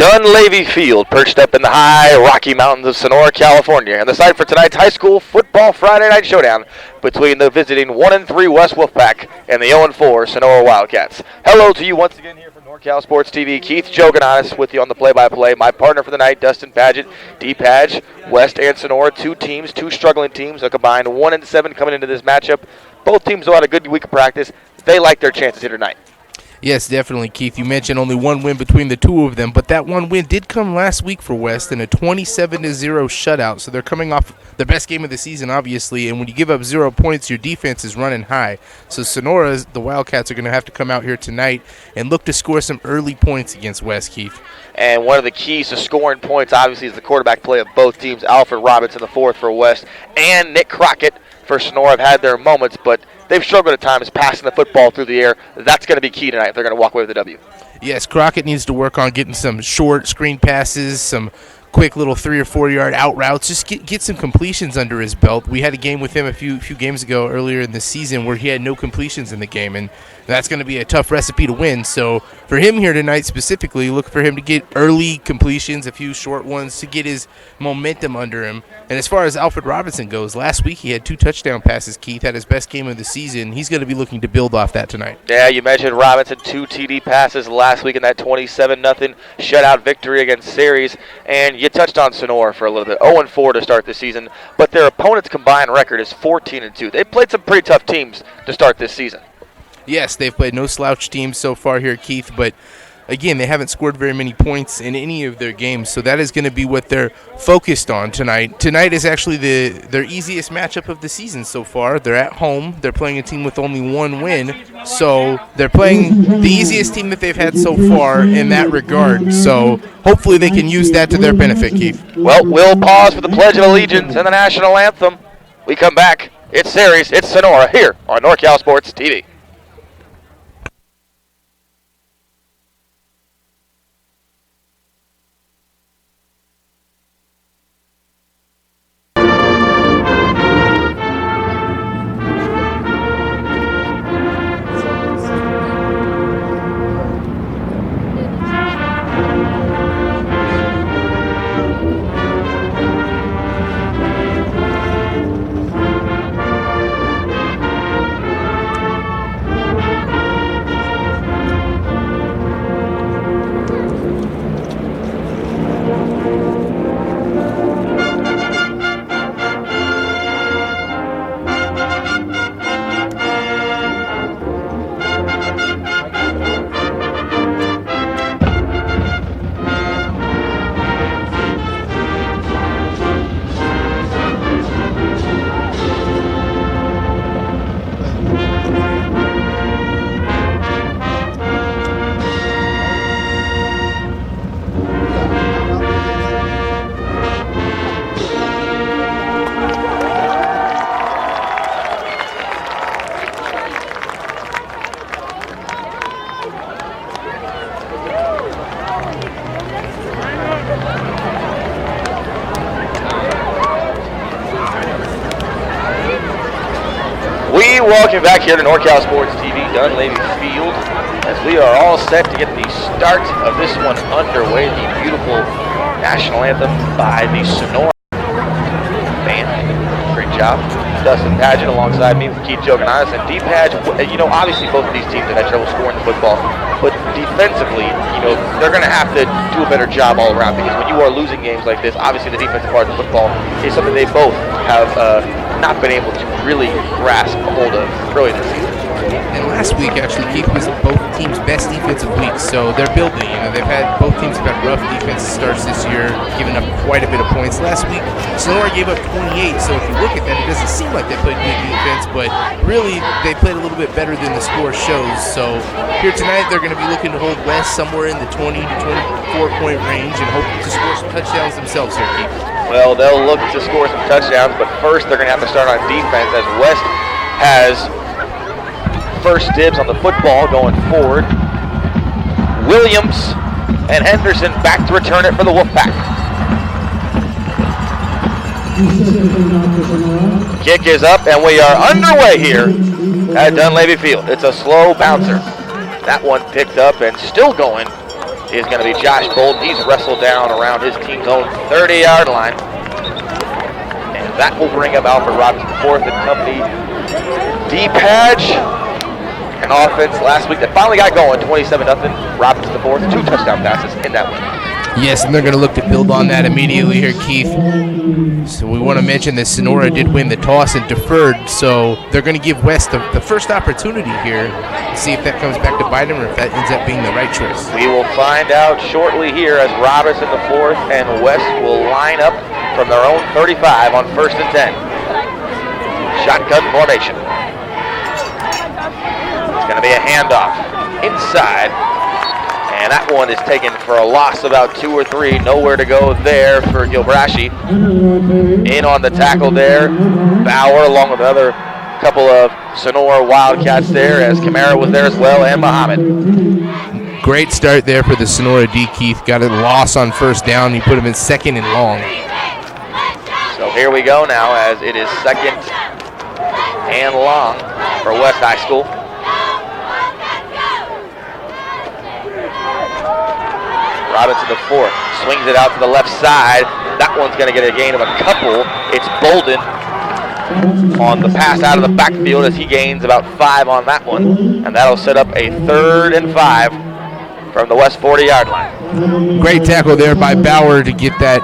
Dunleavy Field, perched up in the high Rocky Mountains of Sonora, California, and the site for tonight's high school football Friday night showdown between the visiting 1-3 West Wolfpack and the 0-4 Sonora Wildcats. Hello to you once again here from NorCal Sports TV. Keith Joganis with you on the play-by-play. My partner for the night, Dustin Paget, D-Padge, West and Sonora, two teams, two struggling teams, a combined 1-7 coming into this matchup. Both teams have had a good week of practice. They like their chances here tonight. Yes, definitely, Keith. You mentioned only one win between the two of them, but that one win did come last week for West in a 27-0 shutout. So they're coming off the best game of the season, obviously, and when you give up 0 points, your defense is running high. So Sonora, the Wildcats, are going to have to come out here tonight and look to score some early points against West, Keith. And one of the keys to scoring points, obviously, is the quarterback play of both teams. Alfred Robinson, the fourth for West, and Nick Crockett for Sonora have had their moments, but they've struggled at times passing the football through the air. That's going to be key tonight if they're going to walk away with a W. Yes, Crockett needs to work on getting some short screen passes, some quick little 3 or 4 yard out routes. Just get some completions under his belt. We had a game with him a few games ago earlier in the season where he had no completions in the game, and that's going to be a tough recipe to win. So for him here tonight specifically, look for him to get early completions, a few short ones to get his momentum under him. And as far as Alfred Robinson goes, last week he had 2 touchdown passes, Keith, had his best game of the season. He's going to be looking to build off that tonight. Yeah, you mentioned Robinson, 2 TD passes last week in that 27-0 shutout victory against Ceres. And you touched on Sonora for a little bit, 0-4 to start the season. But their opponent's combined record is 14-2. They've played some pretty tough teams to start this season. Yes, they've played no slouch teams so far here, Keith, but again, they haven't scored very many points in any of their games, so that is going to be what they're focused on tonight. Tonight is actually their easiest matchup of the season so far. They're at home. They're playing a team with only 1 win, so they're playing the easiest team that they've had so far in that regard. So hopefully they can use that to their benefit, Keith. Well, we'll pause for the Pledge of Allegiance and the National Anthem. We come back. It's Ceres, it's Sonora here on NorCal Sports TV. Welcome back here to NorCal Sports TV, Dunleavy Field, as we are all set to get the start of this one underway. The beautiful national anthem by the Sonora band. Great job. Dustin Paget alongside me with Keith Joganis and D-Padge. You know, obviously both of these teams have had trouble scoring the football, but defensively, you know, they're going to have to do a better job all around, because when you are losing games like this, obviously the defensive part of football is something they both have not been able to really grasp a hold of early this season. And last week, actually, Keith, was both teams' best defensive weeks, so they're building. You know, both teams have had rough defensive starts this year, giving up quite a bit of points. Last week, Sonora gave up 28, so if you look at that, it doesn't seem like they played good defense, but really, they played a little bit better than the score shows. So here tonight, they're going to be looking to hold West somewhere in the 20 to 24-point range and hope to score some touchdowns themselves here, Keith. Well, they'll look to score some touchdowns, but first they're going to have to start on defense, as West has first dibs on the football going forward. Williams and Henderson back to return it for the Wolfpack. Kick is up, and we are underway here at Dunleavy Field. It's a slow bouncer. That one picked up and still going is going to be Josh Bolden. He's wrestled down around his team's own 30-yard line. And that will bring up Alfred Robinson, fourth and company. D-Patch, an offense last week that finally got going, 27-0. Robinson the fourth, 2 touchdown passes in that one. Yes, and they're going to look to build on that immediately here, Keith. So we want to mention that Sonora did win the toss and deferred, so they're going to give West the first opportunity here to see if that comes back to bite him or if that ends up being the right choice. We will find out shortly here as Robinson the fourth and West will line up from their own 35 on 1st and 10. Shotgun formation. It's going to be a handoff inside. And that one is taken for a loss about 2 or 3. Nowhere to go there for Gilbrashi. In on the tackle there. Bauer along with another couple of Sonora Wildcats there as Camara was there as well and Muhammad. Great start there for the Sonora D, Keith. Got a loss on 1st down. He put him in 2nd and long. So here we go now as it is 2nd and long for West High School. Robinson the fourth swings it out to the left side. That one's going to get a gain of a couple. It's Bolden on the pass out of the backfield as he gains about 5 on that one. And that'll set up a 3rd and 5 from the West 40-yard line. Great tackle there by Bauer to get that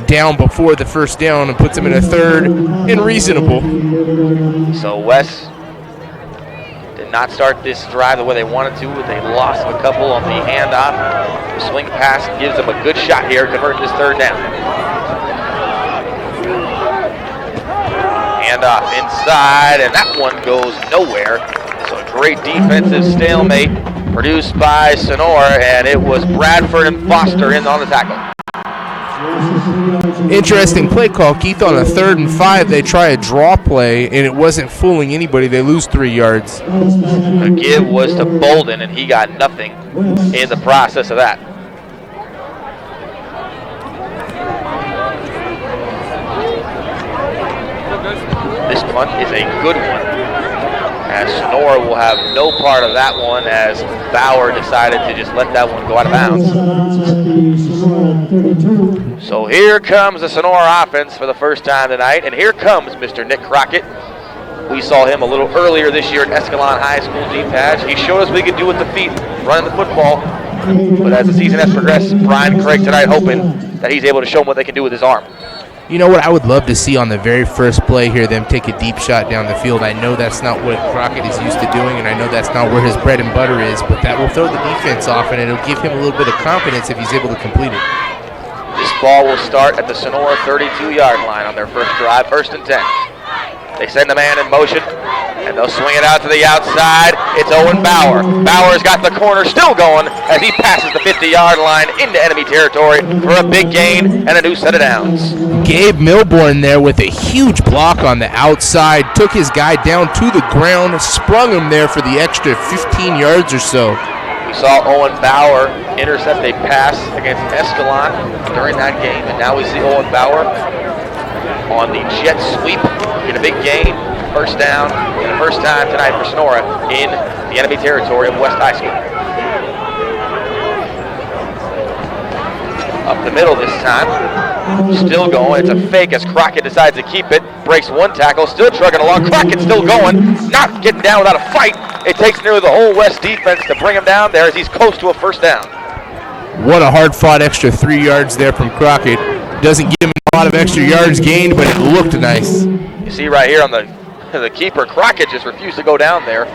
down before the 1st down and puts him in a 3rd and reasonable. So West did not start this drive the way they wanted to with a loss of a couple on the handoff. The swing pass gives them a good shot here, converting this 3rd down. Handoff inside, and that one goes nowhere. So a great defensive stalemate produced by Sonora, and it was Bradford and Foster in on the tackle. Interesting play call, Keith. On a 3rd and 5, they try a draw play, and it wasn't fooling anybody. They lose 3 yards. The give was to Bolden, and he got nothing in the process of that. This punt is a good one, as Sonora will have no part of that one as Bauer decided to just let that one go out of bounds. So here comes the Sonora offense for the first time tonight, and here comes Mr. Nick Crockett. We saw him a little earlier this year at Escalon High School D-Patch. He showed us what he could do with the feet, running the football. But as the season has progressed, Brian Craig tonight hoping that he's able to show them what they can do with his arm. You know what I would love to see on the very first play here, them take a deep shot down the field. I know that's not what Crockett is used to doing, and I know that's not where his bread and butter is, but that will throw the defense off, and it'll give him a little bit of confidence if he's able to complete it. This ball will start at the Sonora 32-yard line on their first drive, 1st and 10. They send the man in motion, and they'll swing it out to the outside. It's Owen Bauer. Bauer's got the corner still going as he passes the 50-yard line into enemy territory for a big gain and a new set of downs. Gabe Milborn there with a huge block on the outside, took his guy down to the ground, sprung him there for the extra 15 yards or so. We saw Owen Bauer intercept a pass against Escalon during that game, and now we see Owen Bauer on the jet sweep, get a big gain, 1st down, and the first time tonight for Sonora in the enemy territory of West High School. Up the middle this time, still going. It's a fake as Crockett decides to keep it, breaks one tackle, still trucking along. Crockett still going, not getting down without a fight. It takes nearly the whole West defense to bring him down there as he's close to a 1st down. What a hard-fought extra 3 yards there from Crockett. Doesn't give him a lot of extra yards gained, but it looked nice. You see right here on the keeper, Crockett just refused to go down there.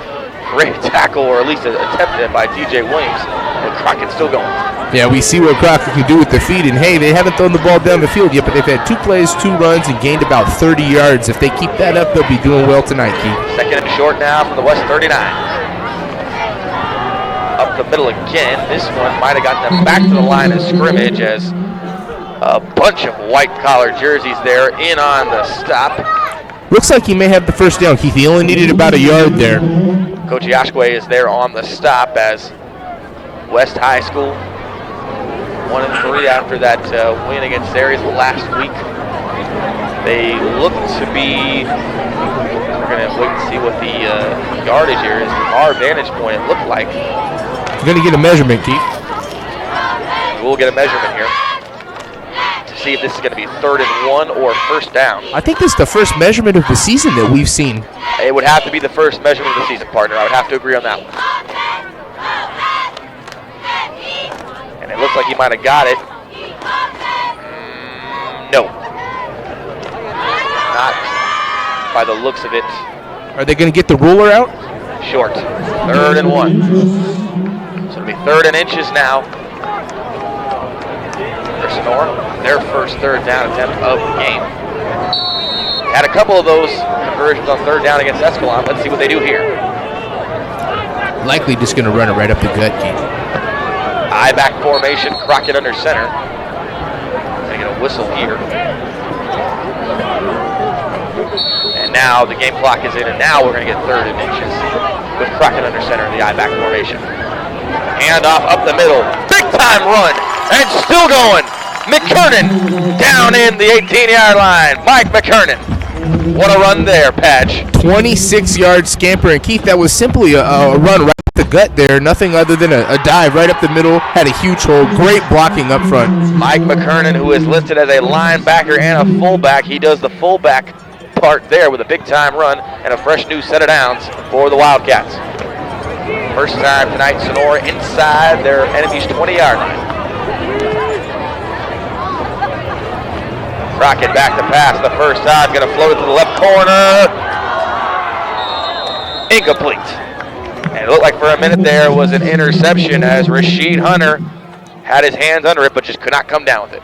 Great tackle, or at least an attempt by TJ Williams, but Crockett's still going. Yeah, we see what Crockett can do with the feet, and hey, they haven't thrown the ball down the field yet, but they've had 2 plays, 2 runs, and gained about 30 yards. If they keep that up, they'll be doing well tonight, Keith. 2nd and short now from the West 39. Up the middle again. This one might have gotten them back to the line of scrimmage as a bunch of white-collar jerseys there in on the stop. Looks like he may have the 1st down, Keith. He only needed about a yard there. Coach Yashwe is there on the stop as West High School 1-3 after that win against Zaryville last week. They look to be, we're going to wait and see what the yardage here is. From our vantage point, it looked like. You're going to get a measurement, Keith. We'll get a measurement here to see if this is going to be 3rd and 1 or first down. I think this is the first measurement of the season that we've seen. It would have to be the first measurement of the season, partner. I would have to agree on that one. And it looks like he might have got it. No. Not by the looks of it. Are they going to get the ruler out? Short. 3rd and 1. So it'll be 3rd and inches now for Sonora. Their first 3rd down attempt of the game. Had a couple of those conversions on 3rd down against Escalon. Let's see what they do here. Likely just going to run it right up the gut, Keith. I-back formation, Crockett under center. Gonna get a whistle here. And now the game clock is in, and now we're gonna get 3rd and inches with Crockett under center in the I-back formation. Hand off up the middle, big time run, and still going. McKernan down in the 18-yard line. Mike McKernan. What a run there, Patch. 26-yard scamper, and Keith, that was simply a run right up the gut there. Nothing other than a dive right up the middle. Had a huge hole. Great blocking up front. Mike McKernan, who is listed as a linebacker and a fullback. He does the fullback part there with a big-time run and a fresh new set of downs for the Wildcats. First time tonight, Sonora inside their enemy's 20-yard line. Crockett back to pass the first time, going to float it to the left corner. Incomplete. And it looked like for a minute there was an interception as Rasheed Hunter had his hands under it but just could not come down with it.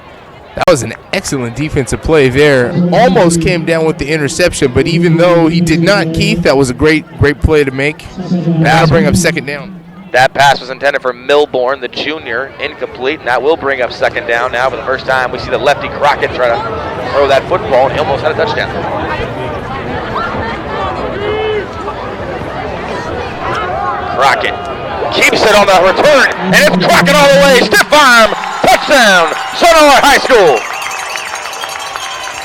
That was an excellent defensive play there. Almost came down with the interception, but even though he did not, Keith, that was a great play to make. That'll bring up 2nd down. That pass was intended for Milborn, the junior, incomplete, and that will bring up 2nd down now. For the first time, we see the lefty Crockett try to throw that football, and he almost had a touchdown. Crockett keeps it on the return, and it's Crockett all the way, stiff arm, touchdown, Sonora High School.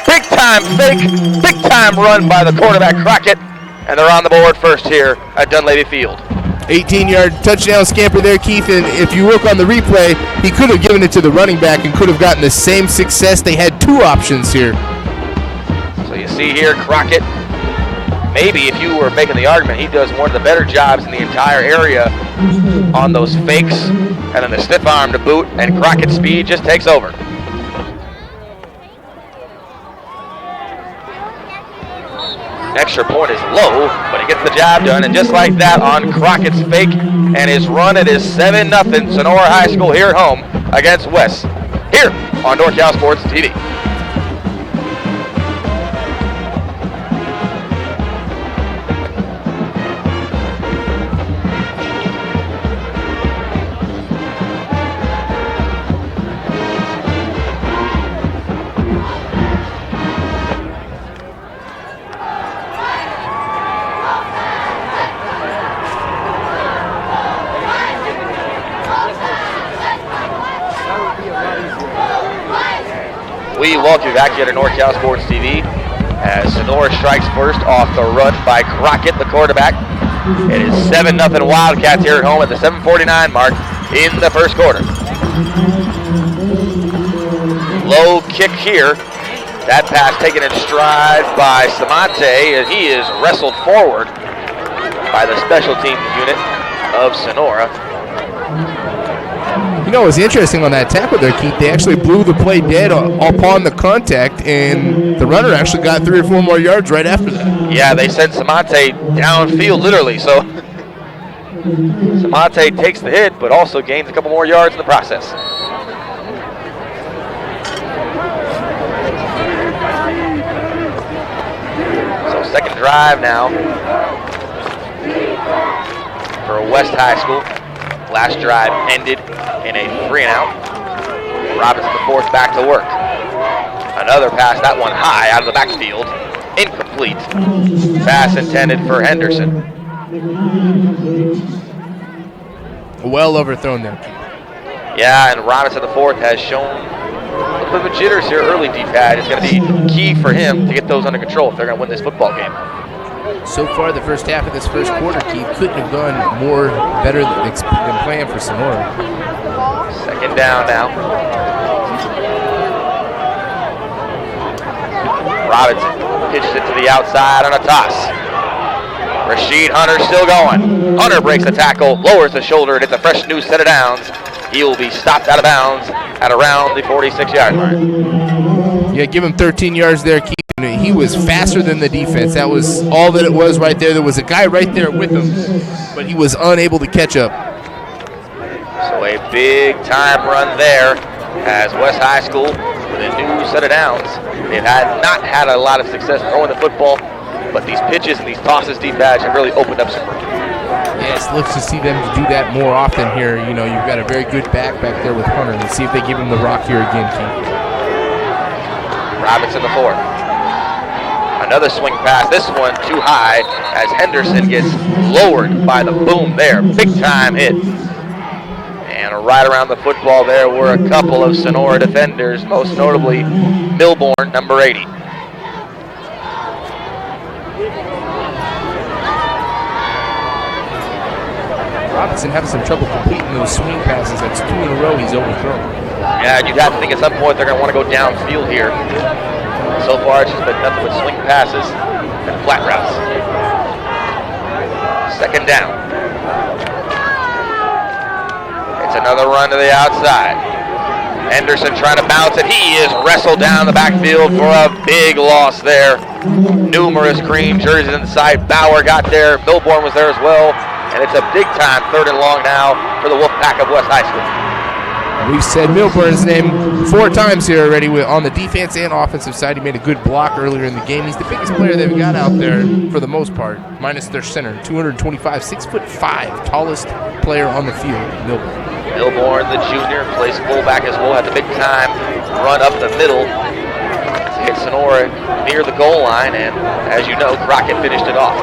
Big time fake, big time run by the quarterback Crockett, and they're on the board first here at Dunleavy Field. 18-yard touchdown scamper there, Keith, and if you look on the replay, he could have given it to the running back and could have gotten the same success. They had 2 options here. So you see here, Crockett, maybe if you were making the argument, he does one of the better jobs in the entire area on those fakes, and then the stiff arm to boot, and Crockett's speed just takes over. Extra point is low, but he gets the job done, and just like that on Crockett's fake and his run, it is 7-0 Sonora High School here at home against West, here on NorCal Sports TV. We welcome you back here to NorCal Sports TV as Sonora strikes first off the run by Crockett, the quarterback. It is 7-0 Wildcats here at home at the 7:49 mark in the first quarter. Low kick here. That pass taken in stride by Samante, and he is wrestled forward by the special teams unit of Sonora. You know, it was interesting on that tackle there, Keith. They actually blew the play dead upon the contact, and the runner actually got 3 or 4 more yards right after that. Yeah, they sent Samante downfield, literally. So Samante takes the hit, but also gains a couple more yards in the process. So second drive now for West High School. Last drive ended in a 3-and-out. Robinson the fourth back to work. Another pass, that one high out of the backfield. Incomplete. Pass intended for Henderson. Well overthrown there. Yeah, and Robinson the fourth has shown a little bit of jitters here early, D-Pad. It's going to be key for him to get those under control if they're going to win this football game. So far, the first half of this first quarter, Keith, couldn't have gone more better than planned for Sonora. Second down now. Robinson pitches it to the outside on a toss. Rasheed Hunter still going. Hunter breaks the tackle, lowers the shoulder, and hits a fresh new set of downs. He will be stopped out of bounds at around the 46-yard line. Yeah, give him 13 yards there, Keith. He was faster than the defense. That was all that it was right there. There was a guy right there with him, but he was unable to catch up. So a big time run there as West High School with a new set of downs. They've not had a lot of success throwing the football, but these pitches and these tosses deep badge have really opened up some room. Yes, looks to see them do that more often here. You know, you've got a very good back there with Hunter. Let's see if they give him the rock here again, Keith. Robinson the 4th. Another swing pass, this one too high as Henderson gets lowered by the boom there. Big time hit. And right around the football there were a couple of Sonora defenders, most notably Milborn, number 80. Robinson having some trouble completing those swing passes. That's 2 in a row he's overthrown. Yeah, you'd have to think at some point they're going to want to go downfield here. So far, it's just been nothing but swing passes and flat routes. Second down. It's another run to the outside. Henderson trying to bounce it. He is wrestled down the backfield for a big loss there. Numerous green jerseys inside. Bauer got there. Milborn was there as well. And it's a big time 3rd and long now for the Wolfpack of West High School. We've said Milburn's name 4 times here already on the defense and offensive side. He made a good block earlier in the game. He's the biggest player they've got out there for the most part, minus their center, 225, 6'5", tallest player on the field, Milburn. Milborn, the junior, plays fullback as well, had the big time run up the middle to hit Sonora near the goal line, and as you know, Crockett finished it off.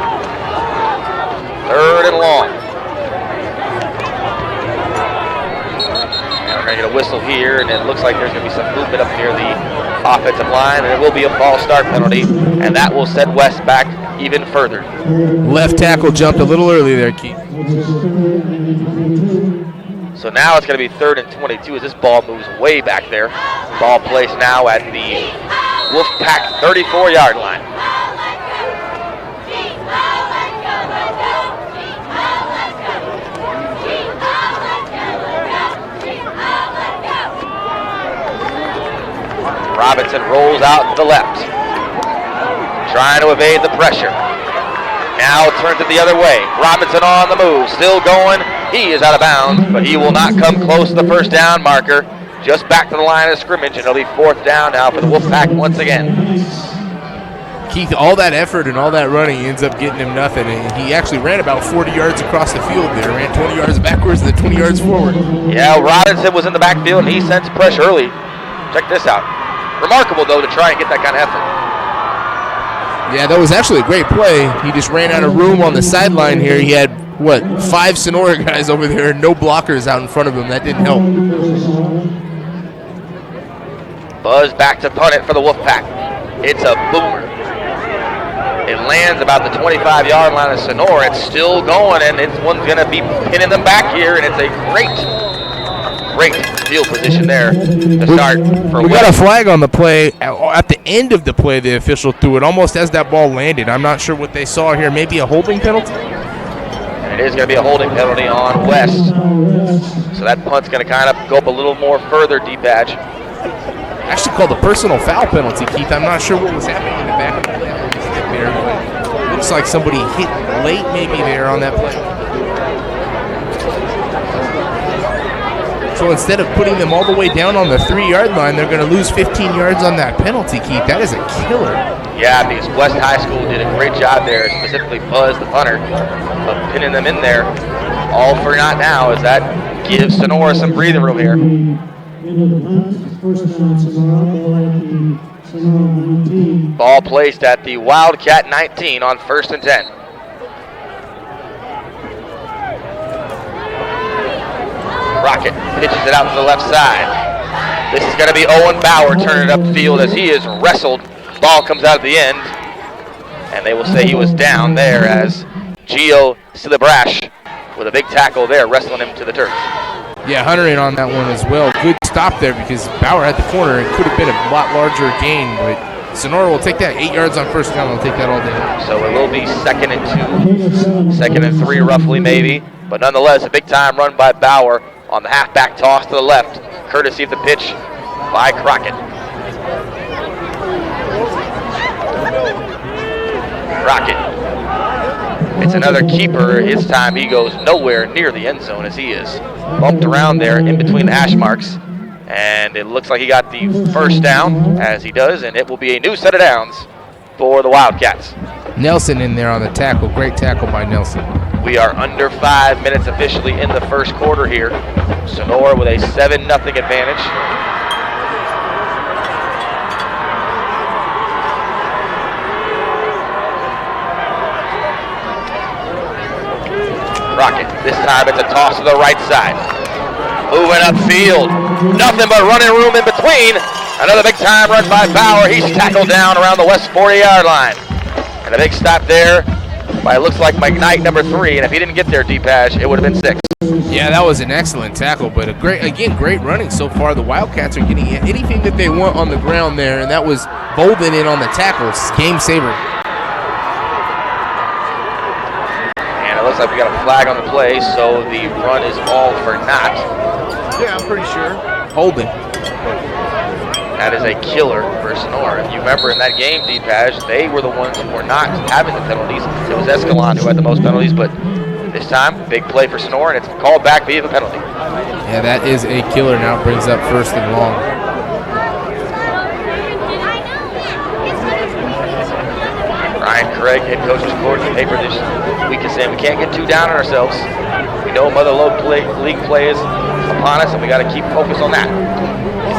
3rd and long. And we're going to get a whistle here, and it looks like there's going to be some movement up near the offensive line, and it will be a false start penalty, and that will set West back even further. Left tackle jumped a little early there, Keith. So now it's going to be 3rd and 22 as this ball moves way back there. Ball placed now at the Wolfpack 34-yard line. Robinson rolls out to the left, trying to evade the pressure. Now turns it the other way. Robinson on the move, still going. He is out of bounds, but he will not come close to the first down marker. Just back to the line of scrimmage, and it'll be 4th down now for the Wolfpack once again. Keith, all that effort and all that running ends up getting him nothing. And he actually ran about 40 yards across the field there, ran 20 yards backwards and then 20 yards forward. Yeah, Robinson was in the backfield, and he sensed pressure early. Check this out. Remarkable, though, to try and get that kind of effort. Yeah, that was actually a great play. He just ran out of room on the sideline here. He had, 5 Sonora guys over there and no blockers out in front of him. That didn't help. Buzz back to punt it for the Wolfpack. It's a boomer. It lands about the 25-yard line of Sonora. It's still going, and this one's going to be pinning them back here, and it's a great field position there to start for We West. got a flag on the play. At the end of the play, the official threw it almost as that ball landed. I'm not sure what they saw here. Maybe a holding penalty? And it is going to be a holding penalty on West. So that punt's going to kind of go up a little more further, D-Badge. Actually called a personal foul penalty, Keith. I'm not sure what was happening in the back of the play there, but it looks like somebody hit late maybe there on that play. So instead of putting them all the way down on the 3-yard line, they're going to lose 15 yards on that penalty, Keith. That is a killer. Yeah, because West High School did a great job there, specifically Buzz, the punter, of pinning them in there. All for not now, as that gives Sonora some breathing room here. Ball placed at the Wildcat 19 on 1st and 10. Rocket pitches it out to the left side. This is going to be Owen Bauer turning it upfield as he is wrestled. Ball comes out at the end, and they will say he was down there as Gio Silabrash with a big tackle there, wrestling him to the turf. Yeah, Hunter in on that one as well. Good stop there because Bauer had the corner. It could have been a lot larger gain, but Sonora will take that. 8 yards on first down. They'll take that all day. So it will be 2nd and 2, 2nd and 3 roughly maybe. But nonetheless, a big time run by Bauer on the halfback toss to the left, courtesy of the pitch by Crockett. It's another keeper. His time he goes nowhere near the end zone as he is bumped around there in between the hash marks. And it looks like he got the first down, as he does, and it will be a new set of downs for the Wildcats. Nelson in there on the tackle. Great tackle by Nelson. We are under 5 minutes officially in the first quarter here. Sonora with a 7-0 advantage. Crockett, this time it's a toss to the right side. Moving upfield, nothing but running room in between. Another big time run by Bauer. He's tackled down around the west 40-yard line. And a big stop there by, it looks like, McKnight, number 3. And if he didn't get there, D-Pash, it would have been 6. Yeah, that was an excellent tackle, but great running so far. The Wildcats are getting anything that they want on the ground there, and that was Bolden in on the tackles. Game saver. And it looks like we got a flag on the play, so the run is all for naught. Yeah, I'm pretty sure. Holden. That is a killer for Sonora. If you remember in that game, D-Pash, they were the ones who were not having the penalties. It was Escalon who had the most penalties, but this time, big play for Sonora, and it's called back via the penalty. Yeah, that is a killer. Now it brings up 1st and long. Ryan Craig, head coach, was quoted in the paper this week is saying we can't get too down on ourselves. We know Mother Lode League play is upon us, and we got to keep focused on that.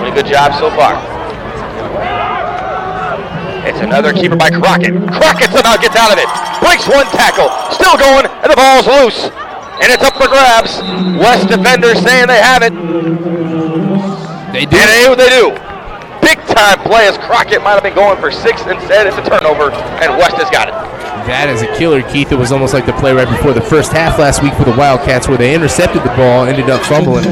Doing a good job so far. It's another keeper by Crockett. Crockett somehow gets out of it. Breaks one tackle. Still going, and the ball's loose. And it's up for grabs. West defenders saying they have it. They do. And they do. Big time play as Crockett might have been going for 6 instead. It's a turnover, and West has got it. That is a killer, Keith. It was almost like the play right before the first half last week for the Wildcats where they intercepted the ball, ended up fumbling.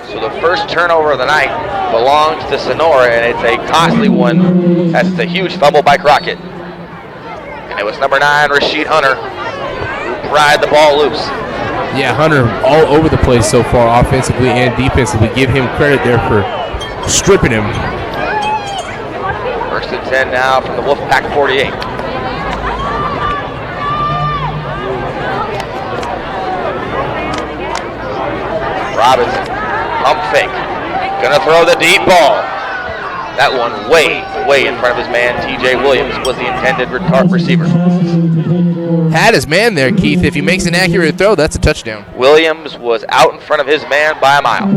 So the first turnover of the night belongs to Sonora, and it's a costly one. That's a huge fumble by Crockett. And it was number 9, Rasheed Hunter, who pried the ball loose. Yeah, Hunter all over the place so far, offensively and defensively. Give him credit there for stripping him. 1st and 10 now from the Wolfpack 48. Robinson, pump fake, gonna throw the deep ball. That one way in front of his man. TJ Williams was the intended receiver. Had his man there, Keith. If he makes an accurate throw, that's a touchdown. Williams was out in front of his man by a mile.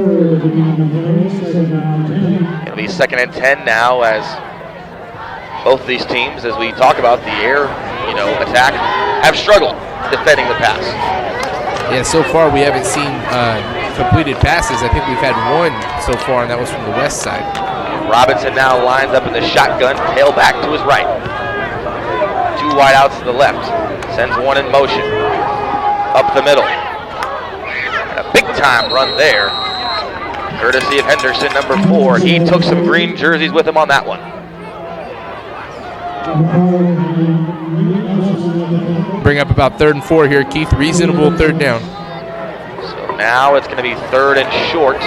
It'll be 2nd and 10 now as both of these teams, as we talk about the air, attack, have struggled defending the pass. Yeah, so far we haven't seen completed passes. I think we've had one so far, and that was from the west side. Robinson now lines up in the shotgun, tailback to his right. 2 wide outs to the left. Sends one in motion. Up the middle. And a big time run there. Courtesy of Henderson, number 4. He took some green jerseys with him on that one. Bring up about 3rd and 4 here, Keith. Reasonable 3rd down. So now it's going to be 3rd and short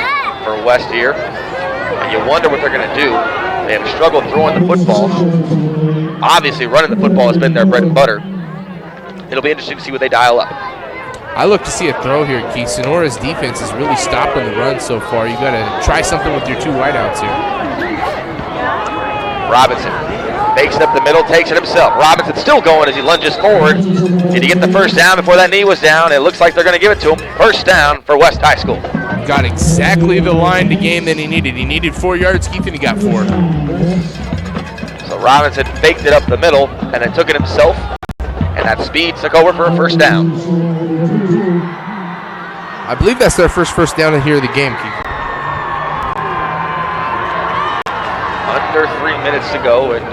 for West here. And you wonder what they're going to do. They have struggled throwing the football. Obviously, running the football has been their bread and butter. It'll be interesting to see what they dial up. I look to see a throw here, Keith. Sonora's defense has really stopped on the run so far. You got to try something with your 2 wideouts here. Robinson fakes it up the middle, takes it himself. Robinson still going as he lunges forward. Did he get the first down before that knee was down? It looks like they're going to give it to him. First down for West High School. Got exactly the line to game that he needed. He needed 4 yards, Keith, and he got 4. So Robinson faked it up the middle and then took it himself. And that speed took over for a first down. I believe that's their first down in here of the game, Keith. Under 3 minutes to go, and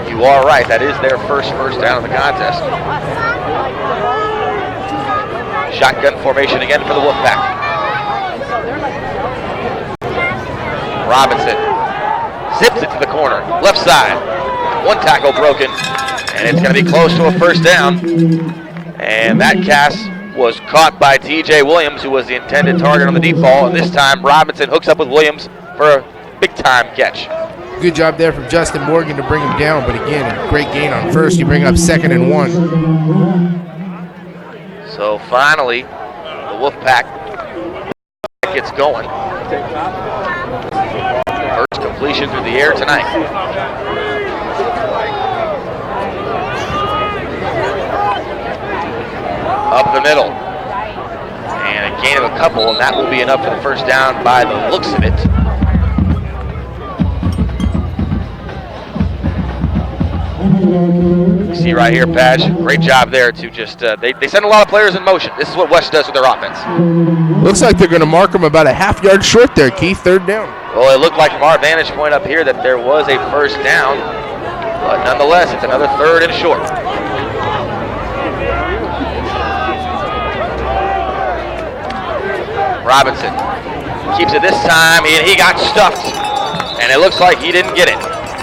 You are right. That is their first down of the contest. Shotgun formation again for the Wolfpack. Robinson zips it to the corner. Left side. One tackle broken. And it's going to be close to a first down. And that cast was caught by TJ Williams, who was the intended target on the deep ball. And this time, Robinson hooks up with Williams for a big-time catch. Good job there from Justin Morgan to bring him down. But again, a great gain on first. You bring up 2nd and 1. So finally, the Wolfpack gets going. First completion through the air tonight. Up the middle. And a gain of a couple, and that will be enough for the first down by the looks of it. You see right here, Padge, great job there to just, they send a lot of players in motion. This is what West does with their offense. Looks like they're going to mark them about a half-yard short there, Keith, 3rd down. Well, it looked like from our vantage point up here that there was a first down, but nonetheless, it's another 3rd and short. Robinson keeps it this time, and he got stuffed, and it looks like he didn't get it.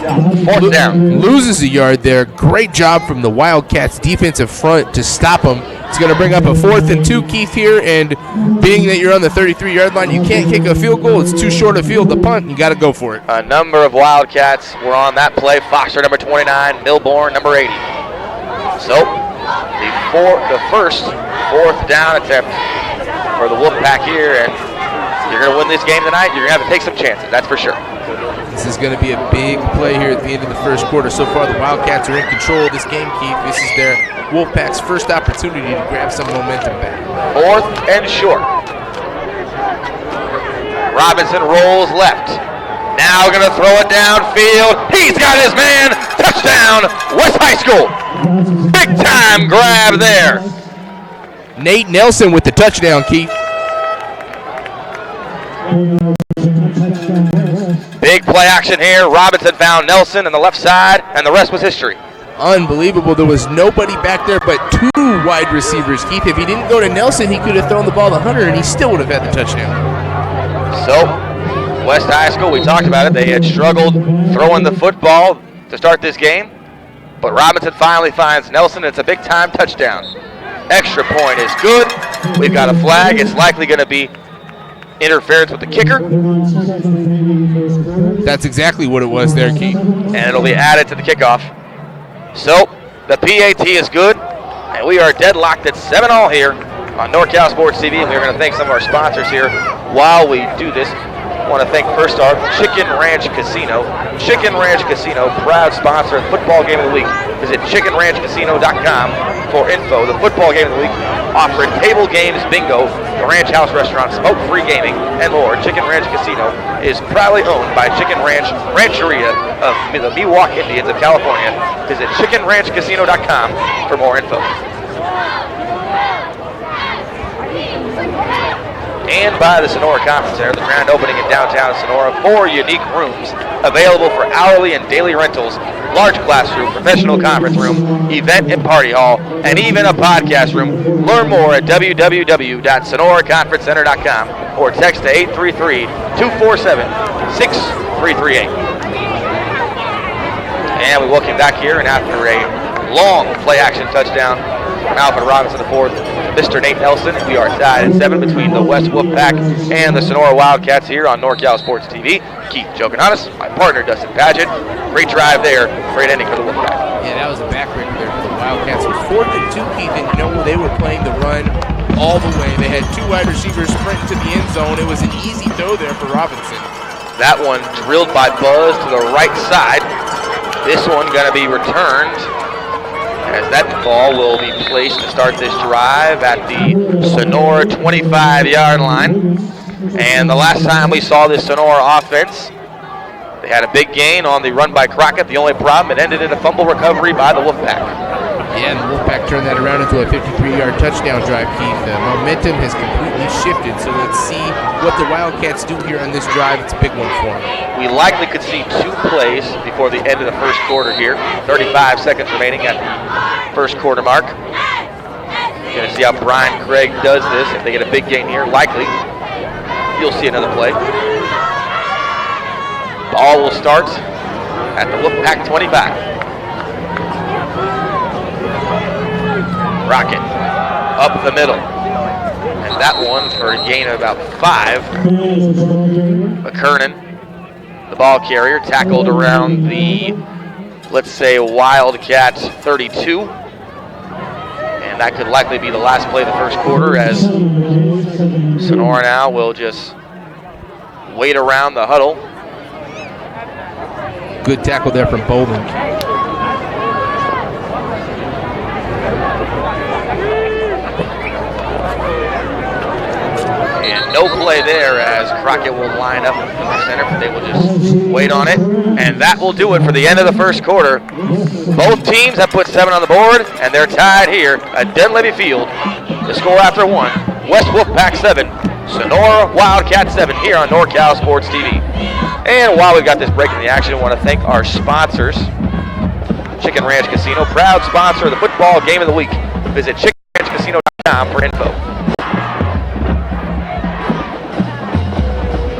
4th down. Loses a yard there. Great job from the Wildcats defensive front to stop him. It's going to bring up a 4th and 2, Keith, here, and being that you're on the 33-yard line, you can't kick a field goal. It's too short a field to punt. You got to go for it. A number of Wildcats were on that play. Foster, number 29, Milborn, number 80. So, the first 4th down attempt for the Wolfpack here, and you're going to win this game tonight. You're going to have to take some chances, that's for sure. This is going to be a big play here at the end of the first quarter. So far, the Wildcats are in control of this game, Keith. This is their Wolfpack's first opportunity to grab some momentum back. 4th and short. Robinson rolls left. Now going to throw it downfield. He's got his man. Touchdown, West High School. Big time grab there. Nate Nelson with the touchdown, Keith. Big play action here. Robinson found Nelson on the left side, and the rest was history. Unbelievable. There was nobody back there but 2 wide receivers, Keith. If he didn't go to Nelson, he could have thrown the ball to Hunter, and he still would have had the touchdown. So, West High School, we talked about it. They had struggled throwing the football to start this game, but Robinson finally finds Nelson. It's a big-time touchdown. Extra point is good. We've got a flag. It's likely going to be interference with the kicker. That's exactly what it was there, Keith. And it'll be added to the kickoff. So, the PAT is good, and we are deadlocked at 7-all here on NorCal Sports TV, and we're going to thank some of our sponsors here while we do this. I want to thank first our Chicken Ranch Casino. Chicken Ranch Casino, proud sponsor of Football Game of the Week. Visit chickenranchcasino.com for info. The Football Game of the Week offering table games, bingo, the Ranch House Restaurant, smoke-free gaming, and more. Chicken Ranch Casino is proudly owned by Chicken Ranch Rancheria of the Miwok Indians of California. Visit chickenranchcasino.com for more info. And by the Sonora Conference Center, the grand opening in downtown Sonora. 4 unique rooms available for hourly and daily rentals, large classroom, professional conference room, event and party hall, and even a podcast room. Learn more at www.sonoraconferencecenter.com or text to 833-247-6338. And we welcome back here, and after a long play-action touchdown from Alfred Robinson IV, Mr. Nate Nelson, we are tied at 7 between the West Wolfpack and the Sonora Wildcats here on NorCal Sports TV. Keith Jokiananis, my partner Dustin Padgett. Great drive there, great ending for the Wolfpack. Yeah, that was a backbreaker there for the Wildcats. It was 4th and 2, Keith, and you know they were playing the run all the way. They had 2 wide receivers sprint to the end zone. It was an easy throw there for Robinson. That one drilled by Buzz to the right side. This one going to be returned, as that ball will be placed to start this drive at the Sonora 25-yard line. And the last time we saw this Sonora offense, they had a big gain on the run by Crockett. The only problem, it ended in a fumble recovery by the Wolfpack. Yeah, and the Wolfpack turn that around into a 53-yard touchdown drive, Keith. The momentum has completely shifted, so let's see what the Wildcats do here on this drive. It's a big one for them. We likely could see 2 plays before the end of the first quarter here. 35 seconds remaining at the first quarter mark. Going to see how Brian Craig does this. If they get a big gain here, likely you'll see another play. Ball will start at the Wolfpack 25. Rocket up the middle. And that one for a gain of about 5. McKernan, the ball carrier, tackled around the, let's say, Wildcat 32. And that could likely be the last play of the first quarter, as Sonora now will just wait around the huddle. Good tackle there from Bowman. And no play there, as Crockett will line up in the center, but they will just wait on it. And that will do it for the end of the first quarter. Both teams have put 7 on the board, and they're tied here at Dunleavy Field. The score after 1, West Wolfpack 7, Sonora Wildcat 7 here on NorCal Sports TV. And while we've got this break in the action, I want to thank our sponsors. Chicken Ranch Casino, proud sponsor of the football game of the week. Visit chickenranchcasino.com for info.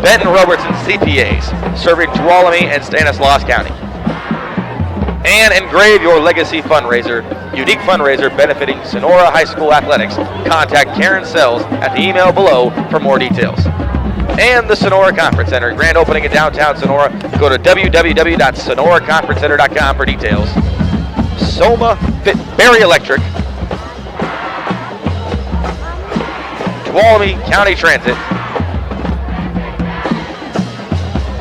Benton Robertson CPAs, serving Tuolumne and Stanislaus County. And Engrave Your Legacy fundraiser, unique fundraiser benefiting Sonora High School athletics. Contact Karen Sells at the email below for more details. And the Sonora Conference Center, grand opening in downtown Sonora. Go to www.sonoraconferencecenter.com for details. Soma Berry Electric, Tuolumne County Transit.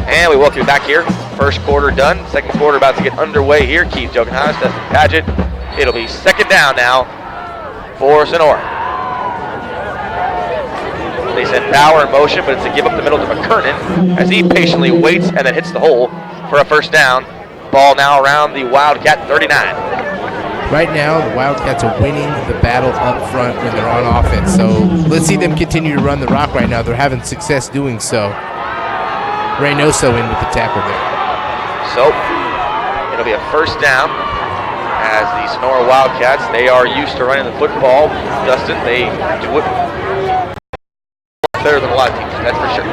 And we welcome you back here. First quarter done. Second quarter about to get underway here. Keith Jokenhaus, Dustin Padgett. It'll be second down now for Sonora. They send Bauer in motion, but it's a give up the middle to McKernan as he patiently waits and then hits the hole for a first down. Ball now around the Wildcat 39. Right now, the Wildcats are winning the battle up front when they're on offense. So let's see them continue to run the rock right now. They're having success doing so. Reynoso in with the tackle there. So it'll be a first down as the Sonora Wildcats, they are used to running the football. Dustin, they do it better than a lot of teams, that's for sure.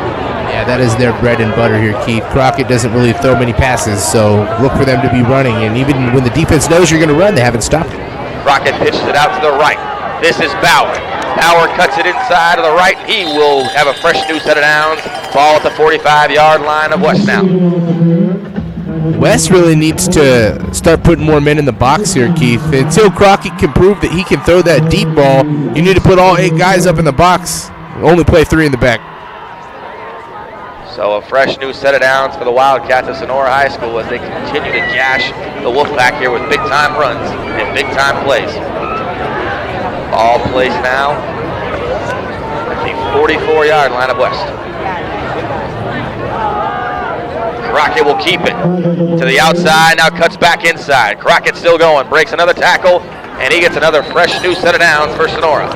Yeah, that is their bread and butter here, Keith. Crockett doesn't really throw many passes, so look for them to be running. And even when the defense knows you're going to run, they haven't stopped it. Crockett pitches it out to the right. This is Bauer. Bauer cuts it inside to the right. He will have a fresh new set of downs. Ball at the 45-yard line of West now. West really needs to start putting more men in the box here, Keith. Until Crockett can prove that he can throw that deep ball, you need to put all 8 guys up in the box. Only play 3 in the back. So a fresh new set of downs for the Wildcats of Sonora High School as they continue to gash the Wolfpack here with big-time runs and big-time plays. Ball placed now at the 44-yard line of West. Crockett will keep it to the outside, now cuts back inside. Crockett still going, breaks another tackle, and he gets another fresh new set of downs for Sonora.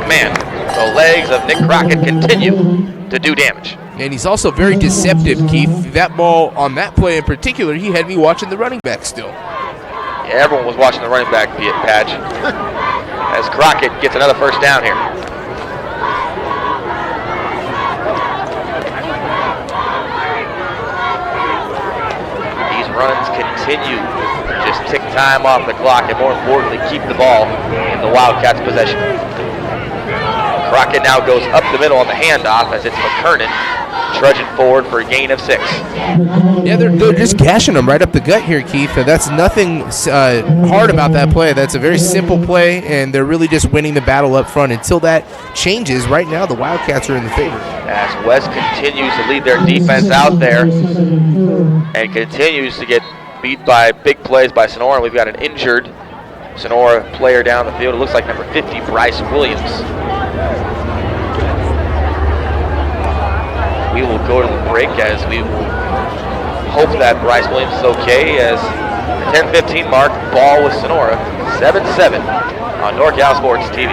Man, the legs of Nick Crockett continue to do damage. And he's also very deceptive, Keith. That ball on that play in particular, he had me watching the running back still. Yeah, everyone was watching the running back patch as Crockett gets another first down here. These runs continue to just tick time off the clock and, more importantly, keep the ball in the Wildcats' possession. Crockett now goes up the middle on the handoff as it's McKernan trudging forward for a gain of 6. Yeah, they're just gashing them right up the gut here, Keith. That's nothing hard about that play. That's a very simple play, and they're really just winning the battle up front. Until that changes, right now the Wildcats are in the favor. As West continues to lead their defense out there and continues to get beat by big plays by Sonora. We've got an injured Sonora player down the field. It looks like number 50, Bryce Williams. We will go to the break as we will hope that Bryce Williams is okay, as the 10-15 mark, ball with Sonora, 7-7 on NorCal Sports TV.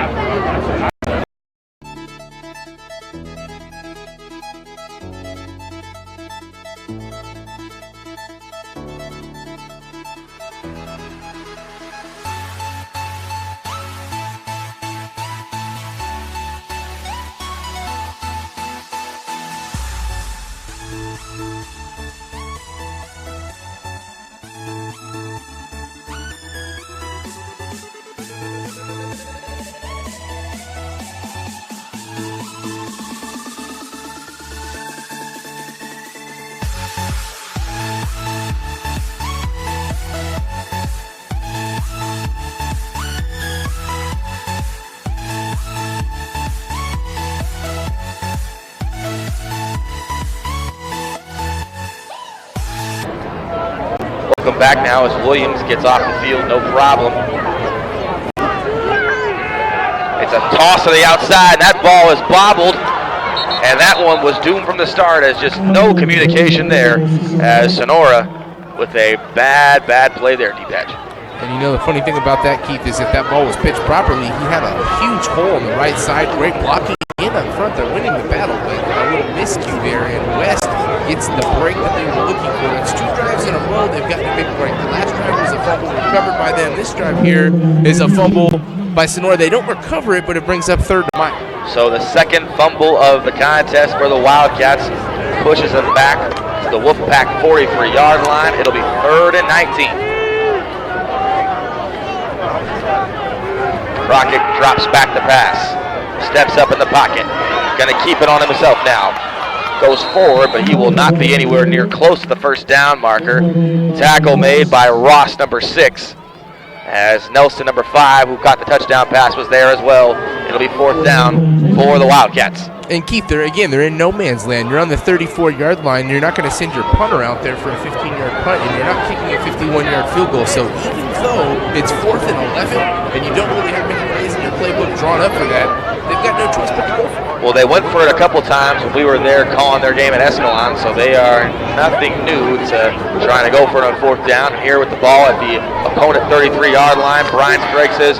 Welcome back now as Williams gets off the field, no problem. It's a toss to the outside, and that ball is bobbled, and that one was doomed from the start as just no communication there as Sonora with a bad play there, D-Patch. And you know the funny thing about that, Keith, is if that ball was pitched properly, he had a huge hole on the right side, great blocking in up front. They're winning the battle, but a little miscue there, and West gets the break that they were looking for. It's 2 drives in a row. They've gotten a big break. The last drive was a fumble recovered by them. This drive here is a fumble by Sonora. They don't recover it, but it brings up 3rd and 9. So the second fumble of the contest for the Wildcats pushes them back to the Wolfpack 43-yard line. It'll be 3rd and 19. Crockett drops back the pass. Steps up in the pocket. Gonna keep it on himself now. Goes forward, but he will not be anywhere near close to the first down marker. Tackle made by Ross, number 6, as Nelson, number 5, who caught the touchdown pass, was there as well. It'll be 4th down for the Wildcats. And Keith, they're in no man's land. You're on the 34-yard line. You're not going to send your punter out there for a 15-yard punt, and you're not kicking a 51-yard field goal. So even though it's 4th and 11, and you don't really have many plays in your playbook drawn up for that, they've got no choice but to go for it. Well, they went for it a couple times when we were there calling their game at Escalon, so they are nothing new to trying to go for it on 4th down. Here with the ball at the opponent 33-yard line, Brian Sprague says,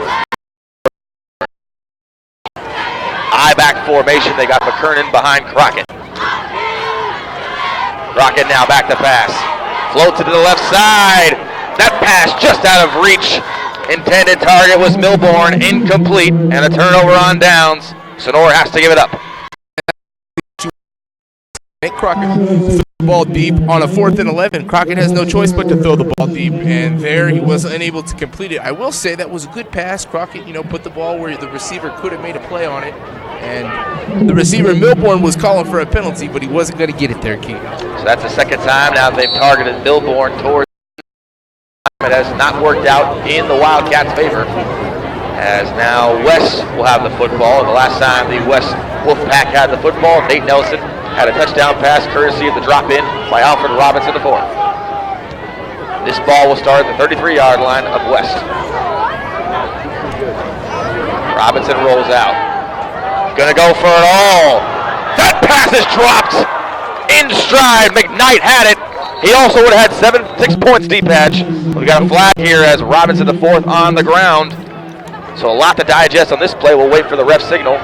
I-back formation. They got McKernan behind Crockett. Crockett now back to pass. Floats it to the left side. That pass just out of reach. Intended target was Milborn, incomplete, and a turnover on downs. Sonora has to give it up. Crockett threw the ball deep on a 4th and 11. Crockett has no choice but to throw the ball deep, and there he was unable to complete it. I will say that was a good pass. Crockett, put the ball where the receiver could have made a play on it, and the receiver Milborn was calling for a penalty, but he wasn't going to get it there, Keith. So that's the second time now they've targeted Milborn towards. It has not worked out in the Wildcats' favor, as now West will have the football. And the last time the West Wolfpack had the football, Nate Nelson had a touchdown pass courtesy of the drop-in by Alfred Robinson IV. This ball will start at the 33-yard line of West. Robinson rolls out. Gonna go for it all. That pass is dropped in stride. McKnight had it. He also would have had 6 points, D-Patch. We got a flag here as Robinson IV on the ground. So a lot to digest on this play. We'll wait for the ref signal.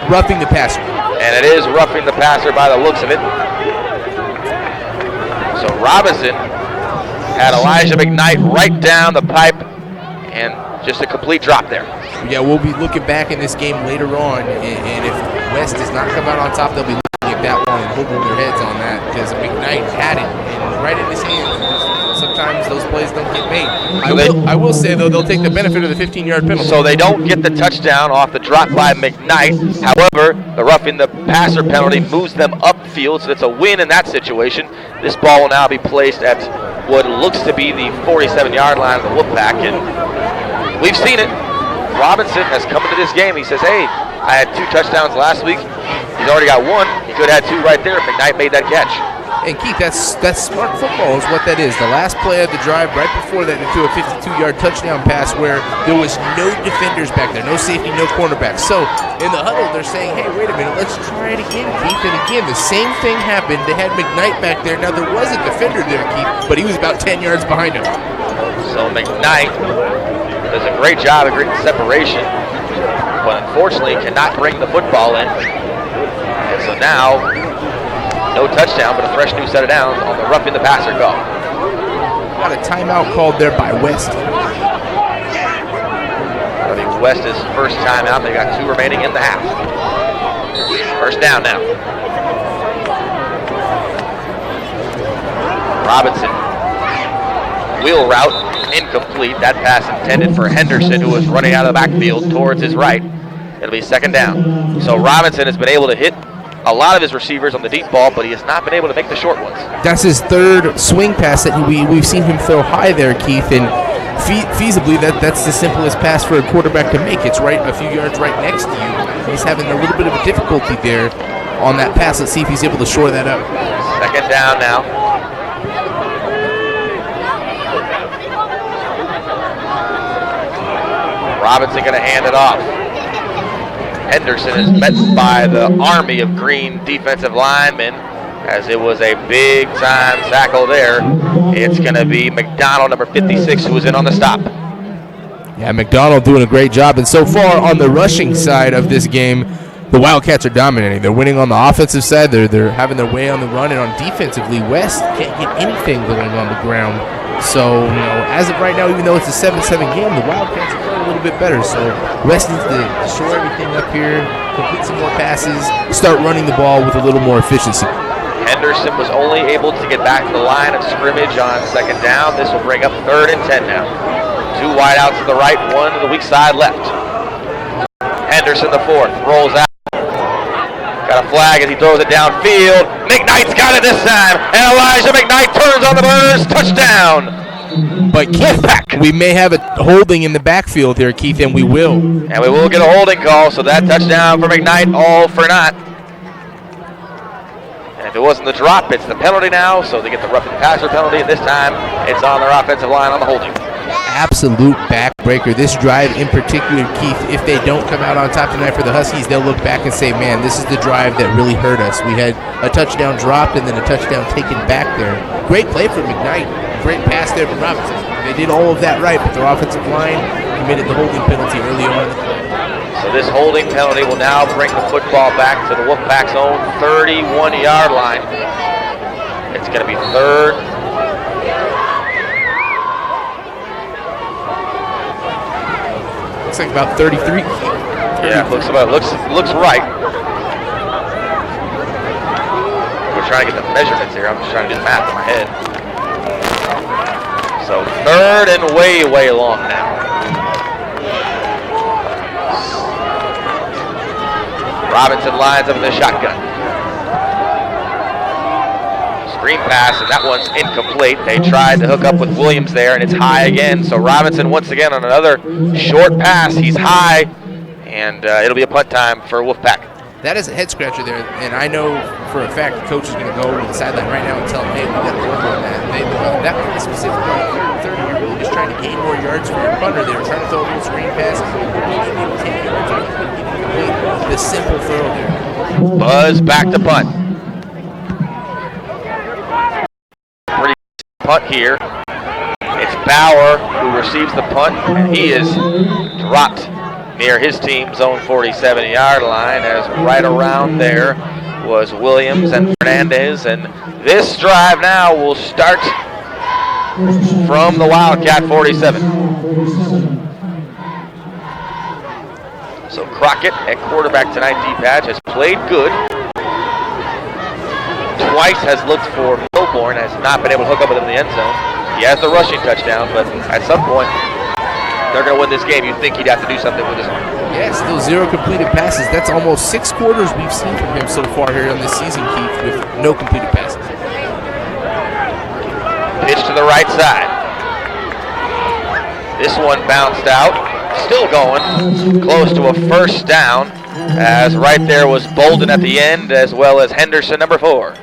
Roughing the passer. And it is roughing the passer by the looks of it. So Robinson had Elijah McKnight right down the pipe, and just a complete drop there. Yeah, we'll be looking back in this game later on, and if West does not come out on top, they'll be looking at that one and holding their heads on that, because McKnight had it and right in his hands. Sometimes those plays don't get made. I will say, though, they'll take the benefit of the 15-yard penalty. So they don't get the touchdown off the drop by McKnight. However, the roughing the passer penalty moves them upfield, so it's a win in that situation. This ball will now be placed at what looks to be the 47-yard line of the Wolfpack, and we've seen it. Robinson has come into this game. He says, hey, I had 2 touchdowns last week. He's already got 1. He could have had 2 right there if McKnight made that catch. And Keith, that's smart football is what that is. The last play of the drive, right before that, they threw a 52-yard touchdown pass where there was no defenders back there, no safety, no cornerback. So in the huddle, they're saying, hey, wait a minute, let's try it again, Keith. And again, the same thing happened. They had McKnight back there. Now, there was a defender there, Keith, but he was about 10 yards behind him. So McKnight, does a great job of creating separation, but unfortunately cannot bring the football in. And so now, no touchdown, but a fresh new set of downs on the roughing the passer call. Got a timeout called there by West. That'll be West's first timeout. They got 2 remaining in the half. First down now. Robinson, wheel route, incomplete. That pass intended for Henderson, who was running out of the backfield towards his right. It'll be second down. So Robinson has been able to hit a lot of his receivers on the deep ball, but he has not been able to make the short ones. That's his third swing pass that we've seen him throw high there, Keith, and feasibly that's the simplest pass for a quarterback to make. It's right a few yards right next to you. He's having a little bit of a difficulty there on that pass. Let's see if he's able to shore that up. Second down now. Robinson going to hand it off. Henderson is met by the army of green defensive linemen, as it was a big time tackle there. It's going to be McDonald, number 56, who was in on the stop. Yeah, McDonald doing a great job. And so far on the rushing side of this game, the Wildcats are dominating. They're winning on the offensive side. They're having their way on the run. And on defensively, West can't get anything going on the ground. So, as of right now, even though it's a 7-7 game, the Wildcats are playing a little bit better. So West needs to shore everything up here, complete some more passes, start running the ball with a little more efficiency. Henderson was only able to get back to the line of scrimmage on second down. This will bring up 3rd and 10 now. 2 wide outs to the right, 1 to the weak side left. Henderson, the 4th, rolls out. Got a flag as he throws it downfield. McKnight's got it this time. And Elijah McKnight turns on the burst. Touchdown. But Keith, we may have a holding in the backfield here, Keith, and we will. And we will get a holding call, so that touchdown for McKnight, all for naught. And if it wasn't the drop, it's the penalty now, so they get the roughing the passer penalty, and this time it's on their offensive line on the holding. Absolute backbreaker. This drive in particular, Keith, if they don't come out on top tonight for the Huskies, they'll look back and say, man, this is the drive that really hurt us. We had a touchdown dropped and then a touchdown taken back there. Great play from McKnight. Great pass there from Robinson. They did all of that right, but their offensive line committed the holding penalty early on in the play. So this holding penalty will now bring the football back to the Wolfpack's own 31-yard line. It's going to be 3rd. Looks like about 33. Yeah, looks right. We're trying to get the measurements here. I'm just trying to do the math in my head. So 3rd and way long now. Robinson lines up in the shotgun. Screen pass, and that one's incomplete. They tried to hook up with Williams there, and it's high again. So Robinson once again on another short pass. He's high, and it'll be a punt time for Wolfpack. That is a head scratcher there, and I know for a fact the coach is going to go to the sideline right now and tell him, hey, we got to work on that. That play specifically on 3rd and 30, you're really just trying to gain more yards for your punter. They were trying to throw a little screen pass. The simple throw there. Buzz back to punt. Pretty punt here. It's Bauer who receives the punt, and he is dropped near his team's own 47-yard line, as right around there was Williams and Fernandez. And this drive now will start from the Wildcat 47. So Crockett at quarterback tonight, D-Patch, has played good. Twice has looked for Milborn, has not been able to hook up with him in the end zone. He has the rushing touchdown, but at some point, they're going to win this game. You'd think he'd have to do something with his arm. Yeah, still 0 completed passes. That's almost 6 quarters we've seen from him so far here on this season, Keith, with no completed passes. Pitch to the right side. This one bounced out. Still going. Close to a first down, as right there was Bolden at the end, as well as Henderson, number 4.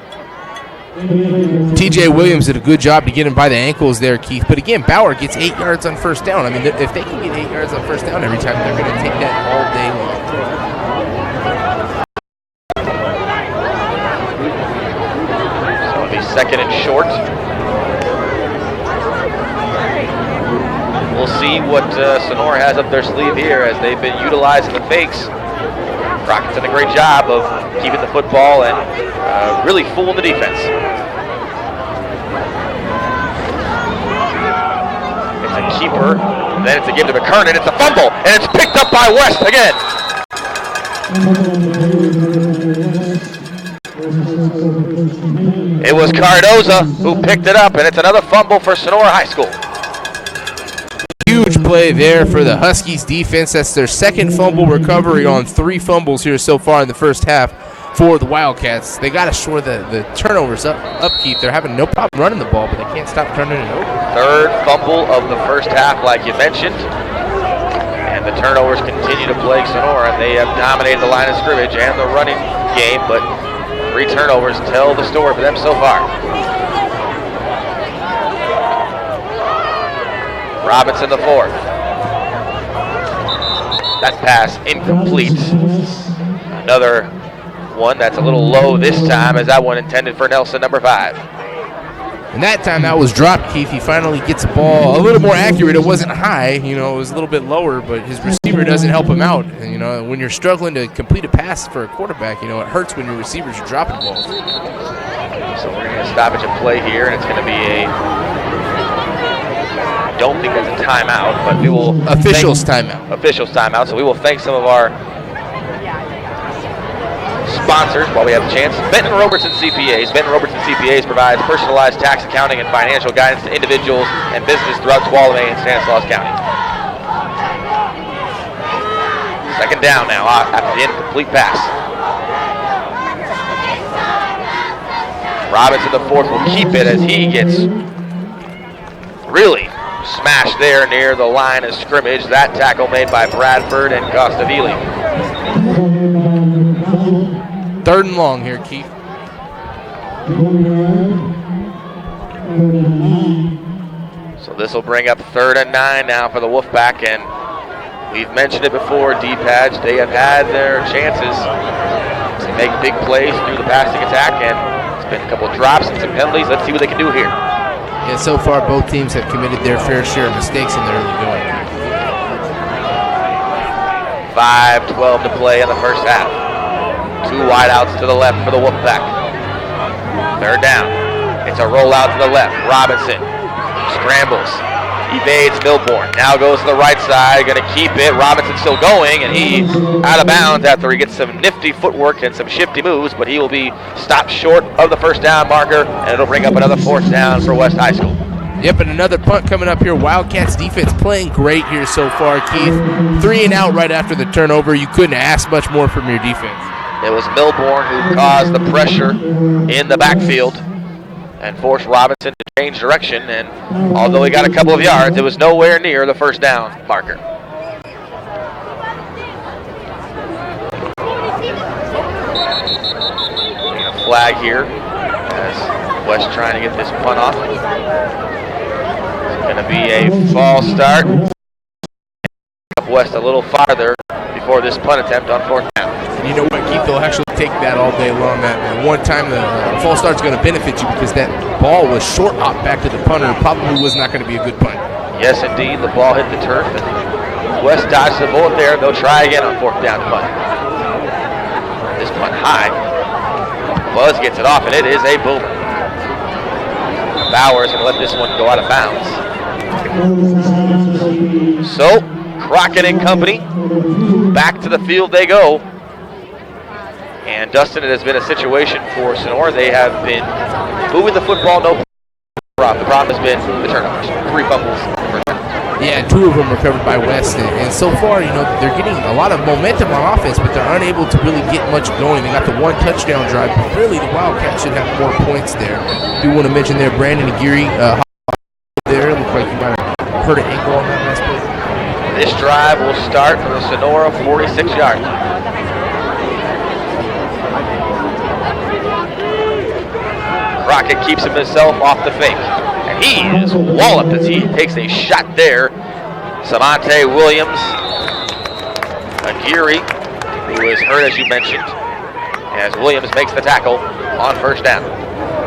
TJ Williams did a good job to get him by the ankles there, Keith. But again, Bauer gets 8 yards on first down. I mean, if they can get 8 yards on first down every time, they're going to take that all day long. So it'll be 2nd and short. we'll see what Sonora has up their sleeve here as they've been utilizing the fakes. Rockets done a great job of keeping the football and really fooling the defense. It's a keeper, then it's a give to McKernan, it's a fumble, and it's picked up by West again. It was Cardoza who picked it up, and it's another fumble for Sonora High School. Huge play there for the Huskies defense. That's their second fumble recovery on 3 fumbles here so far in the first half for the Wildcats. They got to shore the turnovers upkeep. They're having no problem running the ball, but they can't stop turning it over. Third fumble of the first half, like you mentioned. And the turnovers continue to plague Sonora. They have dominated the line of scrimmage and the running game, but 3 turnovers tell the story for them so far. Robinson the 4th. That pass incomplete. Another one that's a little low this time, as that one intended for Nelson, number 5. And that time that was dropped, Keith. He finally gets the ball a little more accurate. It wasn't high, it was a little bit lower, but his receiver doesn't help him out. And, when you're struggling to complete a pass for a quarterback, it hurts when your receivers are dropping balls. So we're going to stoppage and play here, and it's going to be I don't think that's a timeout, but we will... Officials timeout. So we will thank some of our sponsors while we have a chance. Benton Robertson CPAs. Benton Robertson CPAs provides personalized tax accounting and financial guidance to individuals and businesses throughout Tuolumne and Stanislaus County. Second down now after the incomplete pass. Robinson the 4th will keep it as he gets really smashed there near the line of scrimmage. That tackle made by Bradford and Costavili. 3rd and long here, Keith. So this will bring up 3rd and 9 now for the Wolfpack, and we've mentioned it before, D-Padge, they have had their chances to make big plays through the passing attack, and it's been a couple of drops and some penalties. Let's see what they can do here. Yeah, so far both teams have committed their fair share of mistakes in the early going. 5:12 to play in the first half. 2 wideouts to the left for the Wolfpack. 3rd down. It's a rollout to the left. Robinson scrambles, evades Milborn. Now goes to the right side, going to keep it. Robinson still going, and he's out of bounds after he gets some nifty footwork and some shifty moves, but he will be stopped short of the first down marker, and it'll bring up another 4th down for West High School. Yep, and another punt coming up here. Wildcats defense playing great here so far, Keith. 3 and out right after the turnover. You couldn't ask much more from your defense. It was Milborn who caused the pressure in the backfield and forced Robinson to change direction, and although he got a couple of yards, it was nowhere near the first down marker. A flag here as West trying to get this punt off. It's going to be a false start. West a little farther before this punt attempt on 4th down. And you know what, Keith, they'll actually take that all day long. That one time the false start's going to benefit you because that ball was short hop back to the punter. Probably was not going to be a good punt. Yes, indeed. The ball hit the turf, and West dodged the bullet there. They'll try again on 4th down punt. This punt high. Buzz gets it off, and it is a boomer. Bauer's going to let this one go out of bounds. So, Crockett and company, back to the field they go. And Dustin, it has been a situation for Sonora. They have been moving the football, no problem. The problem has been the turnovers. 3 fumbles. Yeah, 2 of them recovered by West. And so far, they're getting a lot of momentum on offense, but they're unable to really get much going. They got the 1 touchdown drive, but really the Wildcats should have more points there. Do want to mention there, Brandon Aguirre there. Looked like he might have hurt an ankle on that last play. This drive will start from the Sonora 46-yard line. Crockett keeps himself off the fake. And he is walloped as he takes a shot there. Savante Williams, Aguirre, who is hurt as you mentioned, as Williams makes the tackle on 1st down.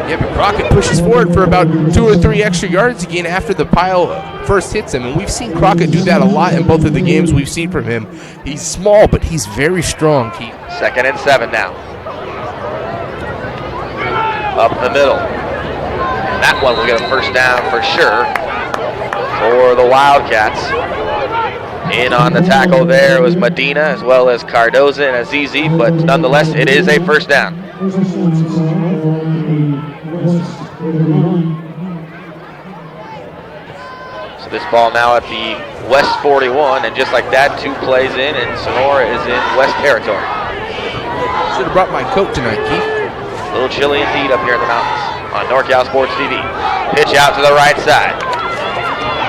Yeah, but Crockett pushes forward for about 2 or 3 extra yards again after the pile first hits him. And we've seen Crockett do that a lot in both of the games we've seen from him. He's small, but he's very strong, Keith. 2nd and 7 now. Up the middle. And that one will get a first down for sure for the Wildcats. In on the tackle there was Medina as well as Cardoza and Azizi, but nonetheless, it is a first down. So this ball now at the West 41, and just like that, 2 plays in, and Sonora is in West territory. Should have brought my coat tonight, Keith. A little chilly indeed up here in the mountains on NorCal Sports TV. Pitch out to the right side.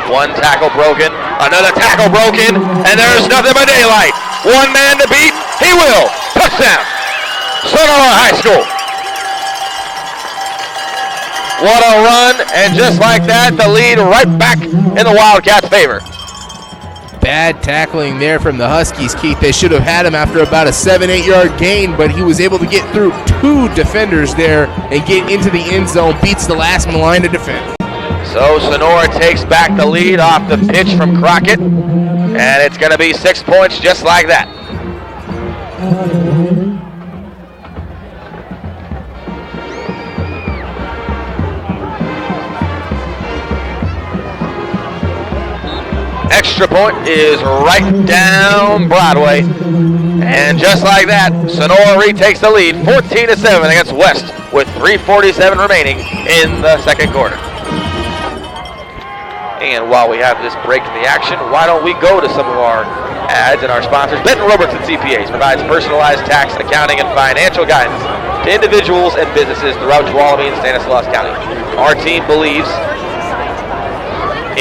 1 tackle broken, another tackle broken, and there's nothing but daylight. 1 man to beat, he will. Touchdown, Sonora High School. What a run, and just like that, the lead right back in the Wildcats' favor. Bad tackling there from the Huskies, Keith. They should have had him after about a 7-8 yard gain, but he was able to get through 2 defenders there and get into the end zone, beats the last man line to defend. So Sonora takes back the lead off the pitch from Crockett, and it's going to be 6 points just like that. Extra point is right down Broadway, and just like that, Sonora retakes the lead 14-7 against West with 3:47 remaining in the second quarter. And while we have this break in the action, why don't we go to some of our ads and our sponsors. Benton Robertson CPAs provides personalized tax, accounting, and financial guidance to individuals and businesses throughout Tuolumne and Stanislaus County. Our team believes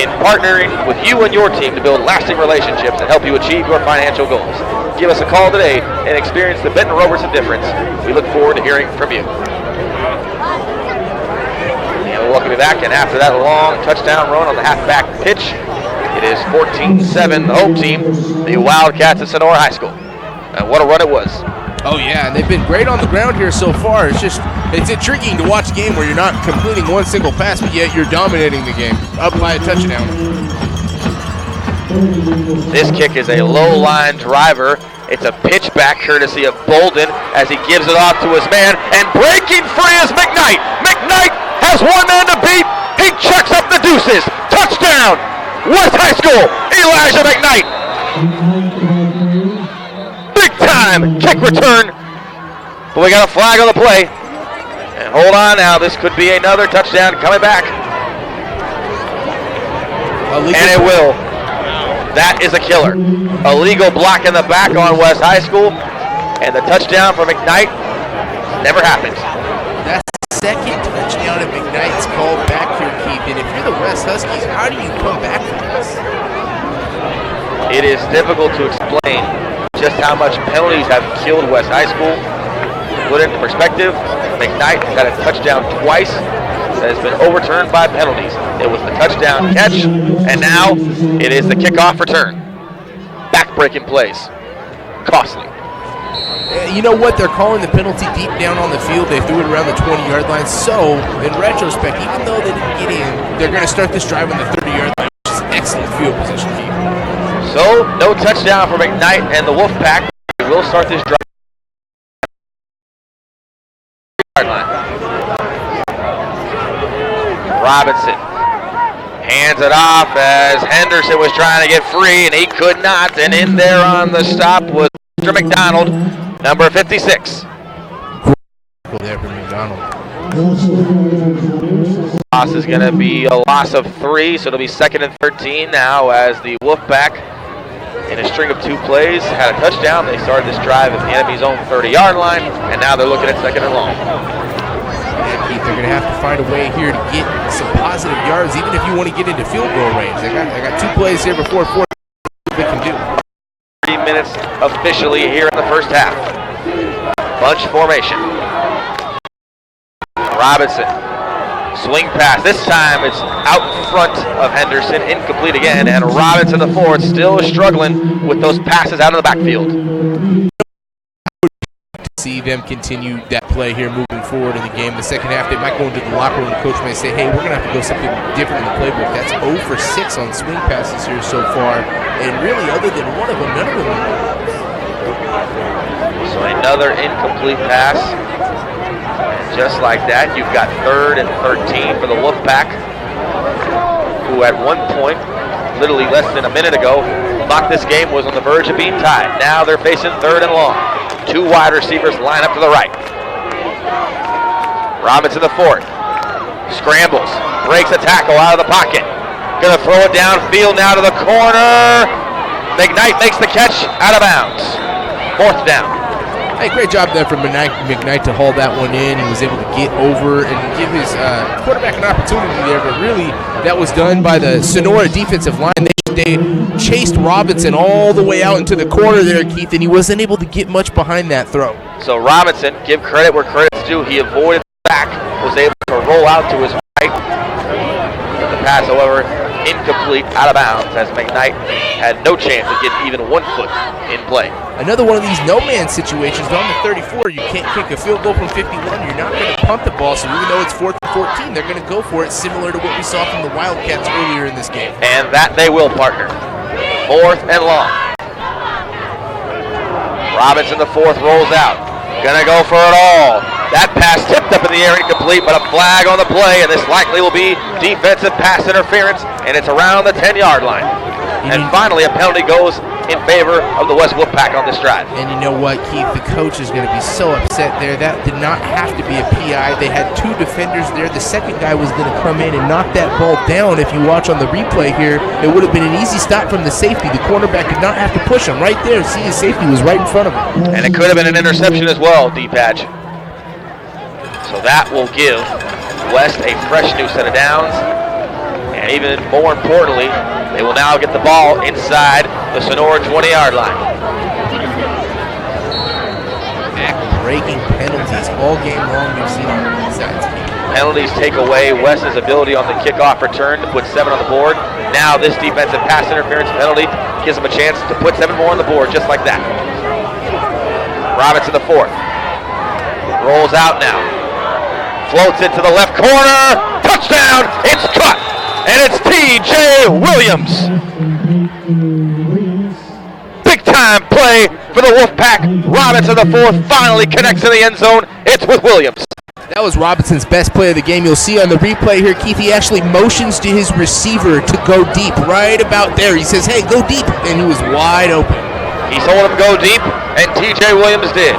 in partnering with you and your team to build lasting relationships and help you achieve your financial goals. Give us a call today and experience the Benton Robertson difference. We look forward to hearing from you. And we'll welcome you back, and after that long touchdown run on the halfback pitch, it is 14-7, the home team, the Wildcats at Sonora High School. And what a run it was. Oh yeah, and they've been great on the ground here so far. It's intriguing to watch a game where you're not completing one single pass, but yet you're dominating the game, up by a touchdown. This kick is a low line driver. It's a pitch back courtesy of Bolden as he gives it off to his man, and breaking free is McKnight. McKnight has one man to beat. He chucks up the deuces. Touchdown, West High School, Elijah McKnight. Big time kick return, but we got a flag on the play. And hold on now, this could be another touchdown coming back. And it will. That is a killer. A legal block in the back on West High School, and the touchdown for McKnight never happens. That's the second touchdown of McKnight's called back here, Keith. And if you're the West Huskies, how do you come back from this? It is difficult to explain just how much penalties have killed West High School. To put it into perspective, McKnight has had a touchdown twice that has been overturned by penalties. It was the touchdown catch, and now it is the kickoff return. Back-breaking plays. Costly. You know what? They're calling the penalty deep down on the field. They threw it around the 20-yard line. So, in retrospect, even though they didn't get in, they're going to start this drive on the 30-yard line, which is excellent field position, Keith. So, no touchdown for McKnight and the Wolfpack. They will start this drive. Robinson hands it off as Henderson was trying to get free, and he could not. And in there on the stop was Mr. McDonald, number 56. There for McDonald. Loss is going to be a loss of 3, so it'll be 2nd and 13 now as the Wolfpack, in a string of 2 plays, had a touchdown. They started this drive at the enemy's own 30-yard line, and now they're looking at 2nd and long. Yeah, Keith, they're going to have to find a way here to get some positive yards, even if you want to get into field goal range. They got 2 plays here before 4 they can do. 3 minutes officially here in the first half. Bunch formation. Robinson, swing pass. This time it's out in front of Henderson, incomplete again, and Robinson, the forward, still struggling with those passes out of the backfield. See them continue that play here moving forward in the game. The second half, they might go into the locker room. The coach may say, hey, we're going to have to go something different in the playbook. That's 0 for 6 on swing passes here so far. And really, other than one of them, none of them. So another incomplete pass. Just like that, you've got 3rd and 13 for the Wolfpack, who at one point, literally less than a minute ago, thought this game was on the verge of being tied. Now they're facing 3rd and long. 2 wide receivers line up to the right. Robinson the 4th. Scrambles. Breaks a tackle out of the pocket. Gonna throw it downfield now to the corner. McKnight makes the catch out of bounds. 4th down. Hey, great job there from McKnight to haul that one in. He was able to get over and give his quarterback an opportunity there, but really that was done by the Sonora defensive line. They chased Robinson all the way out into the corner there, Keith, and he wasn't able to get much behind that throw. So Robinson, give credit where credit's due. He avoided the sack, was able to roll out to his right. The pass, however, incomplete, out of bounds, as McKnight had no chance to get even 1 foot in play. Another one of these no-man situations on the 34. You can't kick a field goal from 51. You're not going to punt the ball, so even though it's 4th and 14, they're going to go for it, similar to what we saw from the Wildcats earlier in this game. And that they will, partner. 4th and long. Robinson, the 4th, rolls out. Gonna go for it all. That pass tipped up in the air, incomplete, but a flag on the play, and this likely will be defensive pass interference, and it's around the 10-yard line. And finally, a penalty goes in favor of the West Wolfpack on this drive. And you know what, Keith? The coach is going to be so upset there. That did not have to be a PI. They had 2 defenders there. The second guy was going to come in and knock that ball down. If you watch on the replay here, it would have been an easy stop from the safety. The cornerback did not have to push him right there. See, his safety was right in front of him. And it could have been an interception as well, D-Patch. So that will give West a fresh new set of downs. And even more importantly, they will now get the ball inside the Sonora 20-yard line. Back-breaking penalties all game long we've seen on both sides. Penalties take away West's ability on the kickoff return to put 7 on the board. Now this defensive pass interference penalty gives them a chance to put 7 more on the board just like that. Robinson the 4th. Rolls out now. Floats it to the left corner. Touchdown! It's caught! And it's T.J. Williams. Big time play for the Wolfpack. Robinson the 4th finally connects to the end zone. It's with Williams. That was Robinson's best play of the game. You'll see on the replay here, Keith, he actually motions to his receiver to go deep right about there. He says, hey, go deep, and he was wide open. He told him go deep, and T.J. Williams did.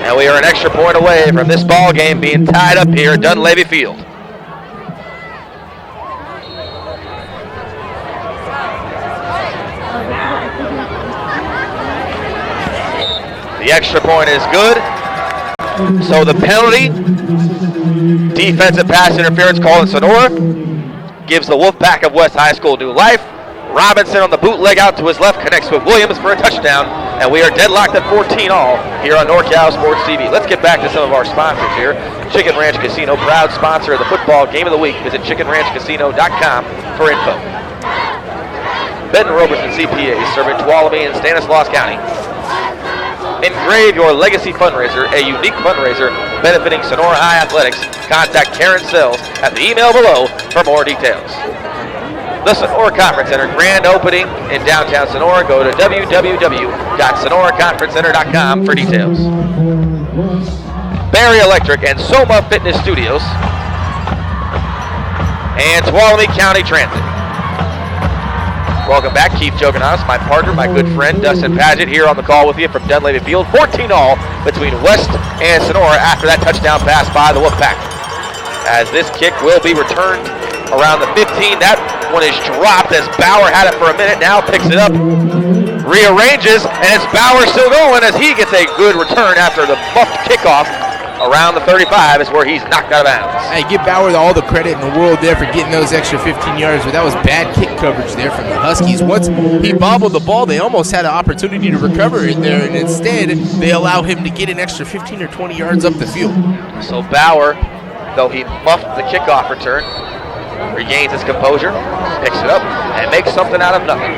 And we are an extra point away from this ball game being tied up here at Dunleavy Field. The extra point is good. So the penalty, defensive pass interference called in Sonora, gives the Wolfpack of West High School new life. Robinson on the bootleg out to his left connects with Williams for a touchdown, and we are deadlocked at 14 all here on NorCal Sports TV. Let's get back to some of our sponsors here. Chicken Ranch Casino, proud sponsor of the football game of the week. Visit chickenranchcasino.com for info. Benton Robertson CPAs, serving Tuolumne and Stanislaus County. Engrave Your Legacy Fundraiser, a unique fundraiser benefiting Sonora High Athletics. Contact Karen Sells at the email below for more details. The Sonora Conference Center grand opening in downtown Sonora. Go to www.sonoraconferencecenter.com for details. Barry Electric and Soma Fitness Studios. And Tuolumne County Transit. Welcome back, Keith Joganos, my partner, my good friend, Dustin Paget, here on the call with you from Dunleavy Field. 14 all between West and Sonora after that touchdown pass by the Wolfpack. As this kick will be returned around the 15. That one is dropped as Bauer had it for a minute, now picks it up, rearranges, and it's Bauer still going as he gets a good return after the buffed kickoff. Around the 35 is where he's knocked out of bounds. Hey, give Bauer all the credit in the world there for getting those extra 15 yards, but that was bad kick coverage there from the Huskies. Once he bobbled the ball, they almost had an opportunity to recover it there, and instead they allow him to get an extra 15 or 20 yards up the field. So Bauer, though he muffed the kickoff return, regains his composure, picks it up, and makes something out of nothing.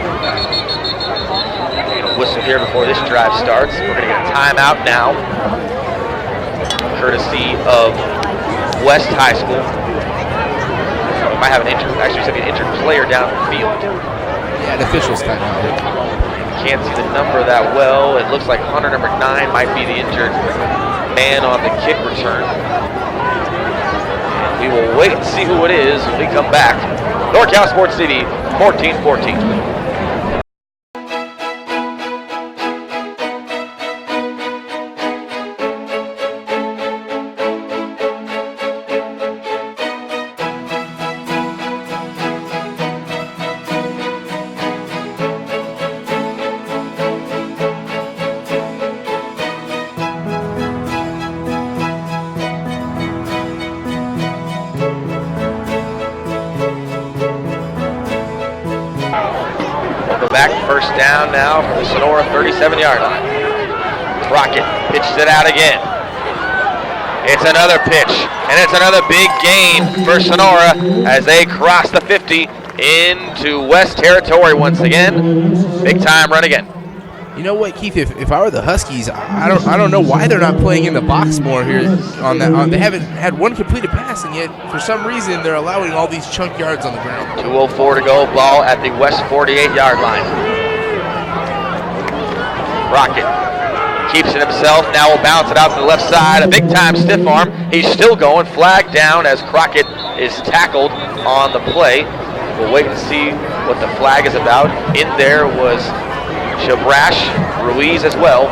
We're going to whistle here before this drive starts. We're going to get a timeout now. courtesy of West High School. We might have an injured, actually an injured player down the field. Yeah, the officials kind of. Can't see the number that well. It looks like Hunter number 9 might be the injured man on the kick return. And we will wait and see who it is when we come back. NorCal Sports TV, 14-14. Back first down now from the Sonora 37-yard line. Crockett pitches it out again. It's another pitch, and it's another big gain for Sonora as they cross the 50 into West territory once again. Big time run again. You know what, Keith? If I were the Huskies, I don't know why they're not playing in the box more here. They haven't had one completed pass, and yet for some reason they're allowing all these chunk yards on the ground. 2:04 to go. Ball at the West 48-yard line. Crockett keeps it himself. Now will bounce it out to the left side. A big time stiff arm. He's still going. Flag down as Crockett is tackled on the play. We'll wait and see what the flag is about. In there was Shabrash, Ruiz as well.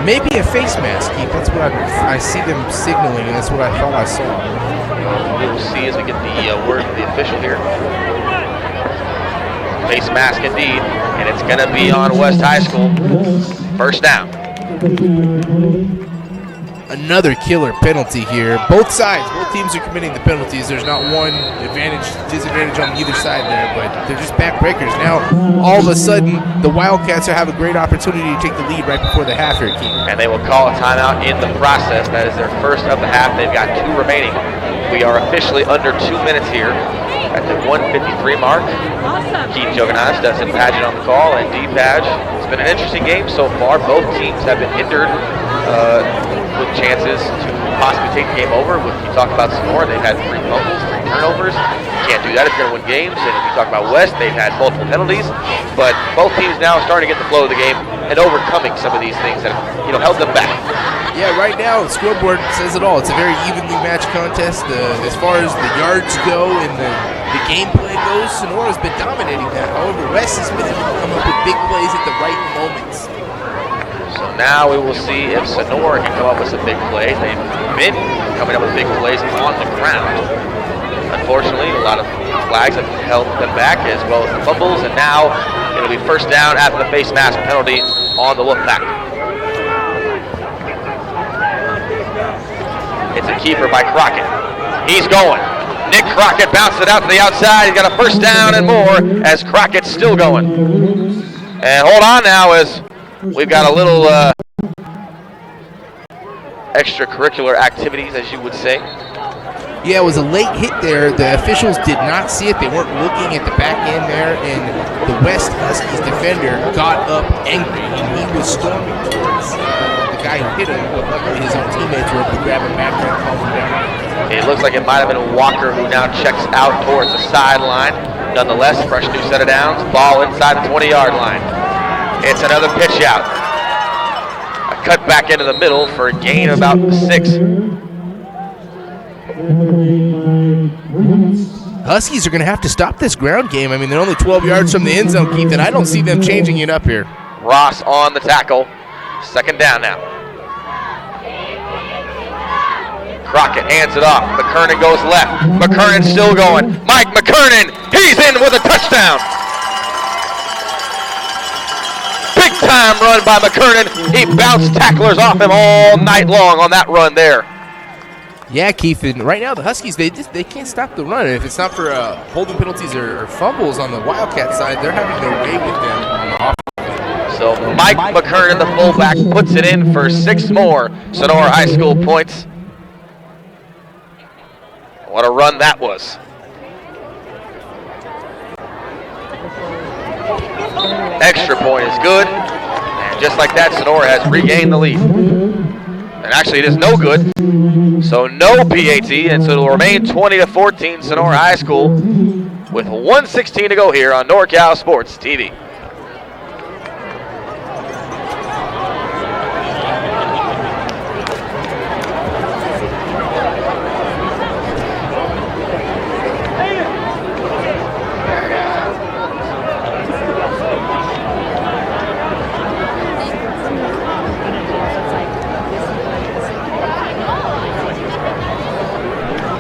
Maybe a face mask, Keith. That's what I see them signaling, and that's what I thought I saw. We will see as we get the word from the official here. Face mask indeed, and it's going to be on West High School. First down. Another killer penalty here. Both sides, both teams are committing the penalties. There's not one disadvantage on either side there, but they're just backbreakers. Now, all of a sudden, the Wildcats have a great opportunity to take the lead right before the half here, Keith. And they will call a timeout in the process. That is their first of the half. They've got 2 remaining. We are officially under 2 minutes here at the 1:53 mark. Keith Joganas, Dustin Padgett on the call, and D. Padge. It's been an interesting game so far. Both teams have been hindered with chances to possibly take the game over. When you talk about Sonora, they've had 3 fumbles, 3 turnovers. You can't do that if you're going to win games. And if you talk about West, they've had multiple penalties. But both teams now are starting to get the flow of the game and overcoming some of these things that have held them back. Yeah, right now the scoreboard says it all. It's a very evenly matched contest. As far as the yards go and the gameplay goes, Sonora's been dominating that. However, West has been able to come up with big plays at the right moments. So now we will see if Sonora can come up with some big plays. They've been coming up with big plays on the ground. Unfortunately, a lot of flags have held them back, as well as the fumbles, and now it'll be first down after the face mask penalty on the Wolfpack. It's a keeper by Crockett. He's going. Nick Crockett bounced it out to the outside. He's got a first down and more as Crockett's still going. And hold on now as we've got a little extracurricular activities, as you would say. Yeah, it was a late hit there. The officials did not see it. They weren't looking at the back end there, and the West Huskies defender got up angry, and he was storming towards the guy who hit him, but luckily his own teammates were able to grab him back there and calm him down. It looks like it might have been Walker who now checks out towards the sideline. Nonetheless, fresh new set of downs. Ball inside the 20-yard line. It's another pitch out. A cut back into the middle for a gain of about 6. Huskies are going to have to stop this ground game. I mean, they're only 12 yards from the end zone, Keith, and I don't see them changing it up here. Ross on the tackle. Second down now. Crockett hands it off. McKernan goes left. McKernan's still going. Mike McKernan, he's in with a touchdown. Big time run by McKernan. He bounced tacklers off him all night long on that run there. Yeah, Keith, and right now the Huskies, they can't stop the run. If it's not for holding penalties or fumbles on the Wildcat side, they're having their way with them on the offense. So Mike McKernan, the fullback, puts it in for 6 more Sonora High School points. What a run that was. Extra point is good. And just like that, Sonora has regained the lead. And And actually, it is no good. So no PAT, and so it'll remain 20-14 Sonora High School with 1:16 to go here on NorCal Sports TV.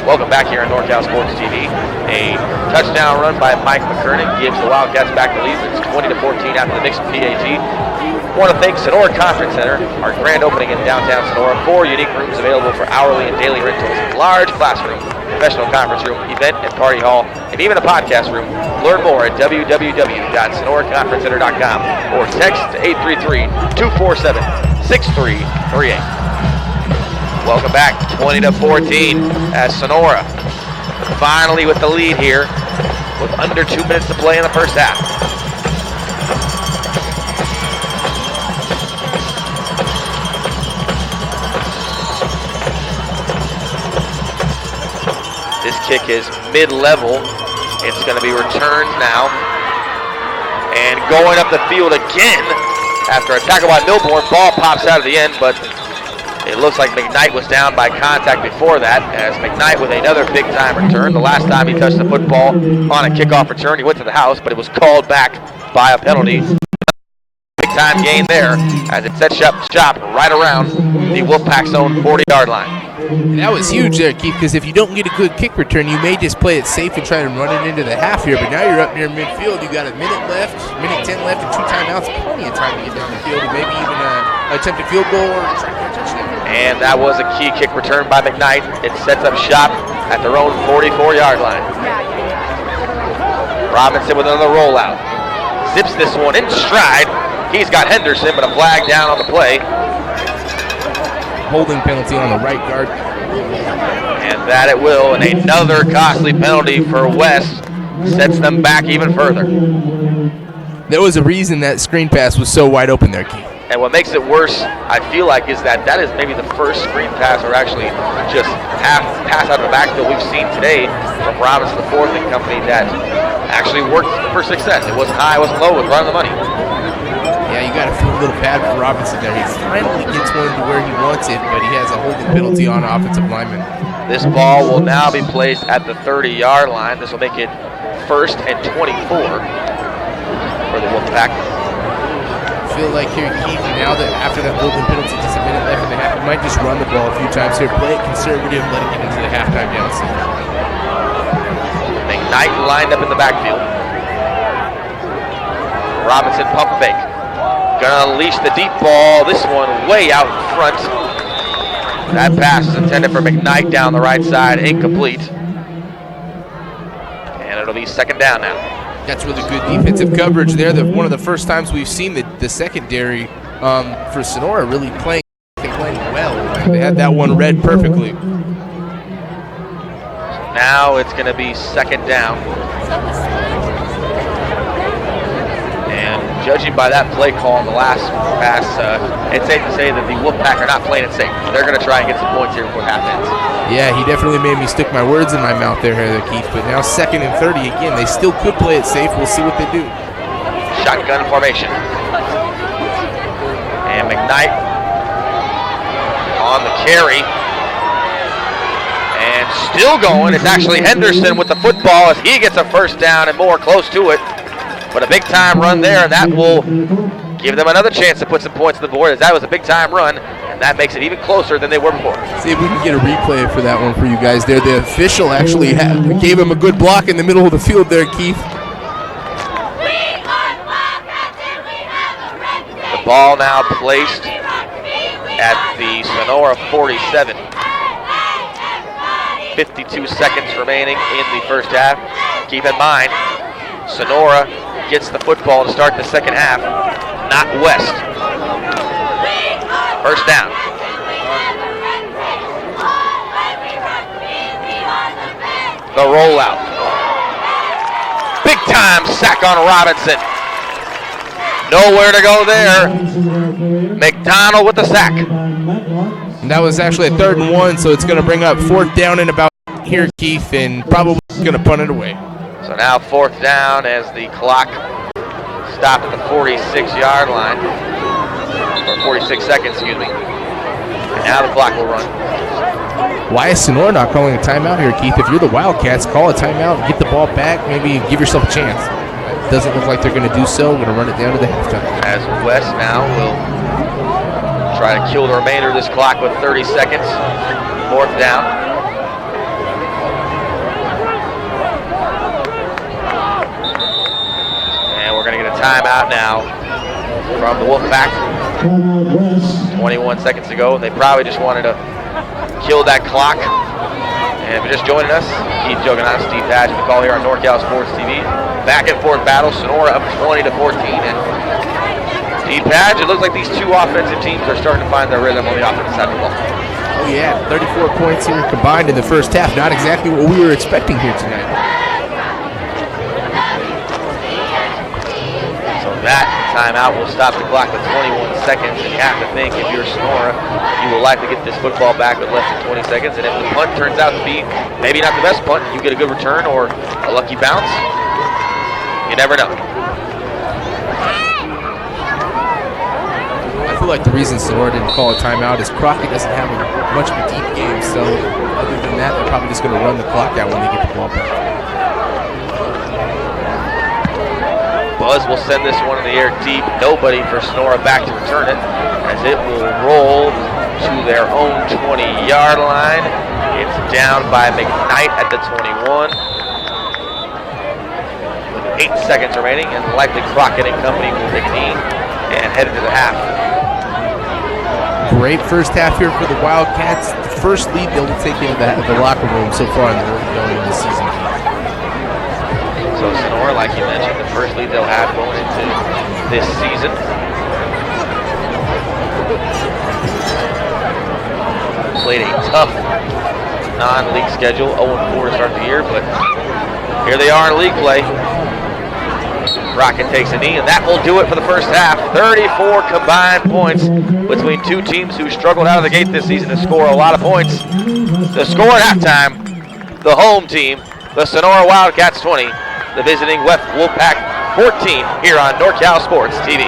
Welcome back here on NorCal Sports TV. A touchdown run by Mike McKernan gives the Wildcats back the lead. It's 20-14 after the mixed PAT. I want to thank Sonora Conference Center, our grand opening in downtown Sonora. 4 unique rooms available for hourly and daily rentals. Large classroom, professional conference room, event and party hall, and even a podcast room. Learn more at www.sonoraconferencecenter.com or text 833-247-6338. Welcome back, 20-14 as Sonora finally with the lead here with under 2 minutes to play in the first half. This kick is mid-level. It's going to be returned now. And going up the field again after a tackle by Milborn. Ball pops out of the end, but it looks like McKnight was down by contact before that, as McKnight with another big-time return. The last time he touched the football on a kickoff return, he went to the house, but it was called back by a penalty. Big-time gain there, as it sets shop right around the Wolfpack's own 40-yard line. That was huge there, Keith, because if you don't get a good kick return, you may just play it safe and try and run it into the half here, but now you're up near midfield. You got a minute left, minute 10 left, and 2 timeouts. Plenty of time to get down the field, and maybe even attempt a field goal or try for a touchdown. And that was a key kick return by McKnight. It sets up shop at their own 44-yard line. Robinson with another rollout. Zips this one in stride. He's got Henderson, but a flag down on the play. Holding penalty on the right guard. And that it will, and another costly penalty for West sets them back even further. There was a reason that screen pass was so wide open there, Keith. And what makes it worse, I feel like, is that is maybe the first screen pass or actually just half pass out of the backfield we've seen today from Robinson the fourth and company that actually worked for success. It wasn't high, it wasn't low, it was right on the money. Yeah, you got to feel a little bad for Robinson there. He finally gets one to where he wants it, but he has a holding penalty on offensive lineman. This ball will now be placed at the 30-yard line. This will make it 1st and 24 for the Wolfpack. I feel like here, Keith, now that after that holding penalty, just a minute left in the half, you might just run the ball a few times here, play it conservative, let it get into the halftime deficit. McKnight lined up in the backfield. Robinson pump fake. Gonna unleash the deep ball. This one way out in front. That pass is intended for McKnight down the right side, incomplete. And it'll be 2nd down now. That's really good defensive coverage there. One of the first times we've seen the secondary for Sonora really playing well. They had that one read perfectly. So now it's going to be 2nd down. And judging by that play call on the last pass, it's safe to say that the Wolfpack are not playing it safe. They're going to try and get some points here before half ends. Yeah, he definitely made me stick my words in my mouth there, Keith. But now 2nd and 30 again. They still could play it safe. We'll see what they do. Shotgun formation. And McKnight on the carry. And still going. It's actually Henderson with the football as he gets a 1st down and more close to it. But a big-time run there, and that will give them another chance to put some points on the board, as that was a big-time run, and that makes it even closer than they were before. See if we can get a replay for that one for you guys there. The official actually gave him a good block in the middle of the field there, Keith. The ball now placed at the Sonora 47. 52 seconds remaining in the first half. Keep in mind, Sonora gets the football to start the second half, not West. 1st down. The rollout. Big time sack on Robinson. Nowhere to go there. McDonald with the sack. And that was actually a 3rd and 1, so it's going to bring up 4th down and about here, Keith, and probably going to punt it away. So now 4th down as the clock stopped at the 46-yard line. Or 46 seconds, excuse me. And now the clock will run. Why is Sonora not calling a timeout here, Keith? If you're the Wildcats, call a timeout, get the ball back, maybe give yourself a chance. It doesn't look like they're going to do so. We're going to run it down to the halftime. As West now will try to kill the remainder of this clock with 30 seconds. 4th down. And we're going to get a timeout now from the Wolfpack. 21 seconds to go, and they probably just wanted to kill that clock. And if you're just joining us, Keith Jogan, I'm Steve Patch, the call here on NorCal Sports TV. Back and forth battle, Sonora up 20-14. And Steve Patch, it looks like these two offensive teams are starting to find their rhythm on the offensive side of the ball. Oh yeah, 34 points here combined in the first half. Not exactly what we were expecting here tonight. So that timeout will stop the clock with 21 seconds. And you have to think, if you're Sonora, you will likely get this football back with less than 20 seconds. And if the punt turns out to be maybe not the best punt, you get a good return or a lucky bounce. You never know. I feel like the reason Sonora didn't call a timeout is Crockett doesn't have much of a deep game. So other than that, they're probably just going to run the clock out when they get the ball back. Buzz will send this one in the air deep. Nobody for Sonora back to return it, as it will roll to their own 20-yard line. It's down by McKnight at the 21. With 8 seconds remaining, and likely Crockett and company will take a knee and head into the half. Great first half here for the Wildcats. The first lead they'll take into the locker room so far in the season. So Sonora, like you mentioned, the first lead they'll have going into this season. Played a tough non-league schedule, 0-4 to start the year, but here they are in league play. Crockett takes a knee, and that will do it for the first half. 34 combined points between two teams who struggled out of the gate this season to score a lot of points. The score at halftime, the home team, the Sonora Wildcats 20, the visiting West Wolfpack 14 here on NorCal Sports TV.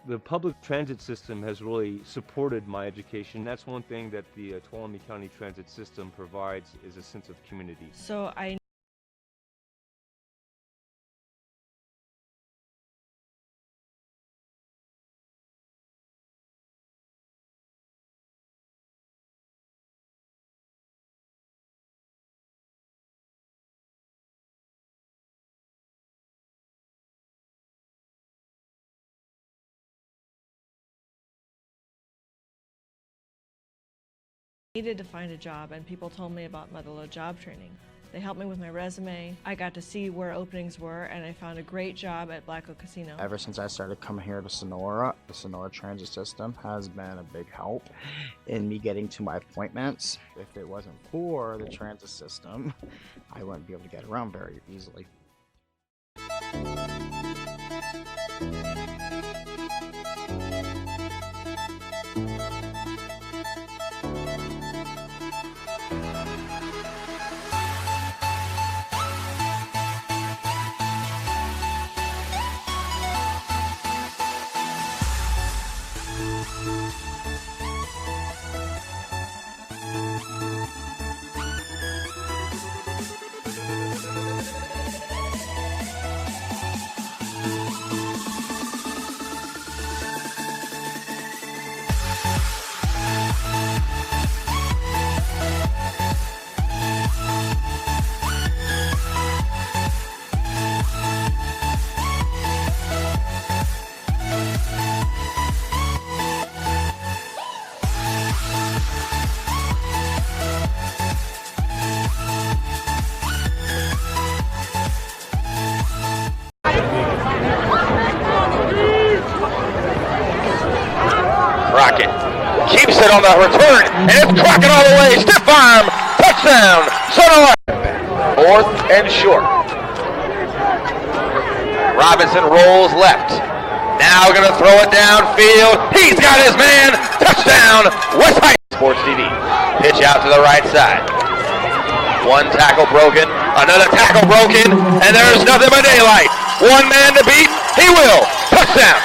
The public transit system has really supported my education. That's one thing that the Tuolumne County Transit System provides, is a sense of community. So I needed to find a job, and people told me about Motherload job training. They helped me with my resume. I got to see where openings were, and I found a great job at Black Oak Casino. Ever since I started coming here to Sonora, the Sonora transit system has been a big help in me getting to my appointments. If it wasn't for the transit system, I wouldn't be able to get around very easily. it on the return, and it's Crockett all the way. Stiff arm, touchdown, Sonora. 4th and short. Robinson rolls left. Now going to throw it downfield. He's got his man. Touchdown, West High. Sports TV. Pitch out to the right side. One tackle broken. Another tackle broken. And there's nothing but daylight. One man to beat. He will. Touchdown.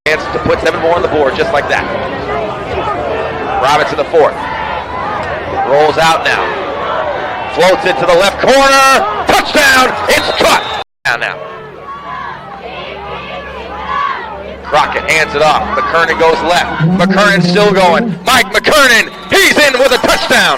Chance to put 7 more on the board just like that. Robinson the 4th. Rolls out now. Floats it to the left corner. Touchdown. It's caught. Now. Crockett hands it off. McKernan goes left. McKernan still going. Mike McKernan, he's in with a touchdown.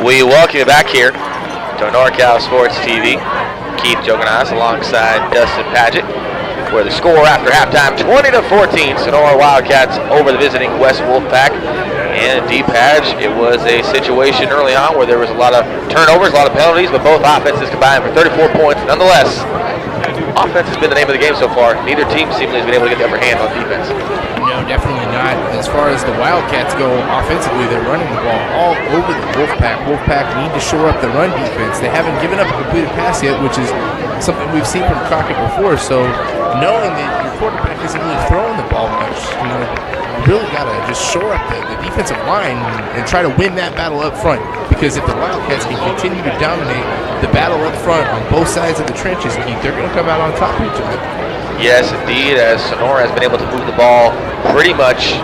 We welcome you back here to NorCal Sports TV. Keith Joganas alongside Dustin Paget, where the score after halftime 20-14, Sonora Wildcats over the visiting West Wolfpack. And D-Patch, it was a situation early on where there was a lot of turnovers, a lot of penalties, but both offenses combined for 34 points. Nonetheless, offense has been the name of the game so far. Neither team seemingly has been able to get the upper hand on defense. No, definitely not. As far as the Wildcats go offensively, they're running the ball all over the Wolfpack. Wolfpack need to shore up the run defense. They haven't given up a completed pass yet, which is something we've seen from Crockett before. So knowing that your quarterback isn't really throwing the ball much, you really got to just shore up the defensive line and try to win that battle up front. Because if the Wildcats can continue to dominate the battle up front on both sides of the trenches, Keith, they're going to come out on top of each other. Yes, indeed, as Sonora has been able to move the ball pretty much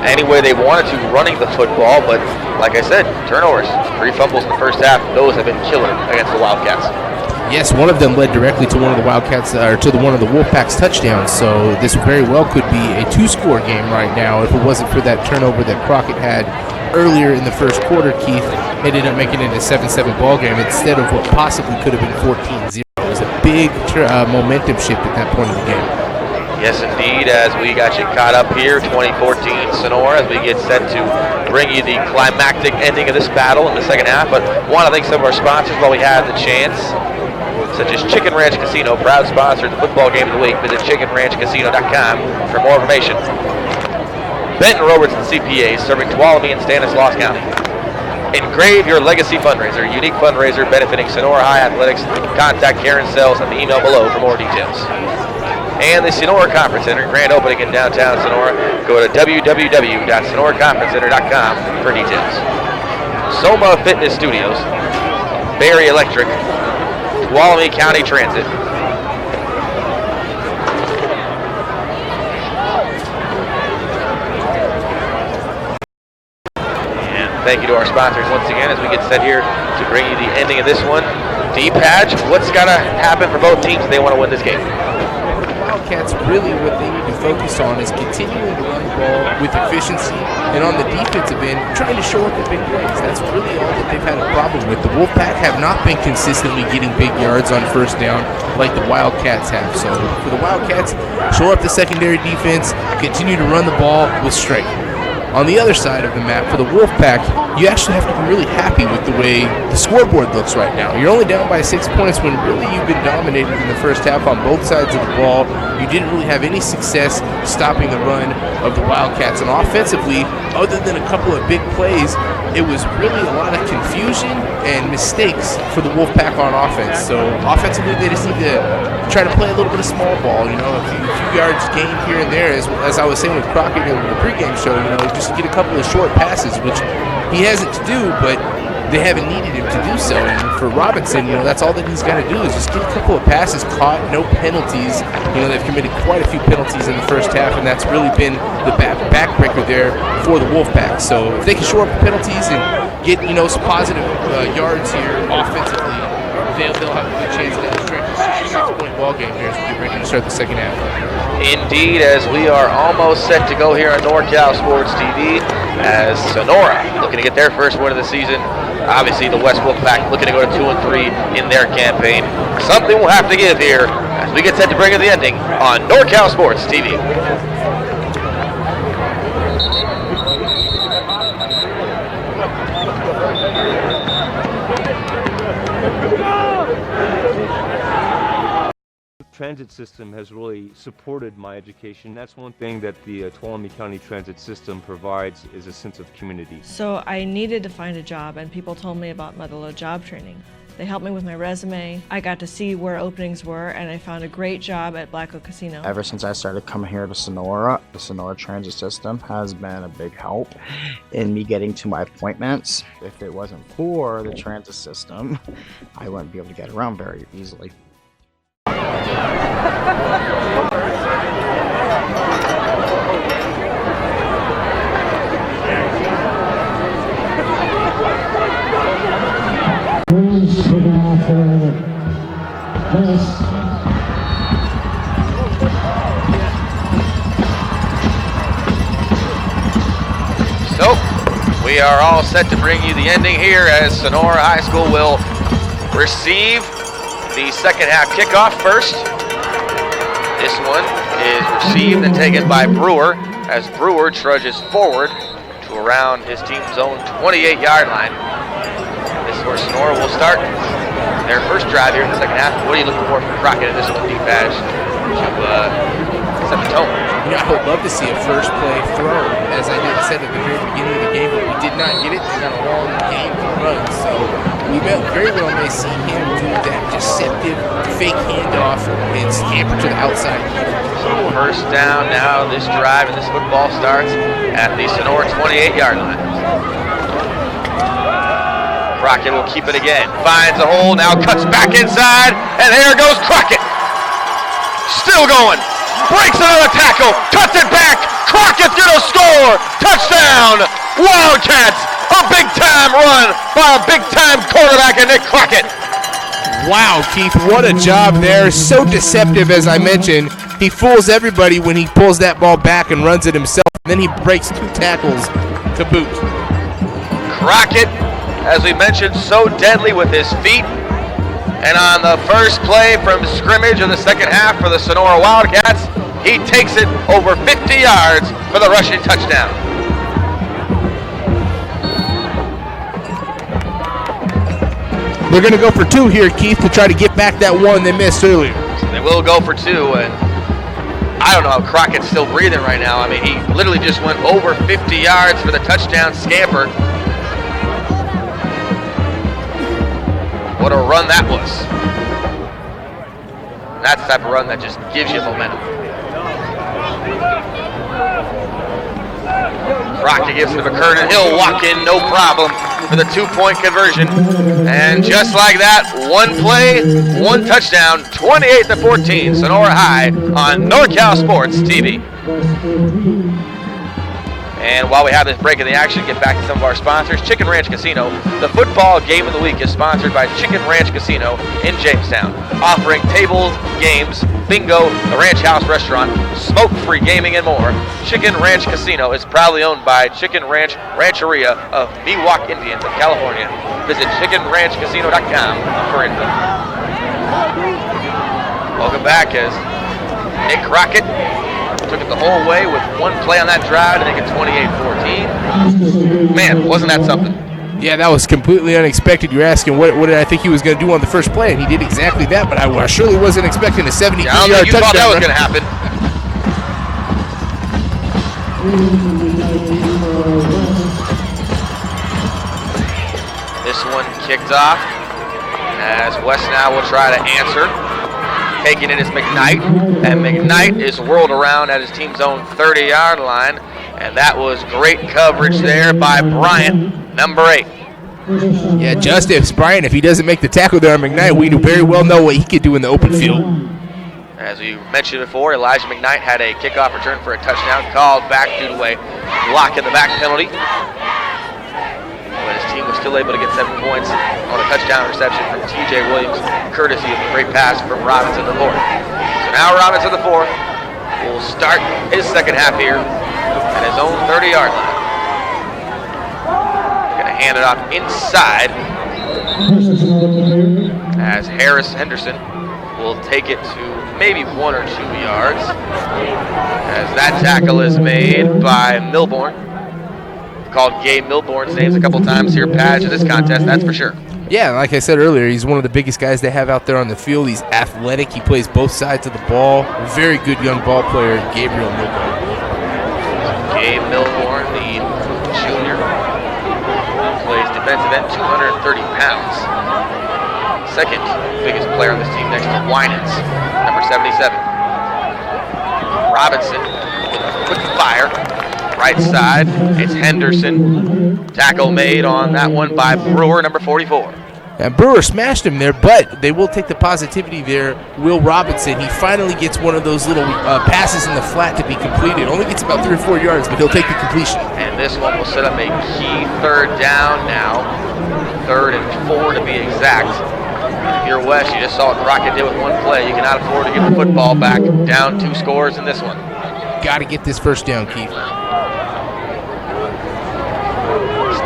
any way they wanted to running the football, but like I said, turnovers, 3 fumbles in the first half, those have been killer against the Wildcats. Yes, one of them led directly to one of the Wildcats, or to one of the Wolfpack's touchdowns, so this very well could be a 2-score game right now if it wasn't for that turnover that Crockett had earlier in the first quarter. Keith ended up making it a 7-7 ball game instead of what possibly could have been 14-0. It was a big momentum shift at that point of the game. Yes, indeed, as we got you caught up here, 2014 Sonora, as we get set to bring you the climactic ending of this battle in the second half. But want to thank some of our sponsors while we have the chance, such as Chicken Ranch Casino, proud sponsor of the football game of the week. Visit chickenranchcasino.com for more information. Benton Robertson CPA, serving Tuolumne and Stanislaus County. Engrave Your Legacy Fundraiser, a unique fundraiser benefiting Sonora High Athletics. Contact Karen Sells on the email below for more details. And the Sonora Conference Center, grand opening in downtown Sonora. Go to www.sonoraconferencecenter.com for details. Soma Fitness Studios, Barry Electric, Tuolumne County Transit. And thank you to our sponsors once again as we get set here to bring you the ending of this one. D-Patch, what's got to happen for both teams if they want to win this game? Wildcats, really what they need to focus on is continuing to run the ball with efficiency, and on the defensive end, trying to show up the big plays. That's really all that they've had a problem with. The Wolfpack have not been consistently getting big yards on first down like the Wildcats have. So for the Wildcats, shore up the secondary defense, continue to run the ball with strength. On the other side of the map, for the Wolfpack, you actually have to be really happy with the way the scoreboard looks right now. You're only down by 6 points when really you've been dominated in the first half on both sides of the ball. You didn't really have any success stopping the run of the Wildcats. And offensively, other than a couple of big plays, it was really a lot of confusion and mistakes for the Wolfpack on offense. So offensively, they just need to try to play a little bit of small ball, a few yards gained here and there, as I was saying with Crockett in the pregame show, just get a couple of short passes, which he hasn't to do, but they haven't needed him to do so. And for Robinson, that's all that he's got to do is just get a couple of passes caught, no penalties. They've committed quite a few penalties in the first half, and that's really been the backbreaker there for the Wolfpack. So if they can shore up the penalties and get, some positive yards here offensively, they'll have a good chance down the stretch. 6-point ball game here as we get ready to start the second half. Indeed, as we are almost set to go here on NorCal Sports TV, as Sonora looking to get their first win of the season. Obviously, the West Wolfpack looking to go to 2-3 in their campaign. Something we'll have to give here as we get set to bring in the ending on NorCal Sports TV. Transit system has really supported my education. That's one thing that the Tuolumne County Transit System provides is a sense of community. So I needed to find a job, and people told me about mother-lode job training. They helped me with my resume. I got to see where openings were, and I found a great job at Black Oak Casino. Ever since I started coming here to Sonora, the Sonora transit system has been a big help in me getting to my appointments. If it wasn't for the transit system, I wouldn't be able to get around very easily. So, we are all set to bring you the ending here as Sonora High School will receive the second half kickoff first. This one is received and taken by Brewer as Brewer trudges forward to around his team's own 28-yard line. This is where Sonora will start their first drive here in the second half. What are you looking for from Crockett in this one, D-Badge, to set the tone? I would love to see a first play throw, as I said at the very beginning of the game, but we did not get it. They got a long game to run, so we very well may see him do that deceptive fake handoff and scamper to the outside. So first down now, this drive and this football starts at the Sonora 28-yard line. Crockett will keep it again, finds a hole, now cuts back inside, and here goes Crockett. Still going, breaks another tackle, cuts it back, Crockett's gonna score, touchdown, Wildcats, a big-time run by a big-time quarterback in Nick Crockett. Wow, Keith, what a job there. So deceptive, as I mentioned. He fools everybody when he pulls that ball back and runs it himself, and then he breaks 2 tackles to boot. Crockett, as we mentioned, so deadly with his feet. And on the first play from scrimmage of the second half for the Sonora Wildcats, he takes it over 50 yards for the rushing touchdown. They're going to go for 2 here, Keith, to try to get back that one they missed earlier. So they will go for 2, and I don't know how Crockett's still breathing right now. I mean, he literally just went over 50 yards for the touchdown scamper. What a run that was. That's the type of run that just gives you momentum. Crockett gives it to McKernan. He'll walk in, no problem, for the 2-point conversion. And just like that, 1 play, 1 touchdown, 28-14, Sonora High on NorCal Sports TV. And while we have this break in the action, get back to some of our sponsors. Chicken Ranch Casino. The football game of the week is sponsored by Chicken Ranch Casino in Jamestown, offering tables, games, bingo, the Ranch House Restaurant, smoke-free gaming, and more. Chicken Ranch Casino is proudly owned by Chicken Ranch Rancheria of Miwok Indians of California. Visit chickenranchcasino.com for info. Welcome back as Nick Crockett took it the whole way with 1 play on that drive to make it 28-14. Man, wasn't that something? Yeah, that was completely unexpected. You're asking what did I think he was going to do on the first play, and he did exactly that, but I surely wasn't expecting a 73-yard touchdown. I don't think you thought that was going to happen. This one kicked off as West now will try to answer. Taking it is McKnight, and McKnight is whirled around at his team's own 30-yard line, and that was great coverage there by Bryant, number 8. Yeah, Justice Bryant, if he doesn't make the tackle there on McKnight, we very well know what he could do in the open field. As we mentioned before, Elijah McKnight had a kickoff return for a touchdown called back due to a block in the back penalty. But his team was still able to get 7 points on a touchdown reception from TJ Williams, courtesy of a great pass from Robinson the fourth. So now Robinson the fourth will start his second half here at his own 30-yard line. Going to hand it off inside as Henderson will take it to maybe 1 or 2 yards as that tackle is made by Milbourne. Called Gabe Milbourne's names a couple times here, Padge, in this contest, that's for sure. Yeah, like I said earlier, he's one of the biggest guys they have out there on the field. He's athletic. He plays both sides of the ball. Very good young ball player, Gabriel Milbourne. Gabe Milbourne, the junior, plays defensive end, 230 pounds. Second biggest player on this team next to Winans, number 77. Robinson with a quick fire. Right side, it's Henderson. Tackle made on that one by Brewer, number 44. And Brewer smashed him there, but they will take the positivity there. Will Robinson, he finally gets one of those little passes in the flat to be completed. Only gets about 3 or 4 yards, but he'll take the completion. And this one will set up a key third down now. 3rd and 4 to be exact. If you're West, you just saw what Crockett did with one play. You cannot afford to give the football back. Down 2 scores in this one. Got to get this first down, Keith.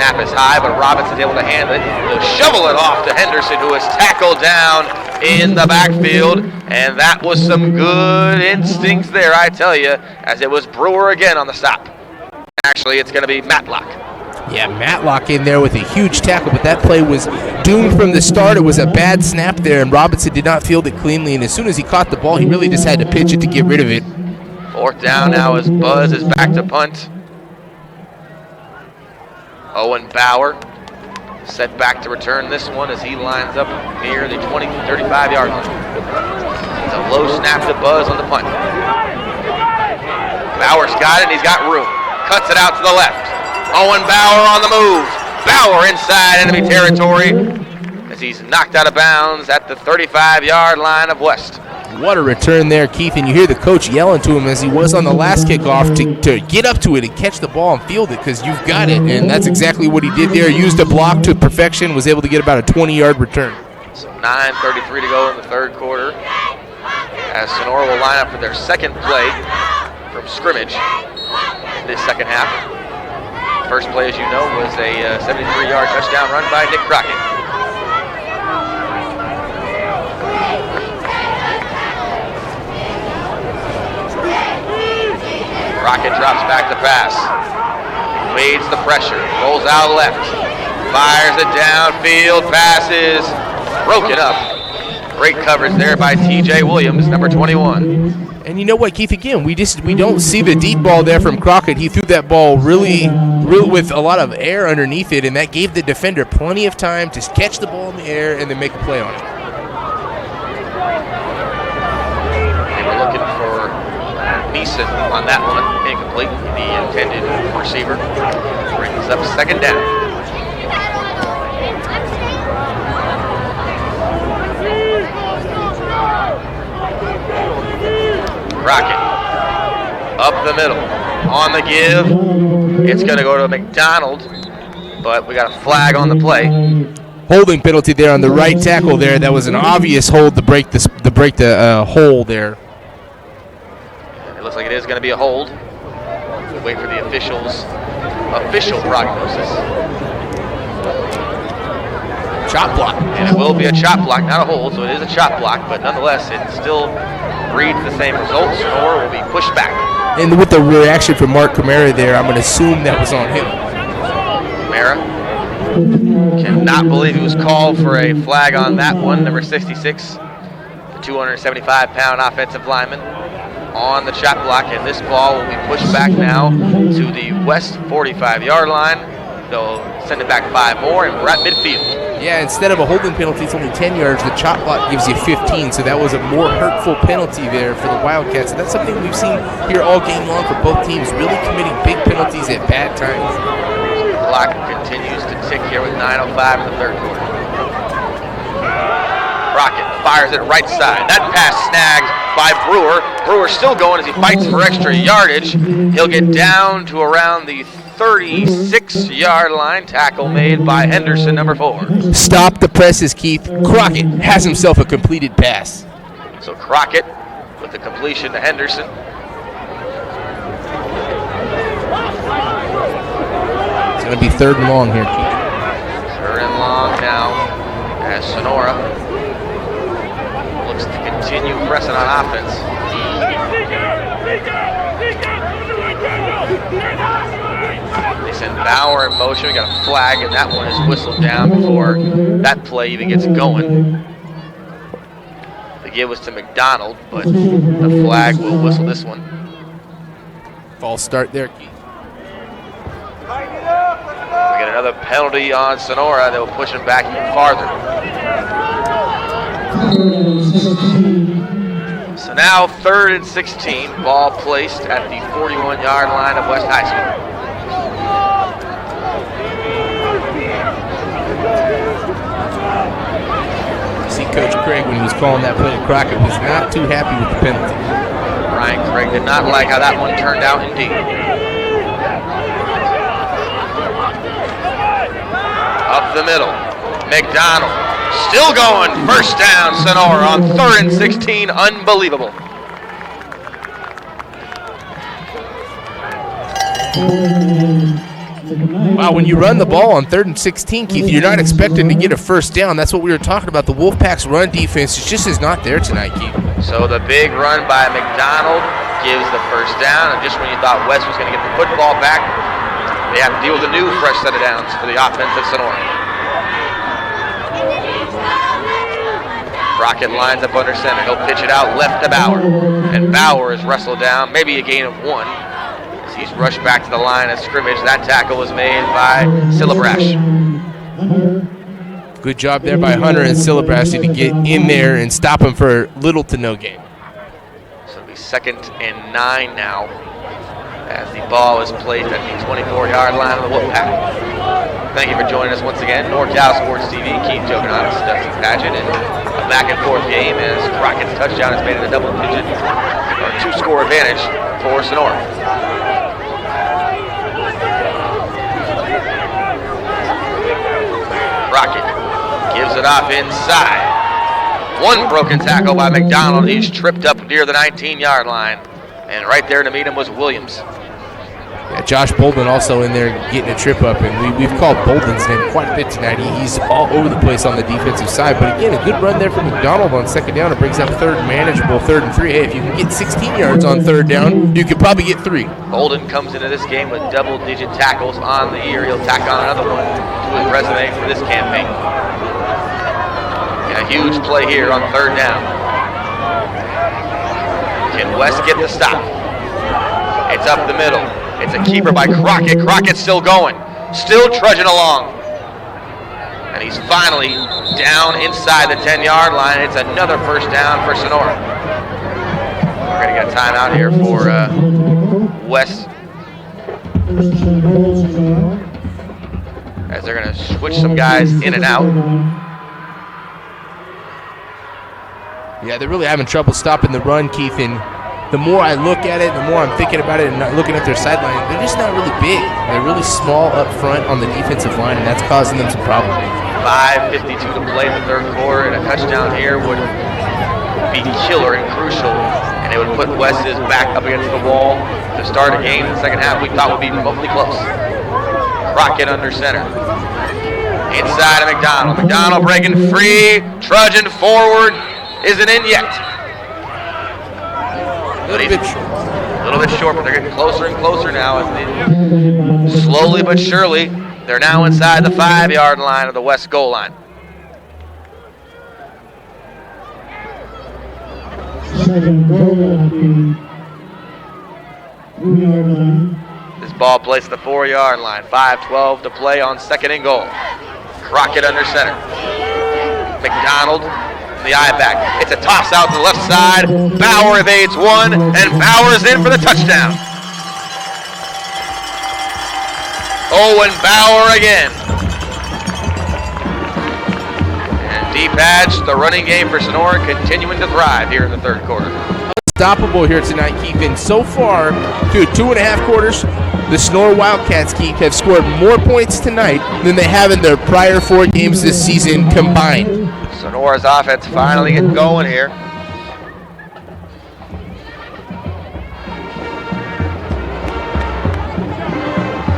Snap is high, but Robinson's able to handle it. He'll shovel it off to Henderson, who is tackled down in the backfield. And that was some good instincts there, I tell you, as it was Brewer again on the stop. Actually, it's going to be Matlock. Yeah, Matlock in there with a huge tackle, but that play was doomed from the start. It was a bad snap there, and Robinson did not field it cleanly. And as soon as he caught the ball, he really just had to pitch it to get rid of it. 4th down now as Buzz is back to punt. Owen Bauer set back to return this one as he lines up near the 35-yard line. It's a low snap to Buzz on the punt. Bauer's got it, and he's got room. Cuts it out to the left. Owen Bauer on the move. Bauer inside enemy territory as he's knocked out of bounds at the 35-yard line of West. What a return there, Keith, and you hear the coach yelling to him as he was on the last kickoff to get up to it and catch the ball and field it because you've got it, and that's exactly what he did there. Used a block to perfection, was able to get about a 20-yard return. So 9:33 to go in the 3rd quarter as Sonora will line up for their second play from scrimmage in this second half. First play, as you know, was a 73-yard touchdown run by Nick Crockett. Crockett drops back the pass, wades the pressure, rolls out left, fires it downfield, passes, broken up. Great coverage there by TJ Williams, number 21. And you know what, Keith, again, we don't see the deep ball there from Crockett. He threw that ball really with a lot of air underneath it, and that gave the defender plenty of time to catch the ball in the air and then make a play on it. They were looking for Neeson on that one, incomplete, the intended receiver. Brings up 2nd down. Crockett, up the middle, on the give. It's going to go to McDonald, but we got a flag on the play. Holding penalty there on the right tackle there. That was an obvious hold to break the hole there. It looks like it is going to be a hold. We'll wait for the officials' official prognosis. Chop block. And it will be a chop block, not a hold, so it is a chop block, but nonetheless, it still reads the same results, or will be pushed back. And with the reaction from Mark Camara there, I'm going to assume that was on him. Camara cannot believe he was called for a flag on that one, number 66, the 275-pound offensive lineman on the chop block, and this ball will be pushed back now to the West 45-yard line. They'll send it back 5 more, and we're at midfield. Yeah, instead of a holding penalty, it's only 10 yards. The chop block gives you 15, so that was a more hurtful penalty there for the Wildcats. And that's something we've seen here all game long for both teams, really committing big penalties at bad times. The clock continues to tick here with 9:05 in the 3rd quarter. Crockett fires it right side. That pass snagged by Brewer. Brewer still going as he fights for extra yardage. He'll get down to around the 36-yard line. Tackle made by Henderson, number 4. Stop the presses, Keith. Crockett has himself a completed pass. So Crockett with the completion to Henderson. It's going to be 3rd and long here, Keith. 3rd and long now as Sonora looks to continue pressing on offense. They send Bauer in motion. We got a flag, and that one is whistled down before that play even gets going. The give was to McDonald, but the flag will whistle this one. False start there, Keith. We get another penalty on Sonora. They'll push him back even farther. So now 3rd and 16. Ball placed at the 41-yard line of West High School. See Coach Craig, when he was calling that play to Crockett, was not too happy with the penalty. Ryan Craig did not like how that one turned out indeed. Up the middle, McDonald still going. 1st down, Sonora on 3rd and 16. Unbelievable. Wow, when you run the ball on 3rd and 16, Keith, you're not expecting to get a 1st down. That's what we were talking about. The Wolfpack's run defense just is not there tonight, Keith. So the big run by McDonald gives the 1st down, and just when you thought West was going to get the football back, they have to deal with a new fresh set of downs for the offense of Sonora. Crockett lines up under center. He'll pitch it out left to Bauer, and Bauer is wrestled down, maybe a gain of 1. He's rushed back to the line of scrimmage. That tackle was made by Silabrash. Good job there by Hunter and Silabrash to get in there and stop him for little to no gain. So it'll be 2nd and 9 now as the ball is placed at the 24-yard line of the Wolfpack. Thank you for joining us once again. NorCal Sports TV, Keith Jogananis, Dustin Padgett, and a back-and-forth game as Crockett's touchdown is made in a double-digit or 2-score advantage for Sonora. Crockett gives it off inside. One broken tackle by McDonald. He's tripped up near the 19-yard line. And right there to meet him was Williams. Yeah, Josh Bolden also in there getting a trip up, and we've called Bolden's name quite a bit tonight. He's all over the place on the defensive side. But again, a good run there from McDonald on 2nd down. It brings up 3rd manageable, 3rd and 3. Hey, if you can get 16 yards on 3rd down, you could probably get 3. Bolden comes into this game with double-digit tackles on the year. He'll tack on another one to his resume for this campaign. And a huge play here on 3rd down. Can West get the stop? It's up the middle. It's a keeper by Crockett. Crockett's still going, still trudging along. And he's finally down inside the 10-yard line. It's another 1st down for Sonora. We're going to get a timeout here for West, as they're going to switch some guys in and out. Yeah, they're really having trouble stopping the run, Keith, and the more I look at it, the more I'm thinking about it and not looking at their sideline, they're just not really big. They're really small up front on the defensive line, and that's causing them some problems. 5:52 to play in the 3rd quarter, and a touchdown here would be killer and crucial, and it would put West's back up against the wall to start a game in the 2nd half we thought would be remotely close. Crockett under center. Inside of McDonald. McDonald breaking free, trudging forward. Isn't in yet. A little bit short, but they're getting closer and closer now. And slowly but surely, they're now inside the 5-yard line of the West goal line. This ball placed at the 4-yard line. 5:12 to play on 2nd and goal. Crockett under center. McDonald. The eye back. It's a toss out to the left side. Bauer evades one, and Bauer's in for the touchdown. Owen Bauer again. And D-Patch, the running game for Sonora, continuing to thrive here in the 3rd quarter. Unstoppable here tonight, Keith. And so far, through 2.5 quarters, The Sonora Wildcats, Keith, have scored more points tonight than they have in their prior 4 games this season combined. Sonora's offense finally getting going here.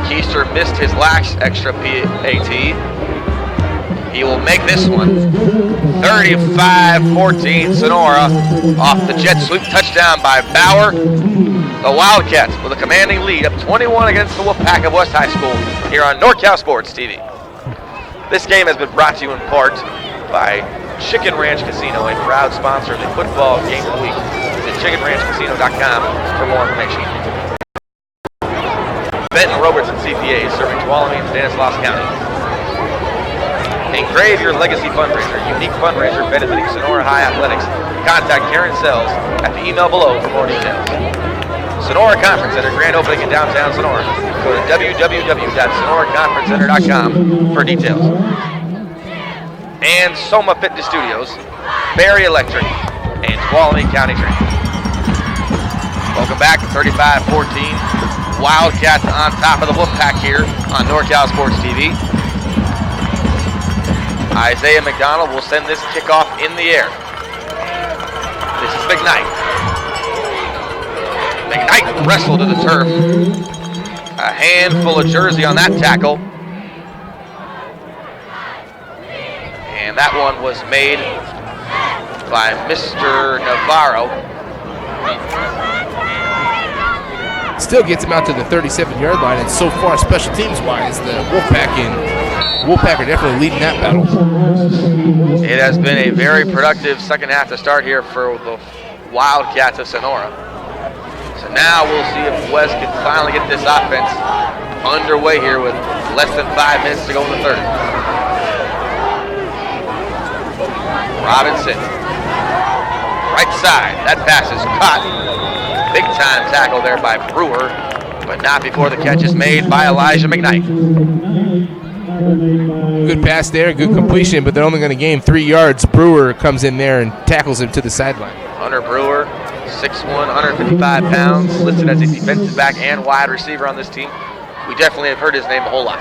Keister missed his last extra PAT. He will make this one 35-14 Sonora off the jet sweep touchdown by Bauer. The Wildcats with a commanding lead up 21 against the Wolfpack of West High School here on NorCal Sports TV. This game has been brought to you in part by Chicken Ranch Casino, a proud sponsor of the football game of the week. Visit chickenranchcasino.com for more information. Benton Robertson CPA serving Tuolumne and Stanislaus County. Engrave your legacy fundraiser, unique fundraiser benefiting Sonora High Athletics. Contact Karen Sells at the email below for more details. Sonora Conference Center grand opening in downtown Sonora. Go to www.sonoraconferencecenter.com for details. And Soma Fitness Studios, Barry Electric, and Tuolumne County Training. Welcome back to 35-14. Wildcats on top of the Wolfpack here on NorCal Sports TV. Isaiah McDonald will send this kickoff in the air. This is McKnight. McKnight wrestled to the turf. A handful of jersey on that tackle. And that one was made by Mr. Navarro. Still gets him out to the 37-yard line, and so far, special teams-wise, the Wolfpack are definitely leading that battle. It has been a very productive second half to start here for the Wildcats of Sonora. So now we'll see if Wes can finally get this offense underway here with less than 5 minutes to go in the third. Robinson, right side, that pass is caught. Big time tackle there by Brewer, but not before the catch is made by Elijah McKnight. Good pass there, good completion, but they're only going to gain 3 yards. Brewer comes in there and tackles him to the sideline. Hunter Brewer, 6'1", 155 pounds, listed as a defensive back and wide receiver on this team. We definitely have heard his name a whole lot.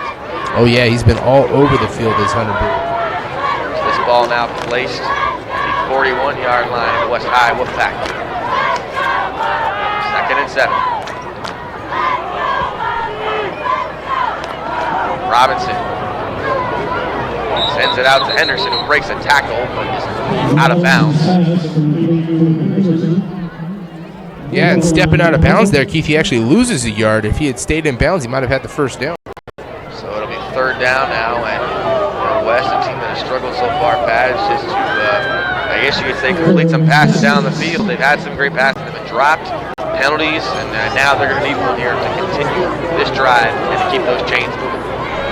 Oh yeah, he's been all over the field as Hunter Brewer. So this ball now placed at the 41-yard line of the West High Wolfpack. 2nd and 7. Robinson sends it out to Henderson, who breaks a tackle, but is out of bounds. Yeah, and stepping out of bounds there, Keith, he actually loses a yard. If he had stayed in bounds, he might have had the first down. So it'll be 3rd down now, and West, a team that has struggled so far, Pat, is just to, I guess you could say, complete some passes down the field. They've had some great passes that have been dropped, penalties, and now they're going to need one here to continue this drive and to keep those chains moving.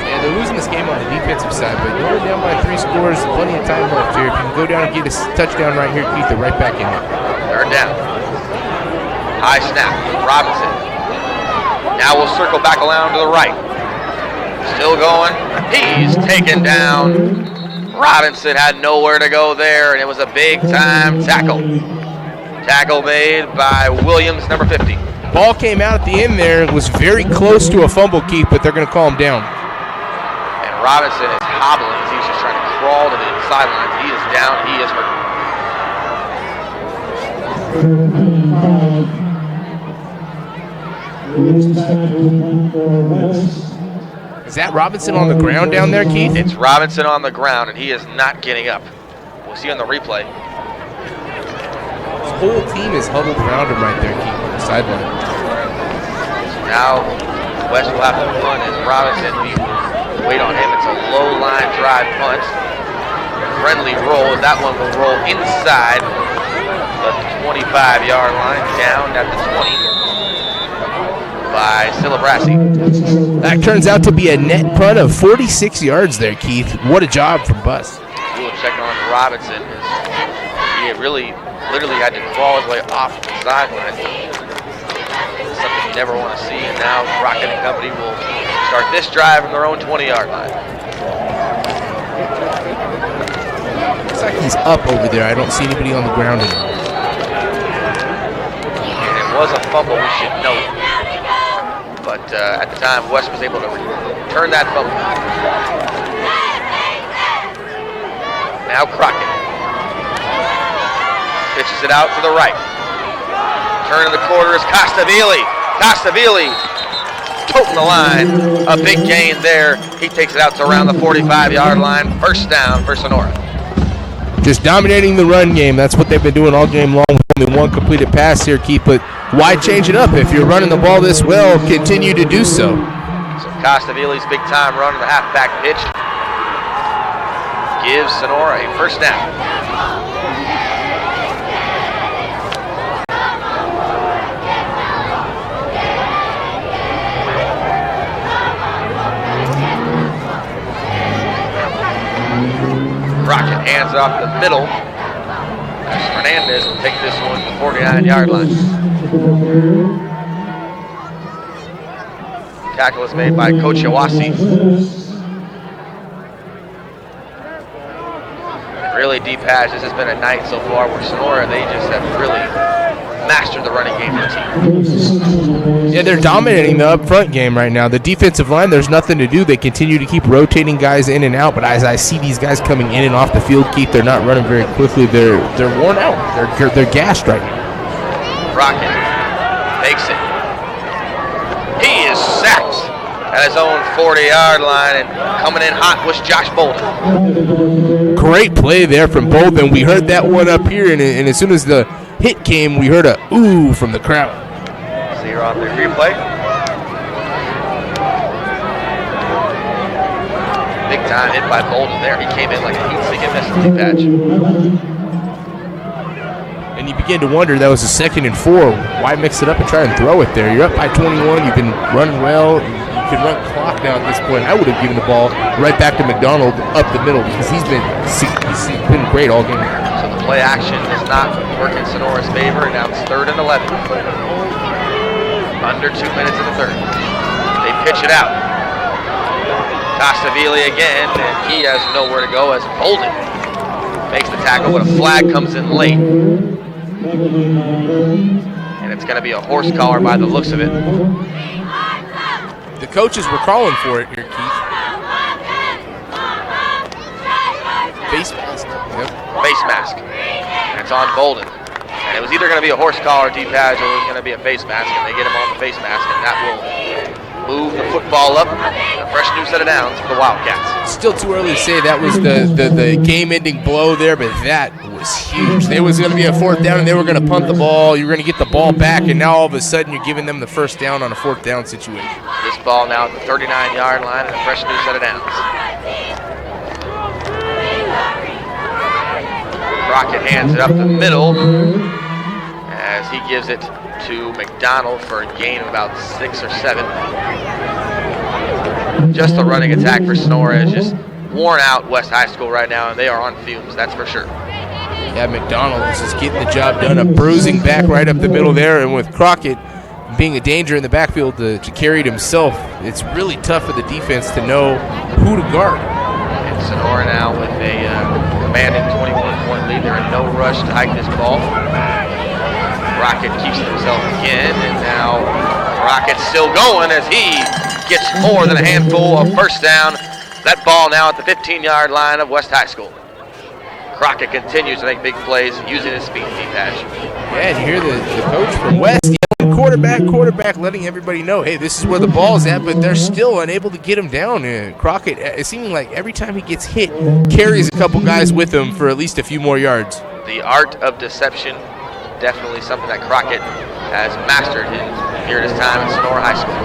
Yeah, they're losing this game on the defensive side, but you're only down by 3 scores, plenty of time left here. If you can go down and get a touchdown right here, Keith, they're right back in it. 3rd down. High snap, Robinson. Now we'll circle back around to the right. Still going. He's taken down. Robinson had nowhere to go there, and it was a big-time tackle. Tackle made by Williams, number 50. Ball came out at the end there. It was very close to a fumble, Keith, but they're going to call him down. And Robinson is hobbling as he's just trying to crawl to the sidelines. He is down. He is hurt. Is that Robinson on the ground down there, Keith? It's Robinson on the ground, and he is not getting up. We'll see on the replay. His whole team is huddled around him right there, Keith, on the sideline. So now West will have to punt as Robinson. We wait on him. It's a low line drive punt. Friendly roll. That one will roll inside the 25-yard line, down at the 20 by Celebrassi. That turns out to be a net punt of 46 yards there, Keith. What a job from Bus. We'll check on Robinson. He really, literally had to crawl his way off the sideline. Something you never want to see. And now Rocket and company will start this drive from their own 20-yard line. Looks like he's up over there. I don't see anybody on the ground anymore. And it was a fumble, we should note. but at the time, West was able to return that fumble. Now Crockett pitches it out to the right. Turn in the quarter is Costavili. Costavili toting the line. A big gain there. He takes it out to around the 45-yard line. First down for Sonora. Just dominating the run game. That's what they've been doing all game long. Only one completed pass here, Keith, but why change it up? If you're running the ball this well, continue to do so. So Costavili's big time run on the halfback pitch gives Sonora a first down. Crockett hands it off the middle. Hernandez will take this one to the 49-yard line. Tackle is made by Coach Iwasi. Really deep pass. This has been a night so far where Sonora, they just have really mastered the running game for the team. Yeah, they're dominating the up front game right now. The defensive line, there's nothing to do. They continue to keep rotating guys in and out, but as I see these guys coming in and off the field, Keith, they're not running very quickly. They're worn out. They're gassed right now. Crockett makes it. He is sacked at his own 40-yard line, and coming in hot was Josh Bolden. Great play there from Bolden. We heard that one up here, and as soon as the hit came, we heard a ooh from the crowd. See here on the replay. Big time hit by Bolden there. He came in like a heat sink and missed the patch. And you begin to wonder, that was a 2nd and 4. Why mix it up and try and throw it there? You're up by 21. You've been running well. You can run clock now at this point. I would have given the ball right back to McDonald up the middle because he's been great all game. So the play action does not work in Sonora's favor, and now it's 3rd and 11. Under 2 minutes in the third. They pitch it out. Costavili again, and he has nowhere to go as Bolden makes the tackle, but a flag comes in late. And it's going to be a horse collar by the looks of it. The coaches were calling for it here, Keith. Face mask. Yep. Face mask. And it's on Bolden. And it was either going to be a horse collar D-patch or it was going to be a face mask, and they get him on the face mask, and that will move the football up. A fresh new set of downs for the Wildcats. Still too early to say that was the game-ending blow there, but that was huge. There was going to be a 4th down, and they were going to punt the ball. You were going to get the ball back, and now all of a sudden you're giving them the 1st down on a 4th down situation. This ball now at the 39-yard line and a fresh new set of downs. Crockett hands it up the middle as he gives it to McDonald for a gain of about 6 or 7. Just the running attack for Sonora is just worn out West High School right now, and they are on fumes, that's for sure. Yeah, McDonald is just getting the job done. A bruising back right up the middle there, and with Crockett being a danger in the backfield to carry it himself, it's really tough for the defense to know who to guard. And Sonora now with a commanding 21-point lead. They're in no rush to hike this ball. Crockett keeps it himself again, and now Crockett's still going as he gets more than a handful of first down. That ball now at the 15-yard line of West High School. Crockett continues to make big plays using his speed D-patch. Yeah, and you hear the coach from West yelling quarterback, letting everybody know, hey, this is where the ball's at, but they're still unable to get him down. Crockett, it's seeming like every time he gets hit, carries a couple guys with him for at least a few more yards. The art of deception, definitely something that Crockett has mastered here at his time at Sonora High School.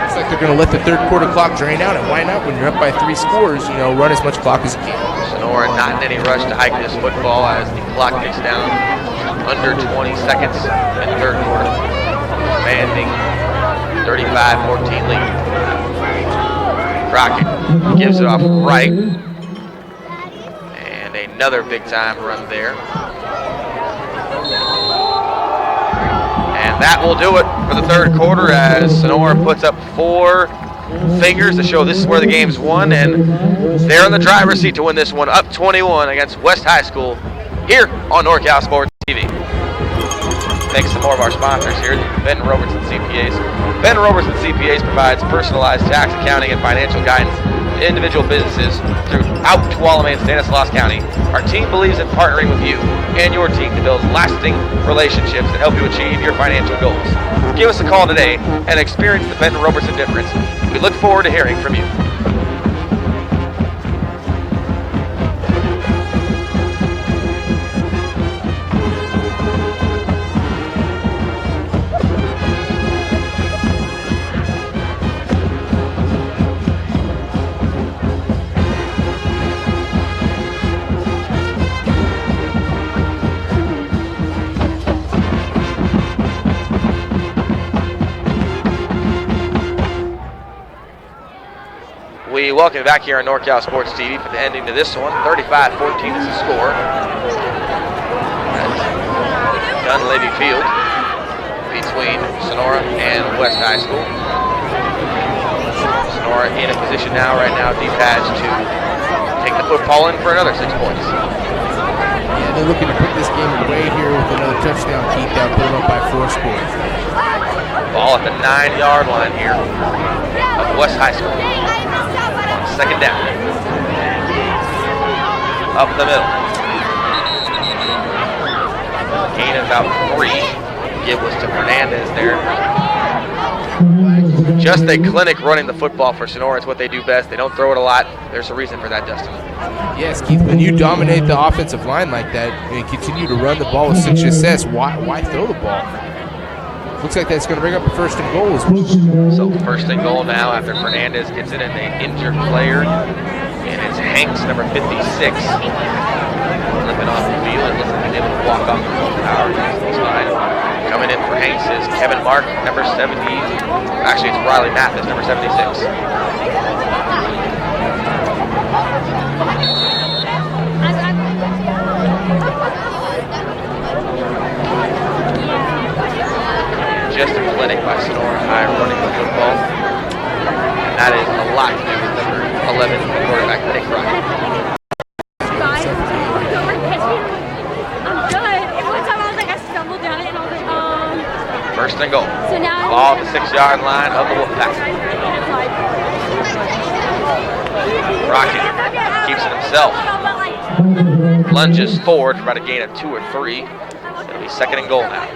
It's like they're going to let the 3rd quarter clock drain out, and why not? When you're up by 3 scores, run as much clock as you can. Sonora not in any rush to hike this football as the clock ticks down under 20 seconds in the 3rd quarter. Commanding 35-14 lead. Crockett gives it off right. And another big time run there. And that will do it for the 3rd quarter as Sonora puts up 4 fingers to show this is where the game's won, and they're in the driver's seat to win this one, up 21 against West High School here on NorCal Sports TV. thanks to more of our sponsors here, Ben Robertson CPAs. Ben Robertson CPAs provides personalized tax, accounting, and financial guidance to individual businesses throughout Tuolumne and Stanislaus County. Our team believes in partnering with you and your team to build lasting relationships and help you achieve your financial goals. Give us a call today and experience the Ben Robertson difference. We look forward to hearing from you. We welcome you back here on NorCal Sports TV for the ending to this one. 35-14 is the score. Dunleavy Field between Sonora and West High School. Sonora in a position right now, D-Pads, to take the football in for another 6 points. Yeah, they're looking to put this game away here with another touchdown, Keith. They'll put them up by 4 scores. Ball at the 9-yard line here of West High School. Second down. Up the middle. Gain of about 3. Give was to Fernandez there. Just a clinic running the football for Sonora. It's what they do best. They don't throw it a lot. There's a reason for that, Dustin. Yes, Keith, when you dominate the offensive line like that and continue to run the ball with such success, why throw the ball? Looks like that's going to bring up a first and goal as well. So first and goal now after Fernandez gets it and they injured player. And it's Hanks, number 56. Flipping off the field. It looks like he's able to walk off the full power. Coming in for Hanks is Kevin Mark, number 70. Actually, it's Riley Mathis, number 76. Just a clinic by Sonora High running the football. And that is a lot to do with number 11, quarterback Nick Rock. I'm good. One time I was like, I stumbled down it and I was like, First and goal. So now Ball at the 6-yard line of the Wolfpack. Rocket keeps it himself. Lunges forward for about a gain of 2 or 3. It'll be second and goal now.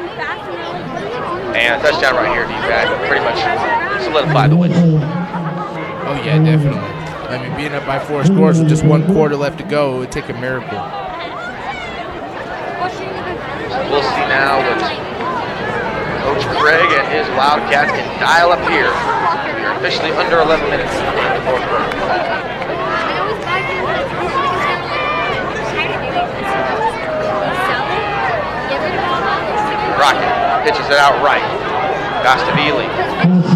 And a touchdown right here, D-Pad, pretty much solidified the win. Oh, yeah, definitely. I mean, being up by 4 scores with just 1 quarter left to go, it would take a miracle. So we'll see now what Coach Craig and his Wildcats can dial up here. We're officially under 11 minutes in the fourth quarter. Rocket pitches it out right. Costavili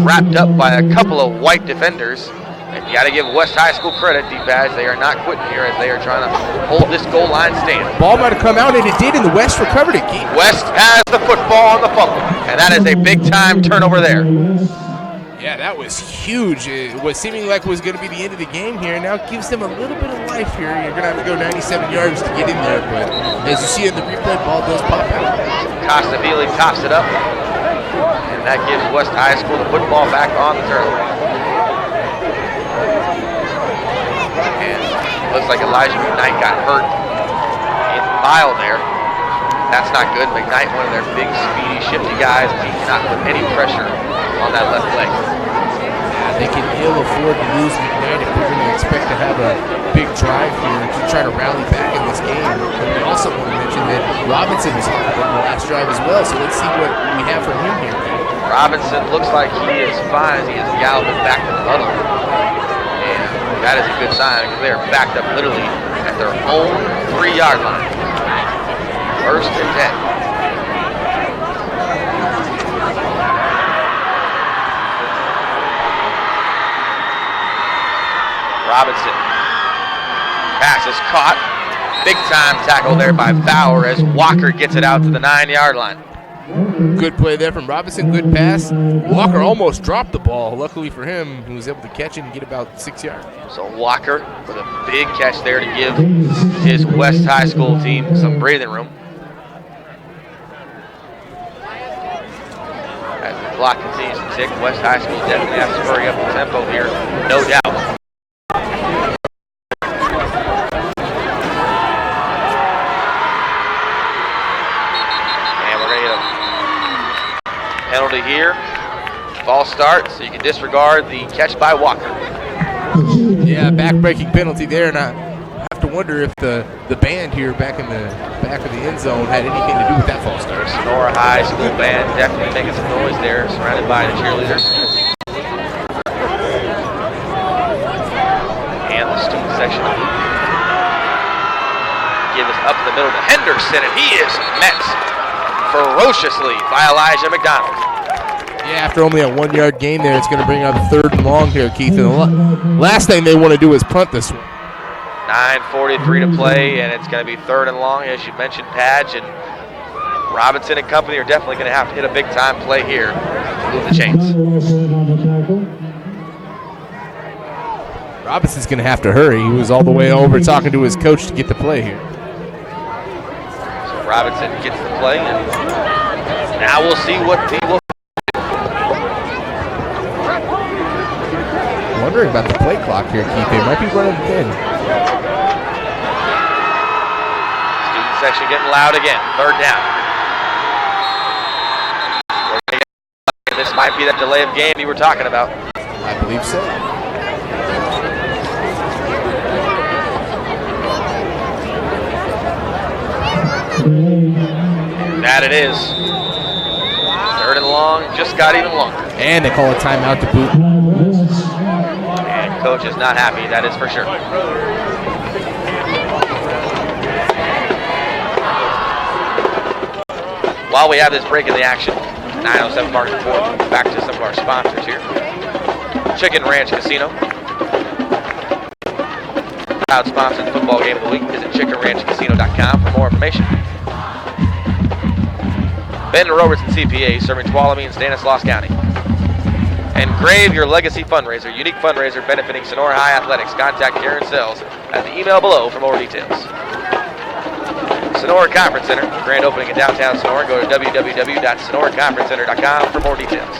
wrapped up by a couple of white defenders. And you got to give West High School credit, D-Pads. They are not quitting here as they are trying to hold this goal line stand. Ball might have come out, and it did, and the West recovered it, Keith. West has the football on the fumble, and that is a big-time turnover there. Yeah, that was huge. What seemingly like was going to be the end of the game here now gives them a little bit of life here. You're going to have to go 97 yards to get in there, but as you see in the replay, ball does pop out. Costavili tops it up, and that gives West High School the football back on the turnover. And it looks like Elijah McKnight got hurt in the pile there. That's not good. McKnight, one of their big, speedy, shifty guys, and he cannot put any pressure on that left leg. They can ill afford to lose McKnight if we're going to expect to have a big drive here to try to rally back in this game. But we also want to mention that Robinson was on the last drive as well, so let's see what we have from him here. Robinson looks like he is fine as he is galloping back to the huddle. And that is a good sign because they are backed up literally at their own 3-yard line. First and 10. Robinson. Pass is caught. Big time tackle there by Bauer as Walker gets it out to the 9-yard line. Good play there from Robinson. Good pass. Walker almost dropped the ball. Luckily for him, he was able to catch it and get about 6 yards. So Walker with a big catch there to give his West High School team some breathing room. clock continues to tick. West High School definitely has to hurry up the tempo here, no doubt. And we're going to get a penalty here. False start, so you can disregard the catch by Walker. Yeah, back-breaking penalty there, and I have to wonder if the band here back in the back of the end zone had anything to do with that false start. Sonora High School band definitely making some noise there, surrounded by the cheerleaders. And the student section. Give us up the middle to Henderson, and he is met ferociously by Elijah McDonald. Yeah, after only a 1-yard gain there, it's going to bring up 3rd and long here, Keith. And the last thing they want to do is punt this one. 9:43 to play, and it's going to be 3rd and long, as you mentioned, Padge. And Robinson and company are definitely going to have to hit a big-time play here to move the chains. Robinson's going to have to hurry. He was all the way over talking to his coach to get the play here. So Robinson gets the play, and now we'll see what he will. Wondering about the play clock here, Keith. They might be running thin. Student section getting loud again. 3rd down. This might be that delay of game you were talking about. I believe so. That it is. 3rd and long, just got even longer. And they call a timeout to boot. And coach is not happy, that is for sure. While we have this break in the action, 9:07 mark before, back to some of our sponsors here. Chicken Ranch Casino. Proud sponsor of the football game of the week. Visit chickenranchcasino.com for more information. Ben Robertson CPA, serving Tuolumne and Stanislaus County. Engrave Your Legacy Fundraiser, unique fundraiser benefiting Sonora High Athletics. Contact Karen Sells at the email below for more details. Sonora Conference Center, grand opening in downtown Sonora. Go to www.sonoraconferencecenter.com for more details.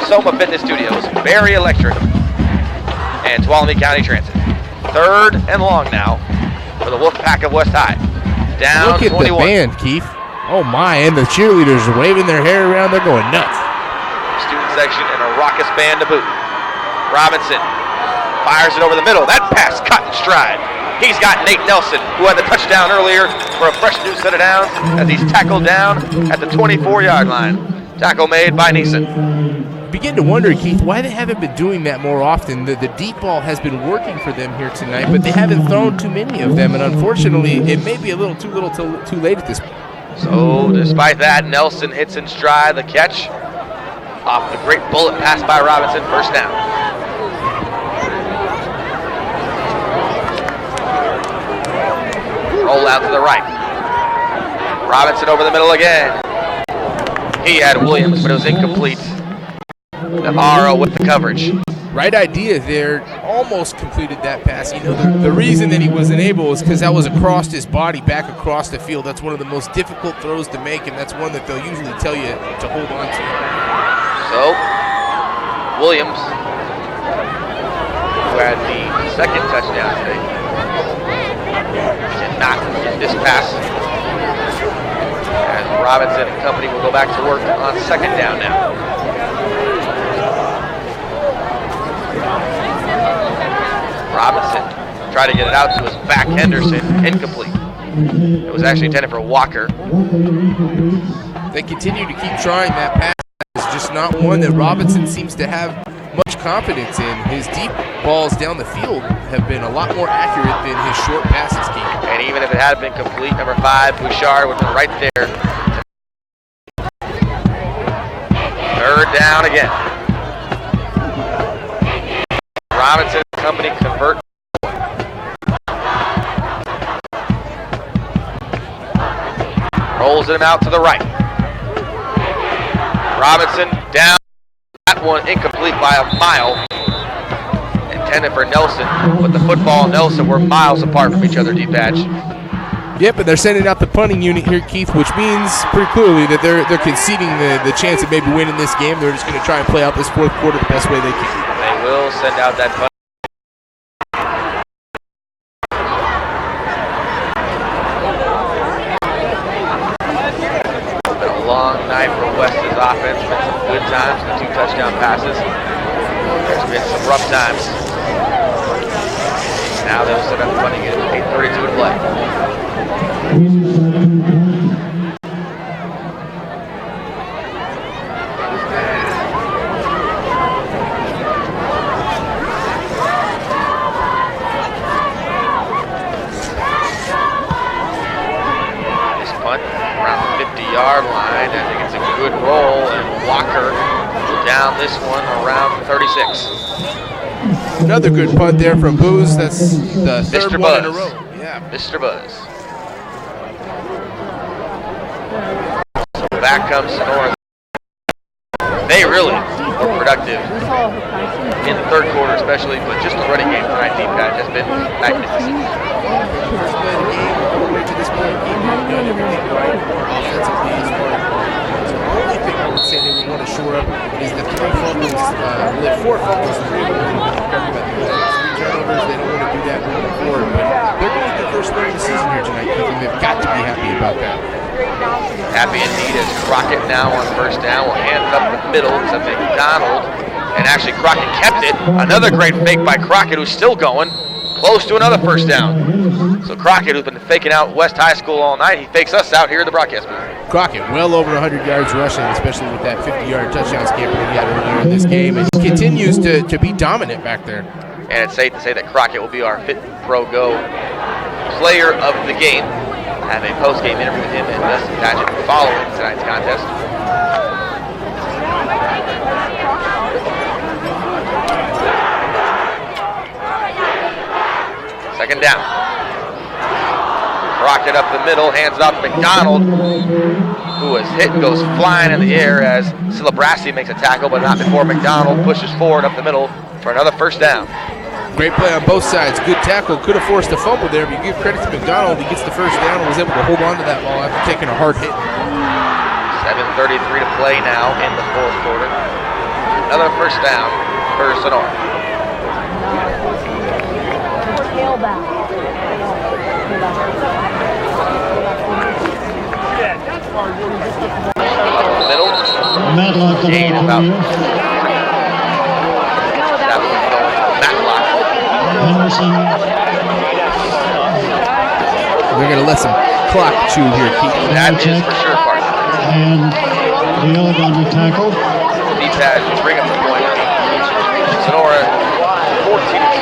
Soma Fitness Studios, Barry Electric, and Tuolumne County Transit. 3rd and long now for the Wolfpack of West High. Down Look at 21. the band, Keith. Oh my, and the cheerleaders are waving their hair around. They're going nuts. Student section and a raucous band to boot. Robinson fires it over the middle. That pass cut in stride. He's got Nate Nelson, who had the touchdown earlier, for a fresh new set of downs as he's tackled down at the 24-yard line. Tackle made by Neeson. Begin to wonder, Keith, why they haven't been doing that more often. The deep ball has been working for them here tonight, but they haven't thrown too many of them, and unfortunately, it may be a little too late at this point. So, despite that, Nelson hits in stride the catch off the great bullet pass by Robinson. 1st down. Roll out to the right. Robinson over the middle again. He had Williams, but it was incomplete. Navarro with the coverage. Right idea there. Almost completed that pass. You know, the reason that he wasn't able is because that was across his body, back across the field. That's one of the most difficult throws to make, and that's one that they'll usually tell you to hold on to. So, Williams, who had the 2nd touchdown today, did not get this pass. And Robinson and company will go back to work on 2nd down now. Robinson tried to get it out to his back, Henderson, incomplete. It was actually intended for Walker. They continue to keep trying that pass. It's just not one that Robinson seems to have much confidence in. His deep balls down the field have been a lot more accurate than his short passes, Keith. And even if it had been complete, number 5, Bouchard, would have been right there. 3rd down again. Robinson and company convert. Rolls him out to the right. Robinson down. That one incomplete by a mile. Intended for Nelson, but the football and Nelson were miles apart from each other, D-Patch. Yep, and they're sending out the punting unit here, Keith, which means pretty clearly that they're conceding the chance of maybe winning this game. They're just going to try and play out this fourth quarter the best way they can. They will send out that punt. It's been a long night for West's offense. Been some good times, the 2 touchdown passes. There's been some rough times. Now they'll set up punting at 8:32 to play. This punt around the 50-yard line. I think it's a good roll, and Walker down this one around 36. Another good punt there from Booz. That's the third Mr. one in a Buzz. row. Yeah. Mr. Buzz. So back comes Sonora. They really were productive in the third quarter, especially, but just the running game tonight, D-Pat, has been magnificent. It's been a game all the way to this point. They've done everything right offensively as well. So the only thing I would say they would want to shore up is the 3 fumbles, really 4 fumbles. 3 turnovers. They don't want to do that moving forward, but they're going to get the first win of the season here tonight, Keith, and they've got to be happy about that. Happy indeed as Crockett now on first down will hand it up the middle to McDonald, and actually Crockett kept it. Another great fake by Crockett, who's still going, close to another first down. So Crockett, who's been faking out West High School all night, he fakes us out here at the broadcast booth. Crockett, well over 100 yards rushing, especially with that 50-yard touchdown scamper he had earlier in this game, and he continues to be dominant back there. And it's safe to say that Crockett will be our Fit Pro Go player of the game. I have a post-game interview with him and Dustin Patchett following tonight's contest. Second down. Crockett up the middle, hands it off to McDonald, who was hit and goes flying in the air as Celebrassi makes a tackle, but not before McDonald pushes forward up the middle for another first down. Great play on both sides. Good tackle. Could have forced a fumble there, but you give credit to McDonald. He gets the first down and was able to hold on to that ball after taking a hard hit. 7:33 to play now in the fourth quarter. Another first down for Sonora. Middle. Gain about. That was going to Matlock. They're going to let some clock chew here, Keith. That is for sure part. And the other under tackle. D-Pad bring up the point. Sonora 14-2.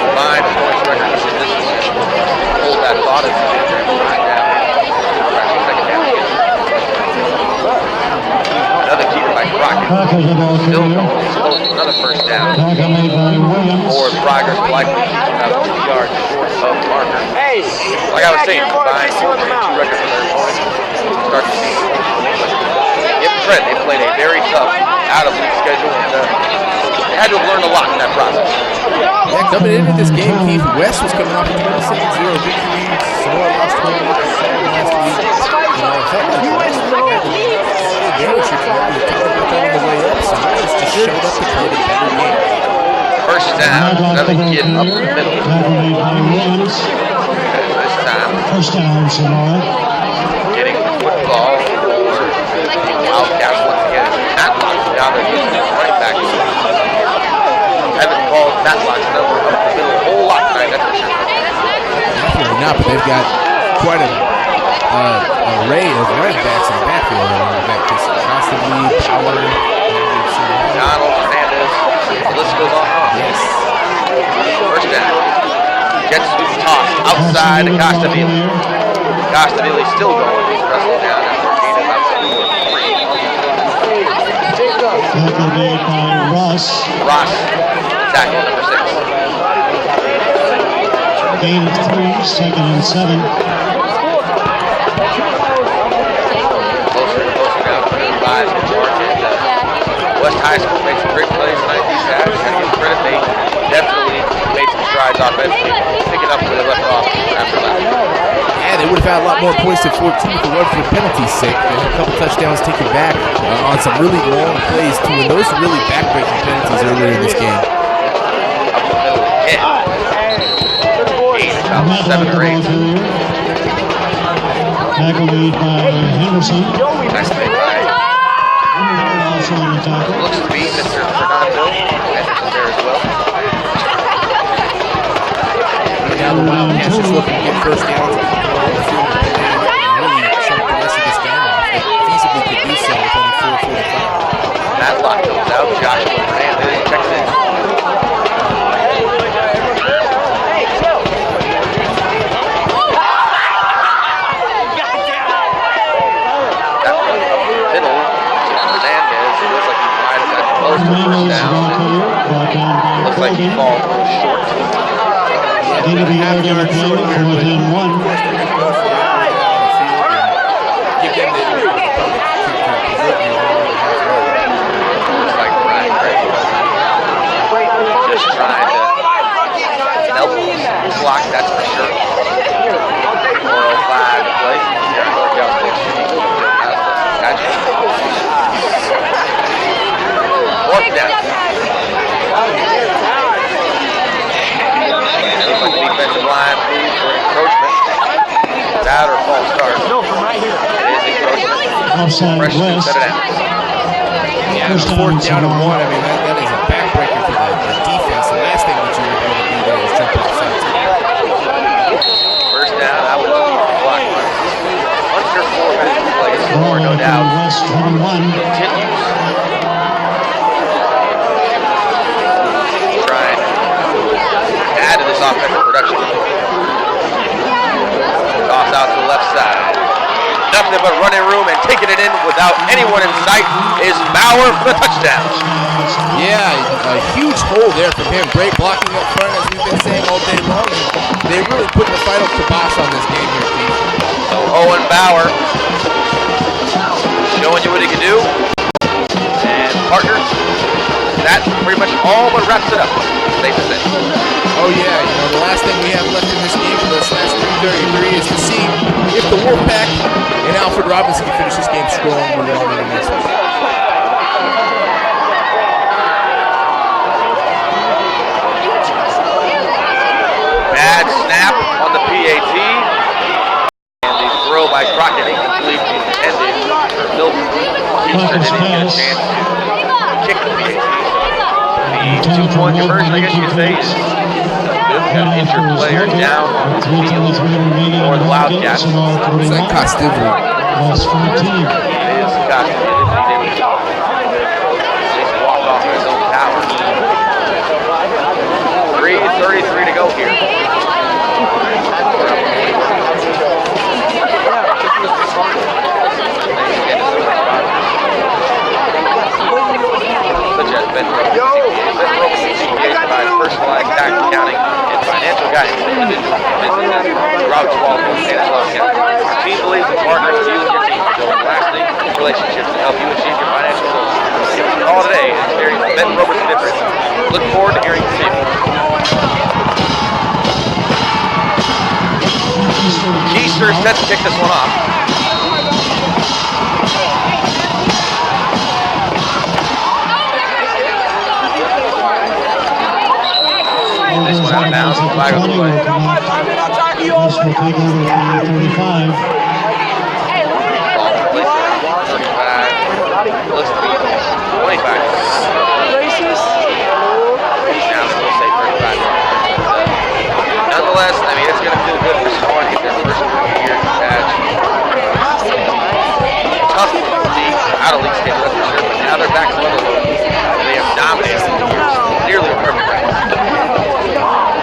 Combined points record. This is hold that thought. It's right down. Second down. Another keeper by Crockett. Still going. Close to another first down. Forward progress likely about 2 yards short of Parker. Like I was saying, combined 14-2 record for their opponents. Start the season. Give them credit. They played a very tough out-of-league schedule, and they had to have learned a lot in that process. Yeah, coming into this game, Keith, West was coming off a 27-0 victory. Sonora lost 28-7 last week. You know, it felt like West had the advantage here tonight. We talked about that on the way up. Sonora just showed up to play a better game. First down, another kid up the middle. This time, First down, Sonora. getting the football for Wildcats once again. Matlock now they're using his running back. Haven't called Matlock's number up the middle a whole lot tonight, that's for sure. Definitely not, but they've got quite an array of running backs in the backfield. They've got this constantly power. Donald, Hernandez, the list goes on and on. Yes. First down. Jet sweep toss outside to Costaville. Costaville still going. He's wrestling down after a gain of about 3. Tackle made by Ross. Ross, tackle number 6. Gain of 3, second and 7. Closer and closer now to the 5 mark. And West High School made some great plays tonight. These guys, got to give credit. They definitely made some strides offensively, picking up where they left off after last. Yeah, they would have had a lot more points at 14 if it wasn't for the penalty sake. They had a couple touchdowns taken back on some really long plays, too, and those are really backbreaking penalties earlier in this game. Up the middle again. About 7 or 8. Tackle made by Henderson. Nice play by Also on the tackle. looks to be Mr. Fernando. Henderson there as well. Now the Wildcats just looking to get first downs and control the field and really chunk the rest of this game off. They feasibly could do so with only 4:45. Matlock comes out. Joshua Fernandez checks in. Looks like he falls a little short. Gain of a yard on the play, 4th and 1. Looks like Brian Gray just trying to elbow block, that's for sure. 4:05 to play. Here in NorCal Sports TV. Fourth down. Looks like the defensive line moves for encroachment. That or false start. No, from right here. It is encroachment. Offside Freshman West. set it out. Yeah, First down, 4th down and Sonora. 1. I mean, that is a backbreaker for the defense. The last thing that you were able to do there is jump offside. First down, I would block. Under 4 minutes to play. Score, no doubt. West 21. Continues. Trying to add to this offensive production. Toss out to the left side. Nothing but running room and taking it in without anyone in sight is Bauer for the touchdown. Yeah, a huge hole there for him. Great blocking up front, as we've been saying all day long. They really put the final kibosh on this game here, Steve. So Owen Bauer showing you what he can do. And partner, that pretty much all but wraps it up. Safe to say. Oh yeah, you know, the last thing we have left in this game for this last 3:33 is to see if the Wolfpack and Alfred Robinson can finish this game strong moving on to the next one. Bad snap on the PAT. And the throw by Crockett incomplete intended for Milton. Houston didn't get a chance to kick the PAT. The 2-point conversion, I guess you could say, is got an injured player down on the field for the Wildcats. It's like Costively. Lost 14. It is Costively. Nice walk off of his own power. 3:33 to go here. Such as Ben Roberts, CPA provides personalized tax accounting and financial guidance to individuals and businesses throughout Tuolumne and Sonora County. Our team believes in partnering with you and your team to build lasting relationships to help you achieve your financial goals. Give us a call today and experience Ben Roberts' difference. Look forward to hearing from you. Keister set to kick this one off. This one out of bounds. Flag on the play. West will take over from the 35. Ball placed around 35. Looks to be 25. Now we'll say 35. Nonetheless, I mean, it's going to feel good for Sonora to get their first year catch. Tough league, out of league schedule, that's for sure, but now they're back to level. They have dominated the years. Nearly a perfect record.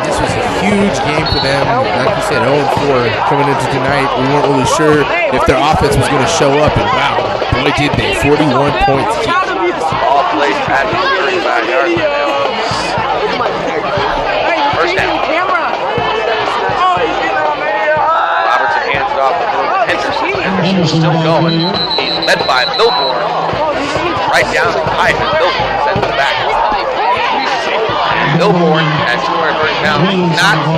This was a huge game for them. Like you said, 0-4 coming into tonight. We weren't really sure if their offense was going to show up, and wow, boy did they. 41 points. Ball plays at 35 yards right now. First down. Robertson hands it off to Henderson. Henderson still going. He's led by Milborn. right down the pipe as Milborn sends it back. Milborn at 230 pounds, not the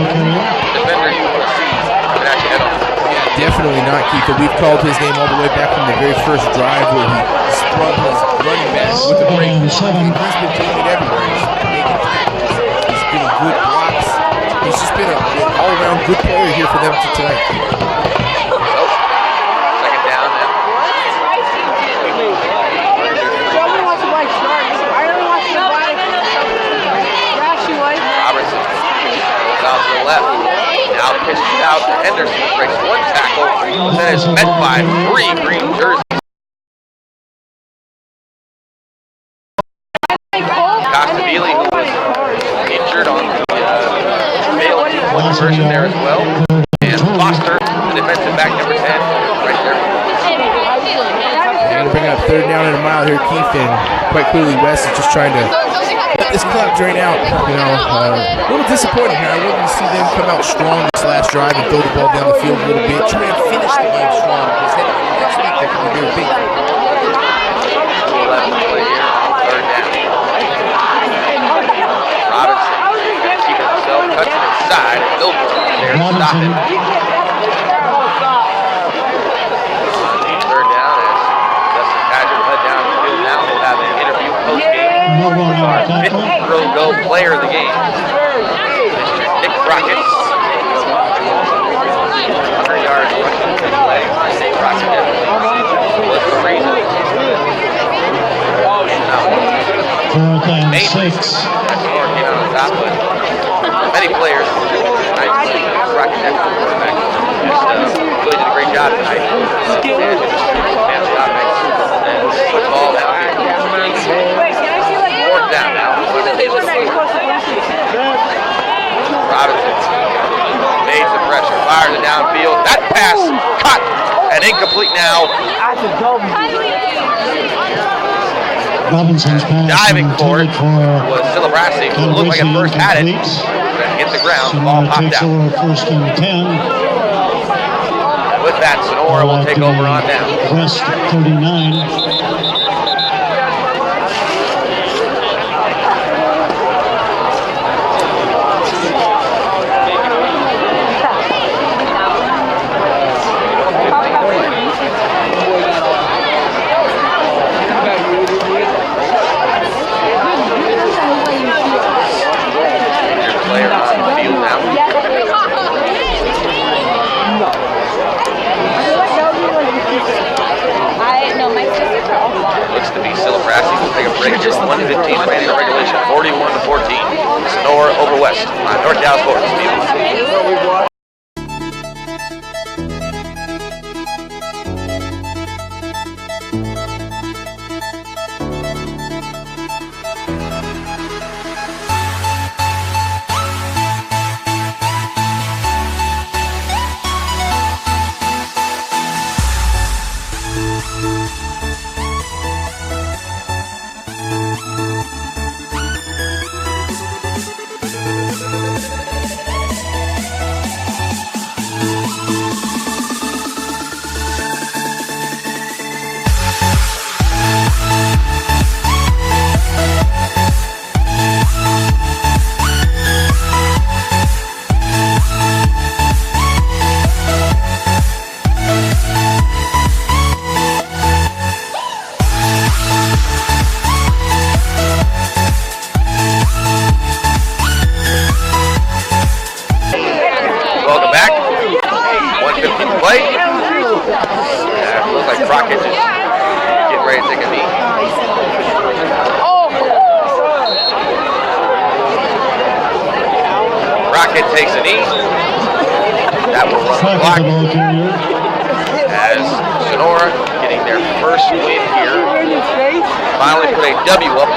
defender you want to see coming at you head on. Yeah, definitely not, Keith. We've called his name all the way back from the very first drive where he sprung his running back with a break. He's been doing it everywhere. He's been making tackles. He's been in good blocks. He's just been an all-around good player here for them tonight, Keith. Second down now. Robertson goes out to the left. Now pitches out to Henderson, who breaks one tackle, but then is met by 3 green jerseys. Costabile, who was injured on the failed two-point conversion there as well. And Foster, the defensive back number 10, right there. They're going to bring up third down and a mile here, Keith, and quite clearly West is just trying to let this clock drain out. You know, a little disappointing here. I wanted to see them come out strong this last drive and throw the ball down the field a little bit, try and finish the game strong, because next week that could be very big. 2:11 to play here on third down. Robinson going to keep it himself, cuts it inside, and Milborn there to stop it. Third down as Justin Paget will head down the field now. We'll have an interview post-game with our fifth row go player of the game, Mr. Nick Crockett. 100 yards rushing play. Nick Crockett definitely was the reason. Fourth and 6. That score came out on top, but many players tonight. Crockett definitely quarterback. Really did a great job tonight. And fancy offense. And football now. Fourth down now. Robinson made the pressure, fires it downfield. That pass cut and incomplete now. Robinson's pass Diving for it for was Celebrasi, who looked like at first had it. Hit the ground, ball popped out. First and 10. With that, Sonora will take over on down. West 39. Player on the field now. Looks to be Celebrasi. We'll take a break. Just 1:15 remaining in regulation. 41-14. Sonora over West on NorCal Sports TV. Welcome back. 1:15 to play. Looks like Crockett just getting ready to take a knee. Crockett takes a knee. That will run the clock. As Sonora getting their first win here. Finally put a W up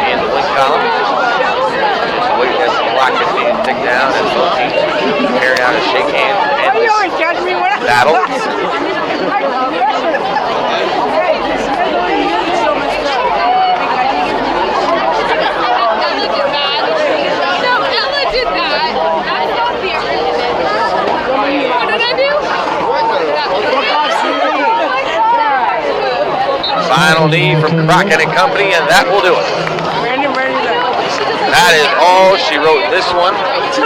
in the win column. Just waiting as the clock continues to tick down as both teams prepare now to shake hands and end this battle. Final knee from Crockett and Company, and that will do it. That is all she wrote in this one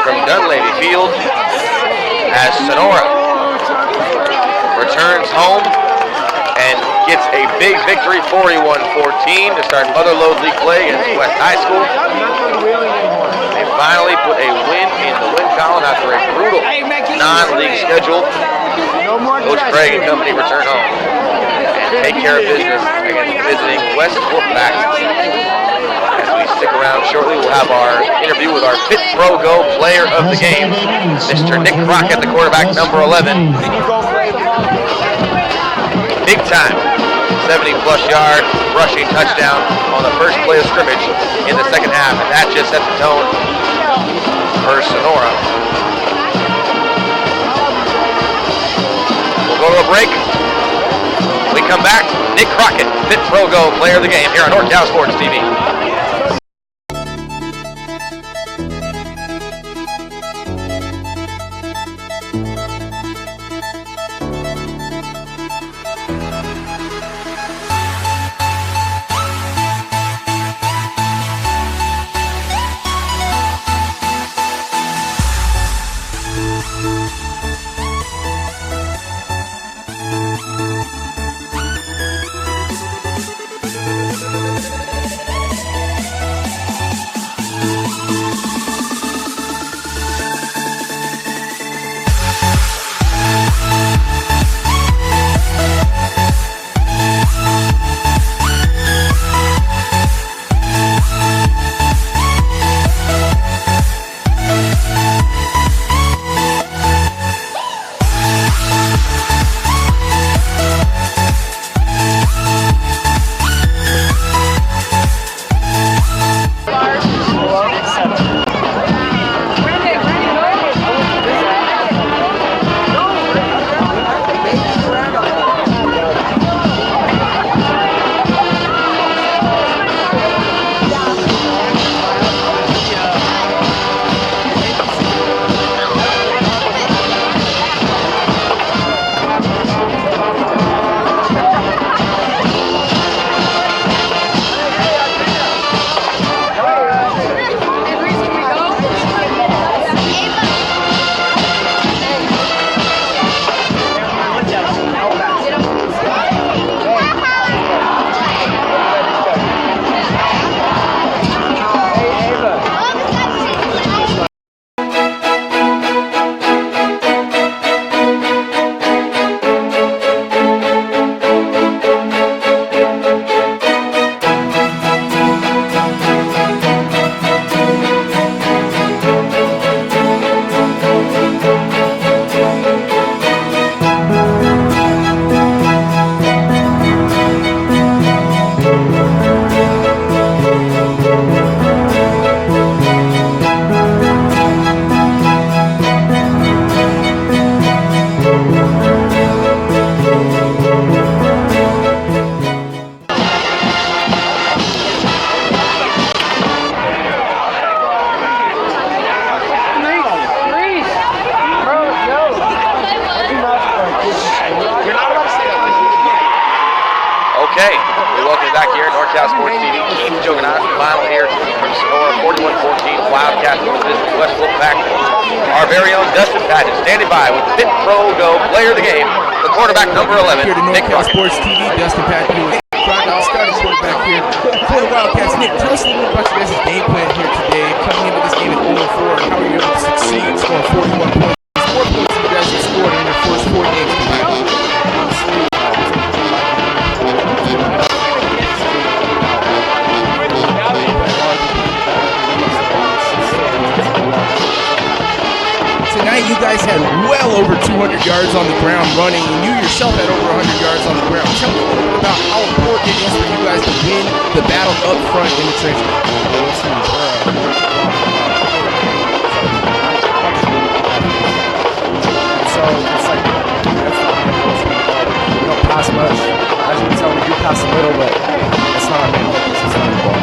from Dunleavy Field as Sonora returns home and gets a big victory, 41-14, to start Mother Lode League play against West High School. They finally put a win in the win column after a brutal non-league schedule. Coach Craig and company return home and take care of business against visiting West Wolfpack. As we stick around shortly, we'll have our interview with our Fit Pro Go player of the game, Mr. Nick Crockett, the quarterback, number 11. Big time, 70-plus yard rushing touchdown on the first play of scrimmage in the second half, and that just set the tone for Sonora. We'll go to a break. When we come back, Nick Crockett, Fit Pro Go player of the game here on NorCal Sports TV. Okay, we welcome you back here at NorCal Sports TV. Keith Juggernaut, final here from Sonora, 41-14. Wildcats visit West Wolfpack. Our very own Dustin Patton standing by with Fit Pro Go player of the game, the quarterback number 11, Here to Nick NorCal Crockett. Sports TV, Dustin Patton here with Nick Crockett, our starting quarterback here for the Wildcats. Nick, tell us a little bit about your guys' game plan here today, coming into this game at 0-4, and how are you able to succeed, scoring 41 points. 4 points you guys have scored in your first 4 games combined. Tonight you guys had well over 200 yards on the ground running, and you yourself had over 100 yards on the ground. Tell me a little bit about how important it is for you guys to win the battle up front in the trenches. So it's like, that's not our goal. We don't pass much. As you can tell, we do pass a little, but that's not our main focus. It's not our goal.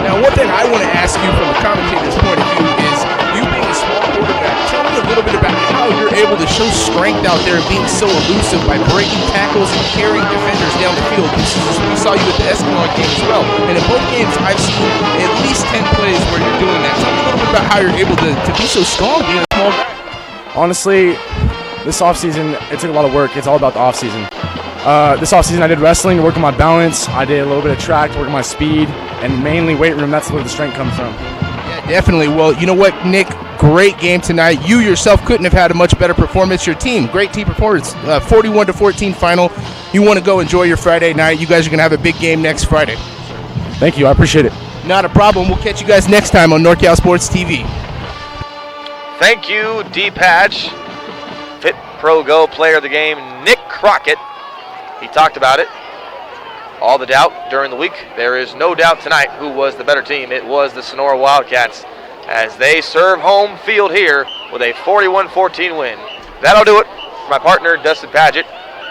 Now, one thing I want to ask you from the commentator's point of view is, you being a small quarterback, tell me a little bit about how you're able to show strength out there, being so elusive by breaking tackles and carrying defenders down the field. We saw you at the Escalon game as well. And in both games, I've seen at least 10 plays where you're doing that. Tell me a little bit about how you're able to be so strong being a small guy. Honestly, this offseason, it took a lot of work. It's all about the offseason. This offseason, I did wrestling to work on my balance. I did a little bit of track to work on my speed, and mainly weight room. That's where the strength comes from. Yeah, definitely. Well, you know what, Nick? Great game tonight. You yourself couldn't have had a much better performance. Your team, great team performance. 41-14 final. You want to go enjoy your Friday night. You guys are going to have a big game next Friday. Thank you. I appreciate it. Not a problem. We'll catch you guys next time on NorCal Sports TV. Thank you, D-Patch. Fit Pro Go player of the game, Nick Crockett. He talked about it. All the doubt during the week. There is no doubt tonight who was the better team. It was the Sonora Wildcats as they serve home field here with a 41-14 win. That'll do it for my partner, Dustin Padgett,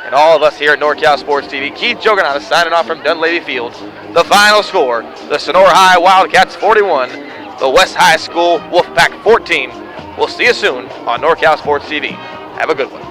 and all of us here at NorCal Sports TV. Keith Juggernaut signing off from Dunleavy Fields. The final score, the Sonora High Wildcats 41, the West High School Wolfpack 14. We'll see you soon on NorCal Sports TV. Have a good one.